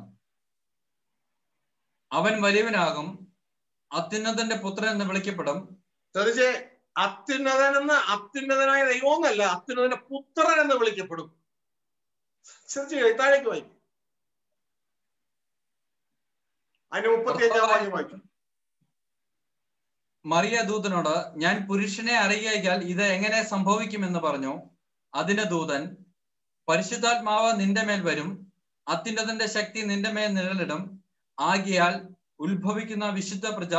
അവൻ വലിയവനാകും, അത്യുന്നതന്റെ പുത്രൻ എന്ന് വിളിക്കപ്പെടും. അത്യുന്നതനായ ദൈവമെന്നല്ല, അത്യുന്നതന്റെ പുത്രൻ എന്ന് വിളിക്കപ്പെടും. താഴേക്ക് വായിക്കും. അതിന് 35 വായിക്കും. മറിയ ദൂതനോട്, ഞാൻ പുരുഷനെ അറിയാൽ ഇത് എങ്ങനെ സംഭവിക്കുമെന്ന് പറഞ്ഞു. അതിന് ദൂതൻ, പരിശുദ്ധാത്മാവ് നിന്റെ മേൽ വരും, അത്യുന്നതന്റെ ശക്തി നിന്റെ മേൽ നിഴലിടും. ആകിയാൽ ഉത്ഭവിക്കുന്ന വിശുദ്ധ പ്രജ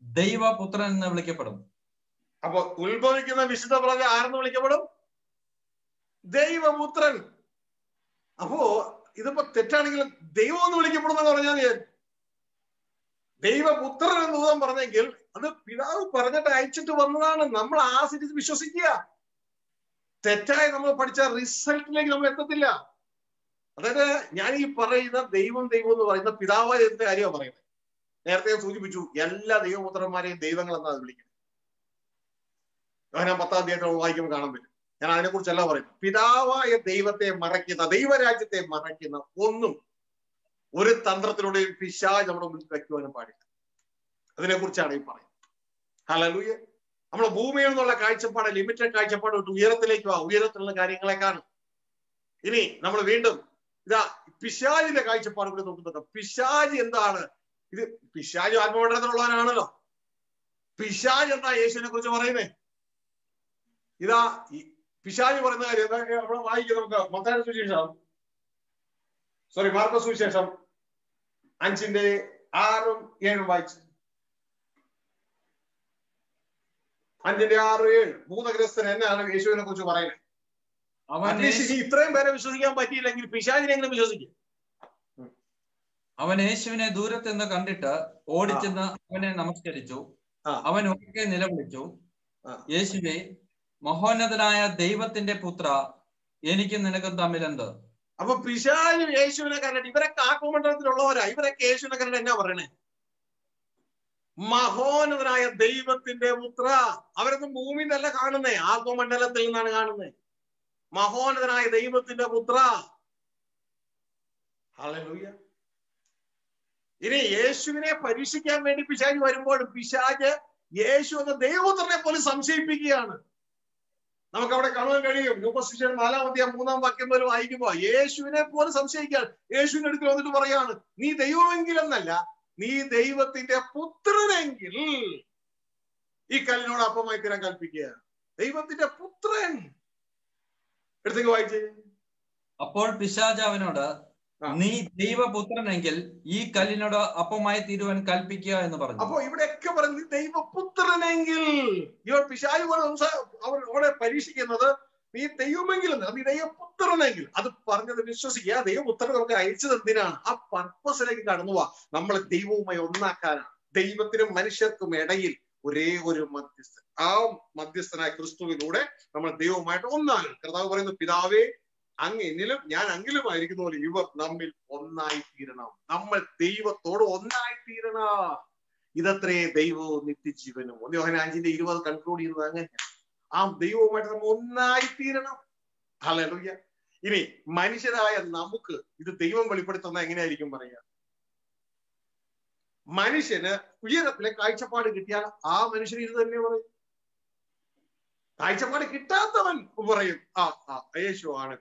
ദൈവപുത്രൻ എന്ന് വിളിക്കപ്പെടും. അപ്പൊ ഉത്ഭവിക്കുന്ന വിശുദ്ധ പ്രജ ആരെന്ന് വിളിക്കപ്പെടും? ദൈവപുത്രൻ. അപ്പോ ഇതിപ്പോ തെറ്റാണെങ്കിൽ ദൈവം എന്ന് വിളിക്കപ്പെടുന്ന പറഞ്ഞാൽ ദൈവപുത്രൻ എന്ന് ദൂതം പറഞ്ഞെങ്കിൽ അത് പിതാവ് പറഞ്ഞിട്ട് അയച്ചിട്ട് വന്നതാണ്. നമ്മൾ ആശ്രയിച്ച് വിശ്വസിക്കുക. തെറ്റായി നമ്മൾ പഠിച്ച റിസൾട്ടിലേക്ക് നമ്മൾ എത്തത്തില്ല. അതായത് ഞാൻ ഈ പറയുന്ന ദൈവം എന്ന് പറയുന്ന പിതാവായ ദൈവത്തിന്റെ കാര്യമാണ് പറയുന്നത്. നേരത്തെ ഞാൻ സൂചിപ്പിച്ചു, എല്ലാ ദൈവപുത്രന്മാരെയും ദൈവങ്ങൾ എന്നാണ് വിളിക്കുന്നത്. യോഹന്നാൻ 10-ാം അധ്യായം വായിക്കുമ്പോൾ കാണാൻ പറ്റും. ഞാൻ അതിനെക്കുറിച്ചല്ല പറയുന്നത്. പിതാവായ ദൈവത്തെ മറയ്ക്കുന്ന, ദൈവരാജ്യത്തെ മറയ്ക്കുന്ന ഒന്നും ഒരു തന്ത്രത്തിലൂടെയും പിശാച് നമ്മുടെ മുന്നിൽ വയ്ക്കുവാനും പാടില്ല. അതിനെക്കുറിച്ചാണ് ഈ പറയുന്നത്. ഹല്ലേലൂയ. നമ്മുടെ ഭൂമിയിൽ നിന്നുള്ള കാഴ്ചപ്പാട്, ലിമിറ്റഡ് കാഴ്ചപ്പാട് വിട്ട് ഉയരത്തിലേക്ക് വാ. ഉയരത്തിലുള്ള കാര്യങ്ങളെ കാണും. ഇനി നമ്മൾ വീണ്ടും ഇതാ പിശാചിന്റെ കാഴ്ചപ്പാട് കൂടി നോക്കുന്നത്. പിശാച് എന്താണ്? ഇത് പിശാച് ആത്മമണ്ഡലത്തിലുള്ളവനാണല്ലോ. പിശാച് എന്താ യേശുവിനെ കുറിച്ച് പറയുന്നേ? ഇതാ പിശാച് പറയുന്ന കാര്യം എന്താ? അവിടെ വായിക്കാം നമുക്ക്. മത്തായിയുടെ സുവിശേഷം, മാർക്കോസ് സുവിശേഷം 5:6-7 വായിച്ചു. 5:6-7 ഭൂതഗ്രസ്തൻ എന്നാണ് യേശുവിനെ കുറിച്ച് പറയുന്നത്? ഇത്രയും പേരെ വിശ്വസിക്കാൻ പറ്റിയില്ലെങ്കിൽ പിശാചിനെ എങ്ങനെ വിശ്വസിക്കും? അവൻ യേശുവിനെ ദൂരത്ത് നിന്ന് കണ്ടിട്ട് ഓടിച്ചെന്ന് അവനെ നമസ്കരിച്ചു. അവൻ ഉറക്കെ നിലവിളിച്ചു, യേശുവേ, മഹോന്നതനായ ദൈവത്തിന്റെ പുത്ര, എനിക്കും നിനക്കും തമ്മിലെന്ത്? അപ്പൊ പിശാച് യേശുവിനെ കണ്ടിട്ട്, ഇവരൊക്കെ ആത്മമണ്ഡലത്തിലുള്ളവരാ, ഇവരൊക്കെ യേശുവിനെ കണ്ടിട്ട് എന്നാ പറയണേ? മഹോന്നതനായ ദൈവത്തിന്റെ പുത്ര. അവരൊന്നും ഭൂമിയിൽ നിന്നല്ല കാണുന്നേ, ആത്മമണ്ഡലത്തിൽ നിന്നാണ് കാണുന്നത്. മഹോന്നതനായ ദൈവത്തിന്റെ പുത്ര. ഹല്ലേലൂയ. ഇനി യേശുവിനെ പരീക്ഷിക്കാൻ വേണ്ടി പിശാച് വരുമ്പോഴും പിശാച് യേശു എന്ന ദൈവപുത്രനെ പോലും സംശയിപ്പിക്കുകയാണ്. നമുക്ക് അവിടെ കാണാൻ കഴിയും. ലൂക്കോസ് 4:3 പോലും വായിക്കുമ്പോ യേശുവിനെ പോലും സംശയിക്കുകയാണ്. യേശുവിന്റെ അടുക്കൽ വന്നിട്ട് പറയാണ്, നീ ദൈവമെങ്കിലെന്നല്ല, നീ ദൈവത്തിന്റെ പുത്രനെങ്കിൽ ഈ കല്ലിനോട് അപ്പമായി തീരാൻ കൽപ്പിക്കുക. ദൈവത്തിന്റെ പുത്രൻ. എടുത്തേക്ക് വായിച്ചേ. അപ്പോൾ പിശാച് അവനോട്, നീ ദൈവപുത്രനെങ്കിൽ ഈ കല്ലിനോട് അപ്പമായി തീരുവാൻ കൽപ്പിക്കുക എന്ന് പറഞ്ഞു. അപ്പൊ ഇവിടെയൊക്കെ പറഞ്ഞു ദൈവപുത്രനെങ്കിൽ. ഇവർ പിശാച് അവിടെ പരീക്ഷിക്കുന്നത് നീ ദൈവമെങ്കിലും, നീ ദൈവപുത്രനെങ്കിൽ. അത് പറഞ്ഞത് വിശ്വസിക്കുക. ദൈവപുത്രൻ നമുക്ക് അയച്ചത് എന്തിനാണ്? ആ പർപ്പസിലേക്ക് കടന്നു പോവാ. നമ്മളെ ദൈവവുമായി ഒന്നാക്കാനാണ്. ദൈവത്തിനും മനുഷ്യർക്കും ഇടയിൽ ഒരേ ഒരു മധ്യസ്ഥൻ. ആ മധ്യസ്ഥനായ ക്രിസ്തുവിലൂടെ നമ്മൾ ദൈവവുമായിട്ട് ഒന്നാകും. കർത്താവ് പറയുന്നു, പിതാവേ അങ്ങ് എന്നിലും ഞാൻ അങ്ങിലുമായിരിക്കുന്ന പോലെ ഇവർ നമ്മിൽ ഒന്നായി തീരണം. നമ്മൾ ദൈവത്തോട് ഒന്നായി തീരണം. ഇതത്രേ ദൈവവും നിത്യജീവനും. 1 യോഹന്നാൻ 5:20 കൺക്ലൂഡ് ചെയ്യുന്നത് അങ്ങനെ. ആ ദൈവവുമായിട്ട് നമ്മൾ ഒന്നായി തീരണം. ഹല്ലേലൂയ. ഇനി മനുഷ്യരായ നമുക്ക് ഇത് ദൈവം വെളിപ്പെടുത്തുന്ന എങ്ങനെയായിരിക്കും പറയുക? മനുഷ്യന് ഉയരത്തിലെ കാഴ്ചപ്പാട് കിട്ടിയാൽ ആ മനുഷ്യന് ഇത് തന്നെ പറയും. കാഴ്ചപ്പാട് കിട്ടാത്തവൻ പറയും, യേശു ആണ്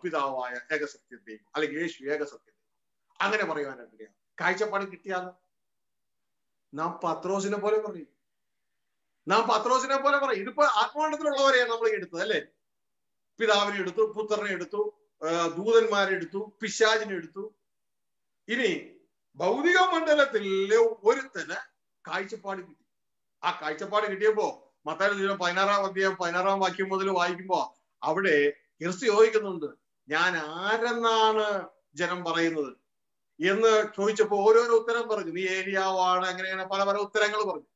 പിതാവായ ഏകസത്യ ദൈവം, അല്ലെങ്കിൽ യേശു ഏകസത്യ ദൈവം. അങ്ങനെ പറയുവാനായിട്ട് കാഴ്ചപ്പാട് കിട്ടിയാൽ നാം പത്രോസിനെ പോലെ പറയും. ഇതിപ്പോ ആത്മാണ്ടത്തിലുള്ളവരെയാണ് നമ്മൾ എടുത്തത്, അല്ലെ? പിതാവിനെ എടുത്തു, പുത്രനെ എടുത്തു, ദൂതന്മാരെ എടുത്തു, പിശാചിനെ എടുത്തു. ഇനി ഭൗതിക മണ്ഡലത്തിലെ ഒരുത്തന് കാഴ്ചപ്പാട് കിട്ടി. ആ കാഴ്ചപ്പാട് കിട്ടിയപ്പോ മത്തായി 16 വാക്യം മുതൽ വായിക്കുമ്പോ അവിടെ ക്രിസ്തു ചോദിക്കുന്നുണ്ട്, ഞാൻ ആരെന്നാണ് ജനം പറയുന്നത് എന്ന് ചോദിച്ചപ്പോ ഓരോരോ ഉത്തരം പറഞ്ഞു. നീ ഏലിയാവാണ്, അങ്ങനെയാണ് പല പല ഉത്തരങ്ങൾ പറഞ്ഞു.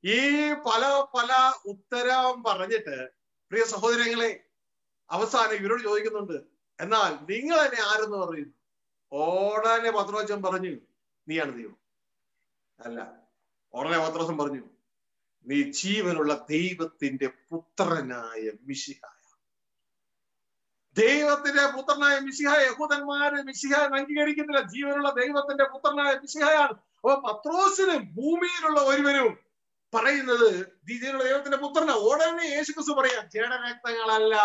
ഈ പല പല ഉത്തരം പറഞ്ഞിട്ട് പ്രിയ സഹോദരങ്ങളെ അവസാനം ഇവരോട് ചോദിക്കുന്നുണ്ട്, എന്നാൽ നിങ്ങൾ എന്നെ ആരെന്ന് പറയുന്നു? ഉടനെ പത്രോസൻ പറഞ്ഞു, നീയാണ് ദൈവം. അല്ല, ഉടനെ പത്രോസൻ പറഞ്ഞു, നീ ജീവനുള്ള ദൈവത്തിന്റെ പുത്രനായ മിശിഹായ. ദൈവത്തിന്റെ പുത്രനായ മിശിഹായ. യഹൂദന്മാര് മിശിഹായ അംഗീകരിക്കുന്നില്ല. ജീവനുള്ള ദൈവത്തിന്റെ പുത്രനായ മിശിഹായാണ്. അപ്പൊ പത്രോസിന് ഭൂമിയിലുള്ള ഒരുവനും പറയുന്നത് ജീവനുള്ള ദൈവത്തിന്റെ പുത്രന. ഉടനെ യേശുക്രിസ്തു പറയാം, ജഡരക്തങ്ങളല്ല,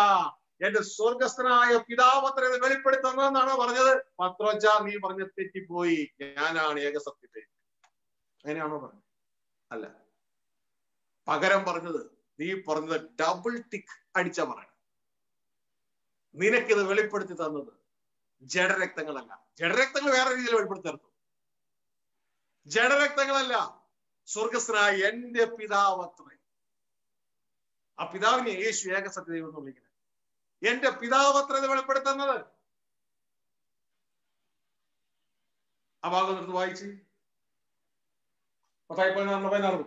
എന്റെ സ്വർഗസ്ഥനായ പിതാവത്രേ വെളിപ്പെടുത്തുന്നതെന്നാണോ പറഞ്ഞത്? പത്രോച്ച, നീ പറഞ്ഞ തെറ്റിപ്പോയി, ഞാനാണ് ഏകസത്യത്തെ. അങ്ങനെയാണോ പറഞ്ഞത്? അല്ല. പകരം പറഞ്ഞത്, നീ പറഞ്ഞത് ഡബിൾ ടിക്ക് അടിച്ച പറയണം. നിനക്കിത് വെളിപ്പെടുത്തി തന്നത് ജഡരക്തങ്ങളല്ല. ജഡരക്തങ്ങൾ വേറെ രീതിയിൽ വെളിപ്പെടുത്തി തരുന്നു. ജഡരക്തങ്ങളല്ല, സ്വർഗസ്ഥനായ എന്റെ പിതാവത്രേ. ആ പിതാവിനെ യേശു ഏകസത്യ ദൈവം എന്ന് വിളിക്കുന്നത്. എന്റെ പിതാവത്രേ ഇത് വെളിപ്പെടുത്തുന്നത്. ആ ഭാഗം എടുത്ത് വായിച്ച് 16.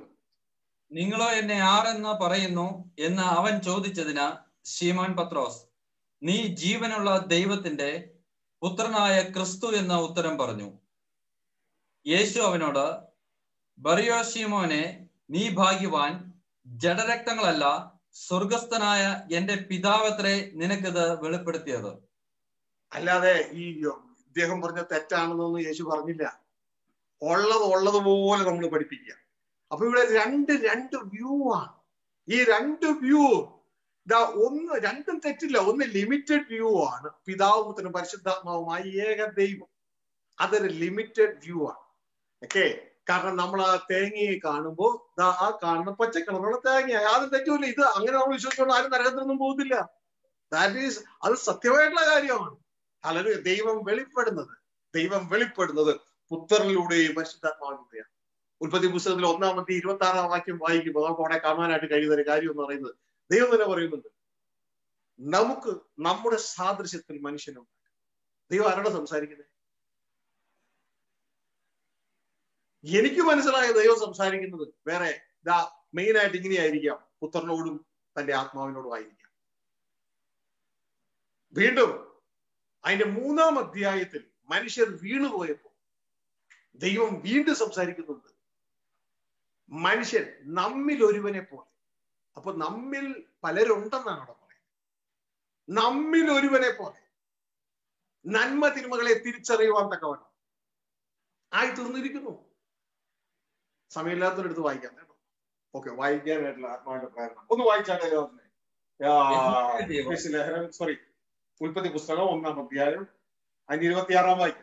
നിങ്ങളോ എന്നെ ആരെന്ന് പറയുന്നു എന്ന് അവൻ ചോദിച്ചതിന് ശീമോൻ പത്രോസ്, നീ ജീവനുള്ള ദൈവത്തിന്റെ പുത്രനായ ക്രിസ്തു എന്ന ഉത്തരം പറഞ്ഞു. യേശു അവനോട്, ബറിയോ ശീമോനെ, നീ ഭാഗ്യവാൻ, ജഡരക്തങ്ങളല്ല, സ്വർഗസ്ഥനായ എന്റെ പിതാവത്രേ നിനക്കിത് വെളിപ്പെടുത്തിയത്. അല്ലാതെ ഈ ഇദ്ദേഹം പറഞ്ഞ തെറ്റാണെന്നൊന്നും യേശു പറഞ്ഞില്ല. ഉള്ളതുപോലെ നമ്മൾ പഠിപ്പിക്കുക. അപ്പൊ ഇവിടെ രണ്ട് വ്യൂ ആണ്. ഈ രണ്ട് വ്യൂ രണ്ടും തെറ്റില്ല. ഒന്ന് ലിമിറ്റഡ് വ്യൂ ആണ്, പിതാവും പുത്രനും പരിശുദ്ധാത്മാവുമായി ഏക ദൈവം. അതൊരു ലിമിറ്റഡ് വ്യൂ ആണ്. ഓക്കെ, കാരണം നമ്മൾ ആ തേങ്ങയെ കാണുമ്പോൾ ആ കാണുന്ന പച്ചക്കളറുള്ള തേങ്ങ, യാതൊരു തെറ്റുമില്ല. ഇത് അങ്ങനെ നമ്മൾ വിശ്വസിച്ചുകൊണ്ട് ആരും നരകത്തിനൊന്നും പോകുന്നില്ല. അത് സത്യമായിട്ടുള്ള കാര്യമാണ്. അല്ലെങ്കിൽ ദൈവം വെളിപ്പെടുന്നത് പുത്രനിലൂടെയും പരിശുദ്ധാത്മാവിലൂടെയാണ്. ഉൽപ്പത്തി പുസ്തകത്തിൽ 1-26 വാക്യം വായിക്കുമ്പോൾ നമുക്ക് അവിടെ കാണാനായിട്ട് കഴിയുന്ന ഒരു കാര്യം എന്ന് പറയുന്നത്, ദൈവം തന്നെ പറയുന്നുണ്ട്, നമുക്ക് നമ്മുടെ സാദൃശ്യത്തിൽ മനുഷ്യനുണ്ട്. ദൈവം ആരോട് സംസാരിക്കുന്നത്? എനിക്ക് മനസ്സിലായ ദൈവം സംസാരിക്കുന്നത് വേറെ മെയിനായിട്ട് ഇങ്ങനെയായിരിക്കാം, പുത്രനോടും തന്റെ ആത്മാവിനോടും ആയിരിക്കാം. വീണ്ടും അതിന്റെ 3-ാം അധ്യായത്തിൽ മനുഷ്യർ വീണുപോയപ്പോ ദൈവം വീണ്ടും സംസാരിക്കുന്നുണ്ട്. മനുഷ്യൻ നമ്മിൽ ഒരുവനെ പോലെ. അപ്പൊ നമ്മിൽ പലരുണ്ടെന്നാണ് അവിടെ പറയുന്നത്. നമ്മിൽ ഒരുവനെ പോലെ നന്മ തിന്മകളെ തിരിച്ചറിയുവാൻ തക്കവണ്ണം ആയി തീർന്നിരിക്കുന്നു. സമയമില്ലാത്തവരെടുത്ത് വായിക്കാം കേട്ടോ. ഓക്കെ, വായിക്കാനായിട്ടുള്ള ആത്മാവിന്റെ പ്രേരണ ഒന്ന് വായിച്ചാട്ടെ. സോറി, ഉൽപ്പത്തി പുസ്തകം 1-ാം അധ്യായം 26 വാക്യം.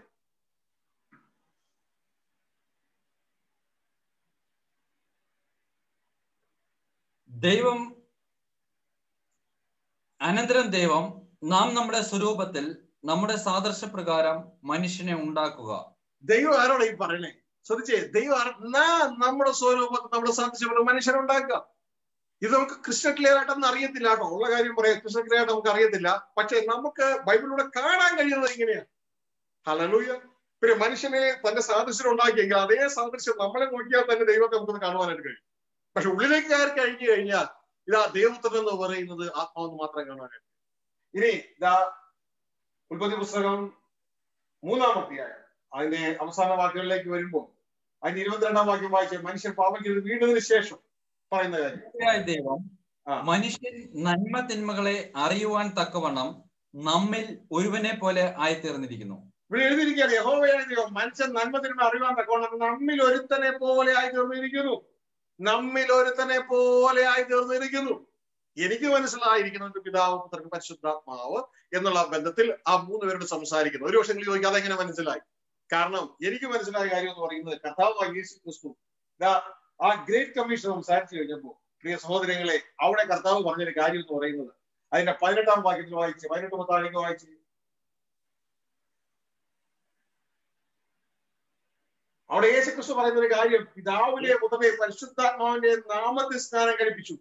അനന്തരം ദൈവം നാം നമ്മുടെ സ്വരൂപത്തിൽ നമ്മുടെ സാദൃശ്യപ്രകാരം മനുഷ്യനെ ഉണ്ടാക്കുക. ദൈവം ആരോടെ ഈ പറയണേ? ശ്രദ്ധിച്ചേ, ദൈവം നമ്മുടെ സ്വരൂപത്തിൽ നമ്മുടെ സാദൃശ്യപ്രകാരം മനുഷ്യനെ ഉണ്ടാക്കുക. ഇത് നമുക്ക് ക്രിസ്റ്റൽ ക്ലിയർ ആയിട്ടൊന്നും അറിയത്തില്ല കേട്ടോ, ഉള്ള കാര്യം പറയാം. ക്രിസ്റ്റൽ ക്ലിയർ ആയിട്ട് നമുക്ക് അറിയത്തില്ല, പക്ഷെ നമുക്ക് ബൈബിളിലൂടെ കാണാൻ കഴിയുന്നത് ഇങ്ങനെയാണ്. ഹല്ലേലൂയ. പിന്നെ മനുഷ്യനെ തന്റെ സാദൃശ്യം ഉണ്ടാക്കിയെങ്കിൽ അതേ സാദൃശ്യം നമ്മളെ നോക്കിയാൽ തന്നെ ദൈവത്തെ നമുക്ക് കാണുവാനായിട്ട് കഴിയും. പക്ഷെ ഉള്ളിലേക്ക് കയറി കഴിഞ്ഞു കഴിഞ്ഞാൽ ഇതാ ദൈവപുത്രൻ എന്ന് പറയുന്നത് ആത്മാവെന്ന് മാത്രം കാണുവാനായിട്ട്. ഇനി ഇതാ ഉൽപ്പത്തി പുസ്തകം 3-ാം അധ്യായം അതിന്റെ അവസാന വാക്യങ്ങളിലേക്ക് വരുമ്പോൾ അതിന്റെ 22-ാം വാക്യം വായിച്ച മനുഷ്യൻ പാപം ചെയ്ത് വീണ്ടതിന് ശേഷം പറയുന്ന കാര്യം, ദൈവം മനുഷ്യൻ നന്മ തിന്മകളെ അറിയുവാൻ തക്കവണ്ണം നമ്മിൽ ഒരുവനെ പോലെ ആയിത്തീർന്നിരിക്കുന്നു. ഇവിടെ എഴുതിയിരിക്കുകയാണ്, യഹോവയായ ദൈവം മനുഷ്യൻ നന്മ തിന്മ അറിയുവാൻ തക്കവണ്ണം നമ്മിൽ ഒരുത്തനെ പോലെ ആയിത്തീർന്നിരിക്കുന്നു. നമ്മിൽ ഒരുത്തനെ പോലെ ആയിത്തീർന്നിരിക്കുന്നു. എനിക്ക് മനസ്സിലായിരിക്കുന്നത് പിതാവ് പുത്രൻ പരിശുദ്ധാത്മാവ് എന്നുള്ള ബന്ധത്തിൽ ആ 3 പേരോട് സംസാരിക്കുന്നു. ഒരു പക്ഷെ ചോദിക്കുക അതെങ്ങനെ മനസ്സിലായി? കാരണം എനിക്ക് മനസ്സിലായ കാര്യം എന്ന് പറയുന്നത് കർത്താവായ യേശു ക്രിസ്തു ആ ഗ്രേറ്റ് കമ്മീഷൻ സംസാരിച്ചു കഴിഞ്ഞപ്പോൾ പ്രിയ സഹോദരങ്ങളെ അവിടെ കർത്താവ് പറഞ്ഞൊരു കാര്യം എന്ന് പറയുന്നത് അതിന്റെ 18-ാം വാക്യത്തിൽ വായിച്ച് 18 വായിച്ച് അവിടെ യേശു ക്രിസ്തു പറയുന്ന ഒരു കാര്യം, പിതാവിനെ പുത്രനെ പരിശുദ്ധാത്മാവിന്റെ നാമത്തിൽ സ്നാനം കഴിപ്പിച്ചു.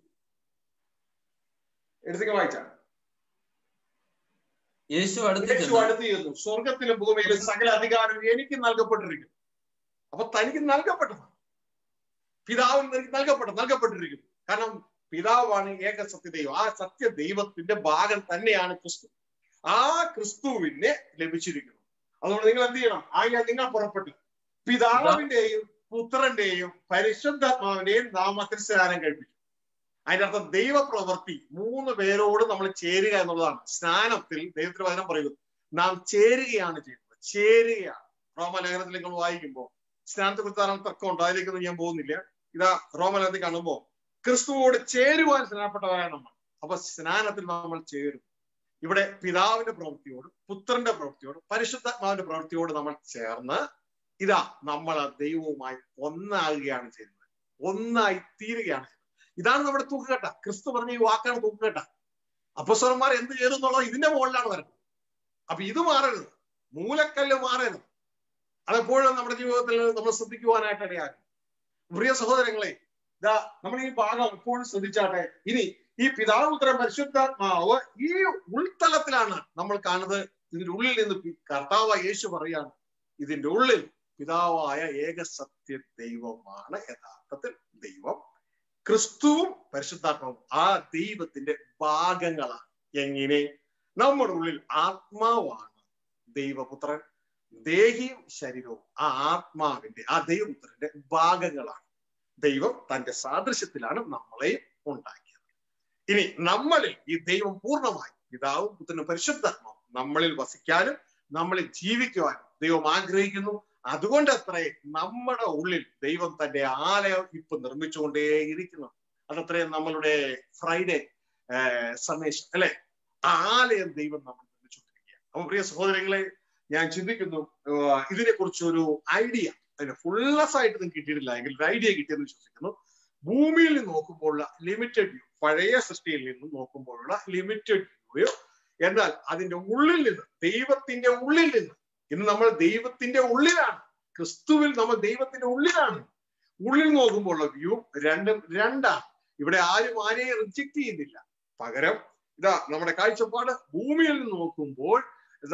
എടുത്തേക്ക് വായിച്ചാണ്. യേശു അടുത്ത് ചെന്നു, സ്വർഗത്തിലും ഭൂമിയിലും സകല അധികാരം എനിക്ക് നൽകപ്പെട്ടിരിക്കുന്നു. അപ്പൊ തനിക്ക് നൽകപ്പെട്ടതാണ്, പിതാവിന് നൽകപ്പെട്ടിരിക്കുന്നു. കാരണം പിതാവാണ് ഏക സത്യദൈവം. ആ സത്യദൈവത്തിന്റെ ഭാഗം തന്നെയാണ് ക്രിസ്തു. ആ ക്രിസ്തുവിനെ ലഭിച്ചിരിക്കുന്നു. അതുകൊണ്ട് നിങ്ങൾ എന്ത് ചെയ്യണം? ആയ നിങ്ങൾ പുറപ്പെട്ടു പിതാവിന്റെയും പുത്രന്റെയും പരിശുദ്ധാത്മാവിന്റെയും നാമത്തിൽ സ്നാനം കഴിപ്പിച്ചു. അതിന്റെ അർത്ഥം ദൈവപ്രവൃത്തി 3 പേരോട് നമ്മൾ ചേരുക എന്നുള്ളതാണ്. സ്നാനത്തിൽ ദൈവത്തിന് വചനം പറയുന്നത് നാം ചേരുകയാണ് ചെയ്യുന്നത്. ചേരുകയാണ്. റോമലേഖനത്തിൽ നിങ്ങൾ വായിക്കുമ്പോൾ സ്നാനത്തെ കുറിച്ച് ധാരാളം തർക്കമുണ്ട്, അതിലേക്കൊന്നും ഞാൻ പോകുന്നില്ല. ഇതാ റോമലേഖനത്തിൽ കാണുമ്പോൾ ക്രിസ്തുവോട് ചേരുവാൻ സ്നാനപ്പെട്ടവരാണ് നമ്മൾ. അപ്പൊ സ്നാനത്തിൽ നമ്മൾ ചേരും. ഇവിടെ പിതാവിന്റെ പ്രവൃത്തിയോട് പുത്രന്റെ പ്രവൃത്തിയോട് പരിശുദ്ധാത്മാവിന്റെ പ്രവൃത്തിയോട് നമ്മൾ ചേർന്ന് ഇതാ നമ്മൾ ദൈവവുമായി ഒന്നാകുകയാണ് ചെയ്യുന്നത്, ഒന്നായി തീരുകയാണ് ചെയ്യുന്നത്. ഇതാണ് നമ്മുടെ തൂക്കുകെട്ട. ക്രിസ്തു പറഞ്ഞ ഈ വാക്കാണ് തൂക്കുകെട്ട. അപ്പോസ്തലന്മാർ എന്ത് ചെയ്തു എന്നുള്ളത് ഇതിന്റെ മുകളിലാണ് വരുന്നത്. അപ്പൊ ഇത് മാറരുത്, മൂലക്കല്ല് മാറരുത്. അതെപ്പോഴും നമ്മുടെ ജീവിതത്തിൽ നമ്മൾ ശ്രദ്ധിക്കുവാനായിട്ട് ഇടയാകും. പ്രിയ സഹോദരങ്ങളെ, ഇതാ നമ്മൾ ഈ ഭാഗം എപ്പോഴും ശ്രദ്ധിച്ചാട്ടെ. ഇനി ഈ പിതാവ് പുത്രൻ പരിശുദ്ധാത്മാവ് ഈ ഉൾത്തലത്തിലാണ് നമ്മൾ കാണുന്നത്. ഇതിന്റെ ഉള്ളിൽ നിന്ന് കർത്താവായ യേശു പറയാണ്, ഇതിന്റെ ഉള്ളിൽ പിതാവായ ഏക സത്യ ദൈവമാണ് യഥാർത്ഥത്തിൽ ദൈവം. ക്രിസ്തുവും പരിശുദ്ധാത്മാവും ആ ദൈവത്തിന്റെ ഭാഗങ്ങളാണ്. എങ്ങനെ? നമ്മുടെ ഉള്ളിൽ ആത്മാവാണ് ദൈവപുത്രൻ, ദേഹിയും ശരീരവും ആ ആത്മാവിന്റെ ആ ദൈവപുത്രന്റെ ഭാഗങ്ങളാണ്. ദൈവം തന്റെ സാദൃശ്യത്തിലാണ് നമ്മളെയും ഉണ്ടാക്കിയത്. ഇനി നമ്മളിൽ ഈ ദൈവം പൂർണ്ണമായി പിതാവും പുത്രനും പരിശുദ്ധാത്മാവും നമ്മളിൽ വസിക്കാനും നമ്മളിൽ ജീവിക്കുവാനും ദൈവം ആഗ്രഹിക്കുന്നു. അതുകൊണ്ട് അത്രേ നമ്മുടെ ഉള്ളിൽ ദൈവം തന്റെ ആലയം ഇപ്പൊ നിർമ്മിച്ചുകൊണ്ടേയിരിക്കുന്നു. അതത്രയും നമ്മളുടെ ഫ്രൈഡേ സന്ദേശം അല്ലെ, ആലയം ദൈവം നമ്മൾ നിർമ്മിച്ചുകൊണ്ടിരിക്കുകയാണ്. അപ്പൊ പ്രിയ സഹോദരങ്ങളെ, ഞാൻ ചിന്തിക്കുന്നു ഇതിനെ കുറിച്ചൊരു ഐഡിയ അതിന് ഫുള്ളസ് ആയിട്ട് നിങ്ങൾക്ക് കിട്ടിയിട്ടില്ല എങ്കിൽ ഒരു ഐഡിയ കിട്ടിയെന്ന് വിശ്വസിക്കുന്നു. ഭൂമിയിൽ നിന്ന് നോക്കുമ്പോഴുള്ള ലിമിറ്റഡ് വ്യൂ, പഴയ സൃഷ്ടിയിൽ നിന്ന് നോക്കുമ്പോഴുള്ള ലിമിറ്റഡ് വ്യൂ, എന്നാൽ അതിന്റെ ഉള്ളിൽ നിന്ന്, ദൈവത്തിന്റെ ഉള്ളിൽ നിന്ന്, ഇന്ന് നമ്മൾ ദൈവത്തിന്റെ ഉള്ളിലാണ്, ക്രിസ്തുവിൽ നമ്മൾ ദൈവത്തിന്റെ ഉള്ളിലാണ്. ഉള്ളിൽ നോക്കുമ്പോഴുള്ള വ്യൂ രണ്ടാണ്. ഇവിടെ ആരും ആരെയും റിജക്ട് ചെയ്യുന്നില്ല. പകരം ഇതാ നമ്മുടെ കാഴ്ചപ്പാട് ഭൂമിയിൽ നിന്ന് നോക്കുമ്പോൾ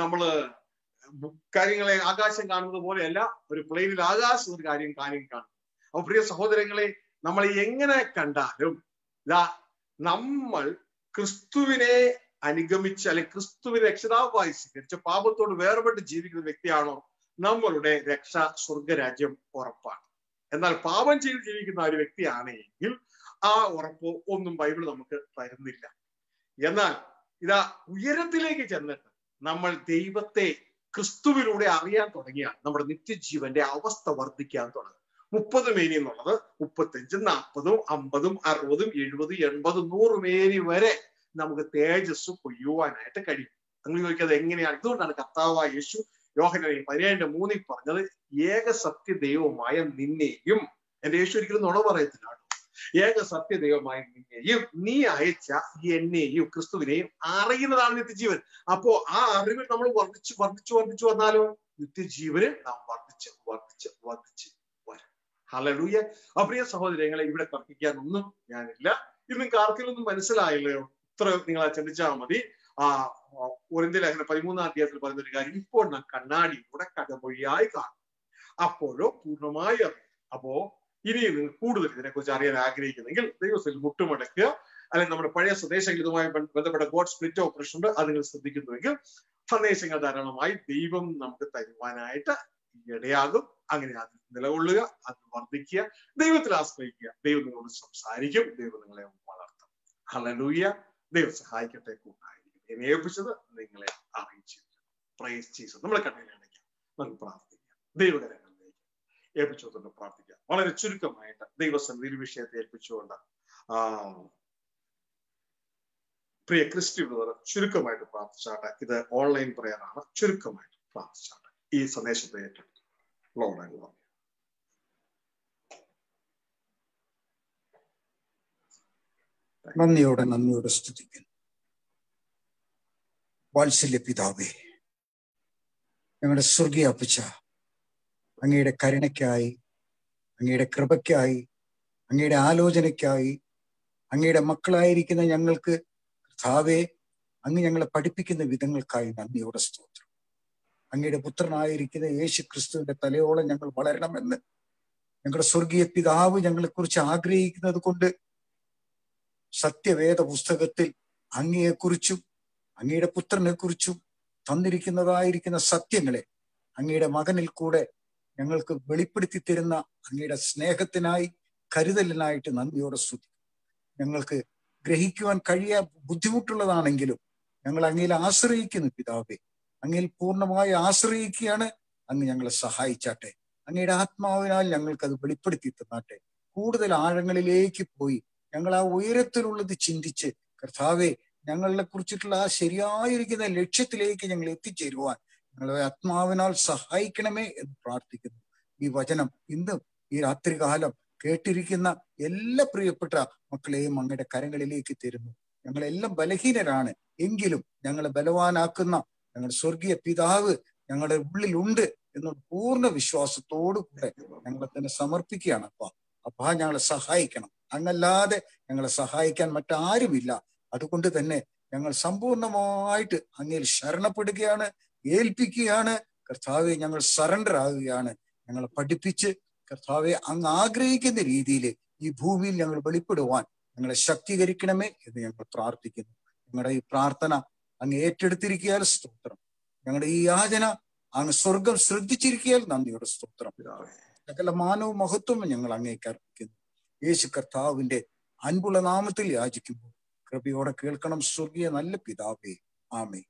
നമ്മള് കാര്യങ്ങളെ ആകാശം കാണുന്നത് പോലെയല്ല, ഒരു പ്ലെയിനിൽ ആകാശം ഒരു കാര്യം കാണും. അപ്പൊ പ്രിയ സഹോദരങ്ങളെ, നമ്മൾ എങ്ങനെ കണ്ടാലും ഇതാ നമ്മൾ ക്രിസ്തുവിനെ അനുഗമിച്ച് അല്ലെങ്കിൽ ക്രിസ്തുവിനെ രക്ഷിതാവായി സ്വീകരിച്ച പാപത്തോട് വേർപെട്ട് ജീവിക്കുന്ന വ്യക്തിയാണോ, നമ്മളുടെ രക്ഷ സ്വർഗരാജ്യം ഉറപ്പാണ്. എന്നാൽ പാപം ചെയ്ത് ജീവിക്കുന്ന ഒരു വ്യക്തിയാണെങ്കിൽ ആ ഉറപ്പ് ഒന്നും ബൈബിൾ നമുക്ക് തരുന്നില്ല. എന്നാൽ ഇതാ ഉയരത്തിലേക്ക് ചെന്നിട്ട് നമ്മൾ ദൈവത്തെ ക്രിസ്തുവിലൂടെ അറിയാൻ തുടങ്ങിയാൽ നമ്മുടെ നിത്യജീവന്റെ അവസ്ഥ വർദ്ധിക്കാൻ തുടങ്ങും. 30 മേനി എന്നുള്ളത് 35, 40, 50, 60, 70, 80, 100 മേനി വരെ നമുക്ക് തേജസ് കൊയ്യുവാനായിട്ട് കഴിയും. നിങ്ങൾ ചോദിക്കാതെ എങ്ങനെയാണ്? ഇതുകൊണ്ടാണ് കർത്താവായ യേശു യോഹന്നാൻ 17:3 പറഞ്ഞത്, ഏക സത്യ ദൈവമായ നിന്നെയും, എന്റെ യേശു ഒരിക്കലും നുണ പറയത്തില്ല, ഏക സത്യ ദൈവമായ നിന്നെയും നീ അയച്ച എന്നെയും ക്രിസ്തുവിനെയും അറിയുന്നതാണ് നിത്യജീവൻ. അപ്പോ ആ അറിവിൽ നമ്മൾ വർദ്ധിച്ചു വന്നാലോ നിത്യജീവന് നാം വർദ്ധിച്ച് വരും. ഹല്ലേലൂയ. പ്രിയ സഹോദരങ്ങളെ, ഇവിടെ തർക്കിക്കാനൊന്നും ഞാനില്ല. ഇത് നിങ്ങൾക്ക് ആർക്കെങ്കിലും മനസ്സിലായില്ലയോ? ഇത്ര നിങ്ങൾ ചിന്തിച്ചാൽ മതി. കൊരിന്ത്യർ ലേഖനം 13-ാം അധ്യായത്തിൽ പറയുന്ന ഒരു കാര്യം, ഇപ്പോൾ നാം കണ്ണാടിയിലൂടെ കടമൊഴിയായി കാണും, അപ്പോഴോ പൂർണ്ണമായി അറിയും. അപ്പോ ഇനി നിങ്ങൾ കൂടുതൽ ഇതിനെക്കുറിച്ച് അറിയാൻ ആഗ്രഹിക്കുന്നെങ്കിൽ ദൈവത്തിൽ മുട്ടുമടക്കുക, അല്ലെങ്കിൽ നമ്മുടെ പഴയ സന്ദേശങ്ങൾ ഇതുമായി ബന്ധപ്പെട്ട ഗോഡ് സ്പ്ലിറ്റ് ഓപ്പറേഷൻ ഉണ്ട്, അത് നിങ്ങൾ ശ്രദ്ധിക്കുന്നുവെങ്കിൽ സന്ദേശങ്ങൾ ധാരാളമായി ദൈവം നമുക്ക് തരുവാനായിട്ട് ഇടയാകും. അങ്ങനെ അതിൽ നിലകൊള്ളുക, അത് വർദ്ധിക്കുക, ദൈവത്തിൽ ആശ്രയിക്കുക. ദൈവം നിങ്ങളോട് സംസാരിക്കും, ദൈവം നിങ്ങളെ വളർത്തും. ഹല്ലേലൂയ. ദൈവം സഹായിക്കട്ടെ. കൂട്ടായിരിക്കും എന്നെ ഏൽപ്പിച്ചത് നിങ്ങളെ അറിയിച്ചു. Price Jesus. നമ്മളെ കണ്ണീരടയ്ക്കാം, നമുക്ക് പ്രാർത്ഥിക്കാം, ദൈവകരങ്ങളിലേക്ക് ഏൽപ്പിച്ചുകൊണ്ട് പ്രാർത്ഥിക്കാം. വളരെ ചുരുക്കമായിട്ട് ദൈവസന്നിധിയിൽ വിഷയത്തെ ഏൽപ്പിച്ചുകൊണ്ട് പ്രിയ ക്രിസ്റ്റി ബ്രദർ ചുരുക്കമായിട്ട് പ്രാർത്ഥിച്ചാട്ടെ. ഇത് ഓൺലൈൻ പ്രയർ ആണ്. ചുരുക്കമായിട്ട് പ്രാർത്ഥിച്ചാട്ടെ. ഈ സന്ദേശത്തെ ഏറ്റെടുത്തു. Lord I love you. നന്ദിയോടെ സ്തുതിക്കുന്നു. വാത്സല്യ പിതാവേ, ഞങ്ങളുടെ സ്വർഗീയ അപ്പച്ച, അങ്ങയുടെ കരുണയ്ക്കായി, അങ്ങയുടെ കൃപയ്ക്കായി, അങ്ങയുടെ ആലോചനയ്ക്കായി, അങ്ങയുടെ മക്കളായിരിക്കുന്ന ഞങ്ങൾക്ക് കർത്താവേ അങ്ങ് ഞങ്ങളെ പഠിപ്പിക്കുന്ന വിധങ്ങൾക്കായി നന്ദിയോടെ സ്തോത്രം. അങ്ങയുടെ പുത്രനായിരിക്കുന്ന യേശു ക്രിസ്തുവിന്റെ തലയോളം ഞങ്ങൾ വളരണമെന്ന് ഞങ്ങളുടെ സ്വർഗീയ പിതാവ് ഞങ്ങളെക്കുറിച്ച് ആഗ്രഹിക്കുന്നത് കൊണ്ട് സത്യവേദ പുസ്തകത്തിൽ അങ്ങയെക്കുറിച്ചും അങ്ങയുടെ പുത്രനെ കുറിച്ചും തന്നിരിക്കുന്നതായിരിക്കുന്ന സത്യങ്ങളെ അങ്ങയുടെ മകനിൽ കൂടെ ഞങ്ങൾക്ക് വെളിപ്പെടുത്തി തരുന്ന അങ്ങയുടെ സ്നേഹത്തിനായി, കരുതലിനായിട്ട് നന്ദിയോടെ സ്തുതി. ഞങ്ങൾക്ക് ഗ്രഹിക്കുവാൻ ബുദ്ധിമുട്ടുള്ളതാണെങ്കിലും ഞങ്ങൾ അങ്ങയിൽ ആശ്രയിക്കുന്നു പിതാവേ. അങ്ങയിൽ പൂർണ്ണമായി ആശ്രയിക്കുകയാണ്. അങ്ങ് ഞങ്ങളെ സഹായിച്ചാട്ടെ. അങ്ങയുടെ ആത്മാവിനാൽ ഞങ്ങൾക്കത് വെളിപ്പെടുത്തി തന്നാട്ടെ. കൂടുതൽ ആഴങ്ങളിലേക്ക് പോയി ഞങ്ങൾ ആ ഉയരത്തിലുള്ളത് ചിന്തിച്ച് കർത്താവെ ഞങ്ങളെ കുറിച്ചിട്ടുള്ള ആ ശരിയായിരിക്കുന്ന ലക്ഷ്യത്തിലേക്ക് ഞങ്ങൾ എത്തിച്ചേരുവാൻ ഞങ്ങളെ ആത്മാവിനാൽ സഹായിക്കണമേ എന്ന് പ്രാർത്ഥിക്കുന്നു. ഈ വചനം ഇന്നും ഈ രാത്രികാലം കേട്ടിരിക്കുന്ന എല്ലാ പ്രിയപ്പെട്ട മക്കളെയും അങ്ങയുടെ കരങ്ങളിലേക്ക് തരുന്നു. ഞങ്ങളെല്ലാം ബലഹീനരാണ്, എങ്കിലും ഞങ്ങളെ ബലവാനാക്കുന്ന ഞങ്ങളുടെ സ്വർഗീയ പിതാവ് ഞങ്ങളുടെ ഉള്ളിലുണ്ട് എന്നുള്ള പൂർണ്ണ വിശ്വാസത്തോടു കൂടെ ഞങ്ങളെ തന്നെ സമർപ്പിക്കുകയാണ്. അപ്പാ ഞങ്ങളെ സഹായിക്കണം. അങ്ങല്ലാതെ ഞങ്ങളെ സഹായിക്കാൻ മറ്റാരുമില്ല. അതുകൊണ്ട് തന്നെ ഞങ്ങൾ സമ്പൂർണമായിട്ട് അങ്ങയിൽ ശരണപ്പെടുകയാണ്, ഏൽപ്പിക്കുകയാണ്. കർത്താവെ, ഞങ്ങൾ സറണ്ടർ ആകുകയാണ്. ഞങ്ങളെ പഠിപ്പിച്ച് കർത്താവെ അങ്ങ് ആഗ്രഹിക്കുന്ന രീതിയിൽ ഈ ഭൂമിയിൽ ഞങ്ങൾ വെളിപ്പെടുവാൻ ഞങ്ങളെ ശക്തീകരിക്കണമേ എന്ന് ഞങ്ങൾ പ്രാർത്ഥിക്കുന്നു. ഞങ്ങളുടെ ഈ പ്രാർത്ഥന അങ്ങ് ഏറ്റെടുത്തിരിക്കിയാൽ സ്തോത്രം. ഞങ്ങളുടെ ഈ യാചന അങ്ങ് സ്വർഗം ശ്രദ്ധിച്ചിരിക്കിയാൽ നന്ദിയുടെ സ്തോത്രം. സകല മാനവും മഹത്വവും ഞങ്ങൾ അങ്ങേക്ക് അർപ്പിക്കുന്നു. യേശു കർത്താവിന്റെ അൻപുള്ള നാമത്തിൽ യാചിക്കുമ്പോൾ കൃപയോടെ കേൾക്കണം സ്വർഗീയ നല്ല പിതാവേ. ആമേൻ.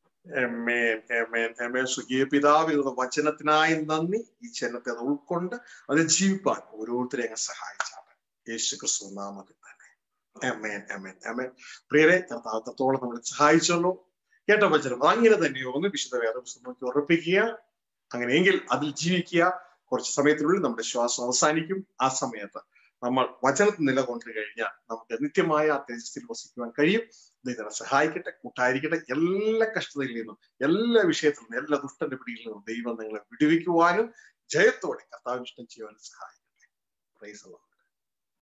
സ്വർഗീയ പിതാവിനുള്ള വചനത്തിനായി നന്ദി. ഈ ജനത്തെ അത് ഉൾക്കൊണ്ട് അത് ജീവിപ്പാൻ ഓരോരുത്തരെ അങ്ങ് സഹായിച്ചാണ് യേശു ക്രിസ്തു നാമത്തിൽ തന്നെ. ആമേൻ, ആമേൻ, ആമേൻ. പ്രിയരെ, കർത്താവത്തോളം നമ്മളെ സഹായിച്ചല്ലോ. കേട്ട വചനം അങ്ങനെ തന്നെയോ ഒന്ന് വിശുദ്ധ വേദപുസ്തകത്തിൽ ഉറപ്പിക്കുക. അങ്ങനെയെങ്കിൽ അതിൽ ജീവിക്കുക. കുറച്ച് സമയത്തിനുള്ളിൽ നമ്മുടെ ശ്വാസം അവസാനിക്കും. ആ സമയത്ത് നമ്മൾ വചനത്തിൽ നിലകൊണ്ടു കഴിഞ്ഞാൽ നമുക്ക് നിത്യമായ ആ തേജസ്സിൽ വസിക്കുവാൻ കഴിയും. ദൈവം സഹായിക്കട്ടെ, കൂട്ടായിരിക്കട്ടെ. എല്ലാ കഷ്ടതയിൽ നിന്നും, എല്ലാ വിഷയത്തിൽ നിന്നും, എല്ലാ ദുഷ്ടന്റെ പിടിയിൽ നിന്നും ദൈവം നിങ്ങളെ വിടുവിക്കുവാനും ജയത്തോടെ കർത്താവ് ഇഷ്ടം ചെയ്യുവാനും സഹായിക്കട്ടെ. Praise the Lord.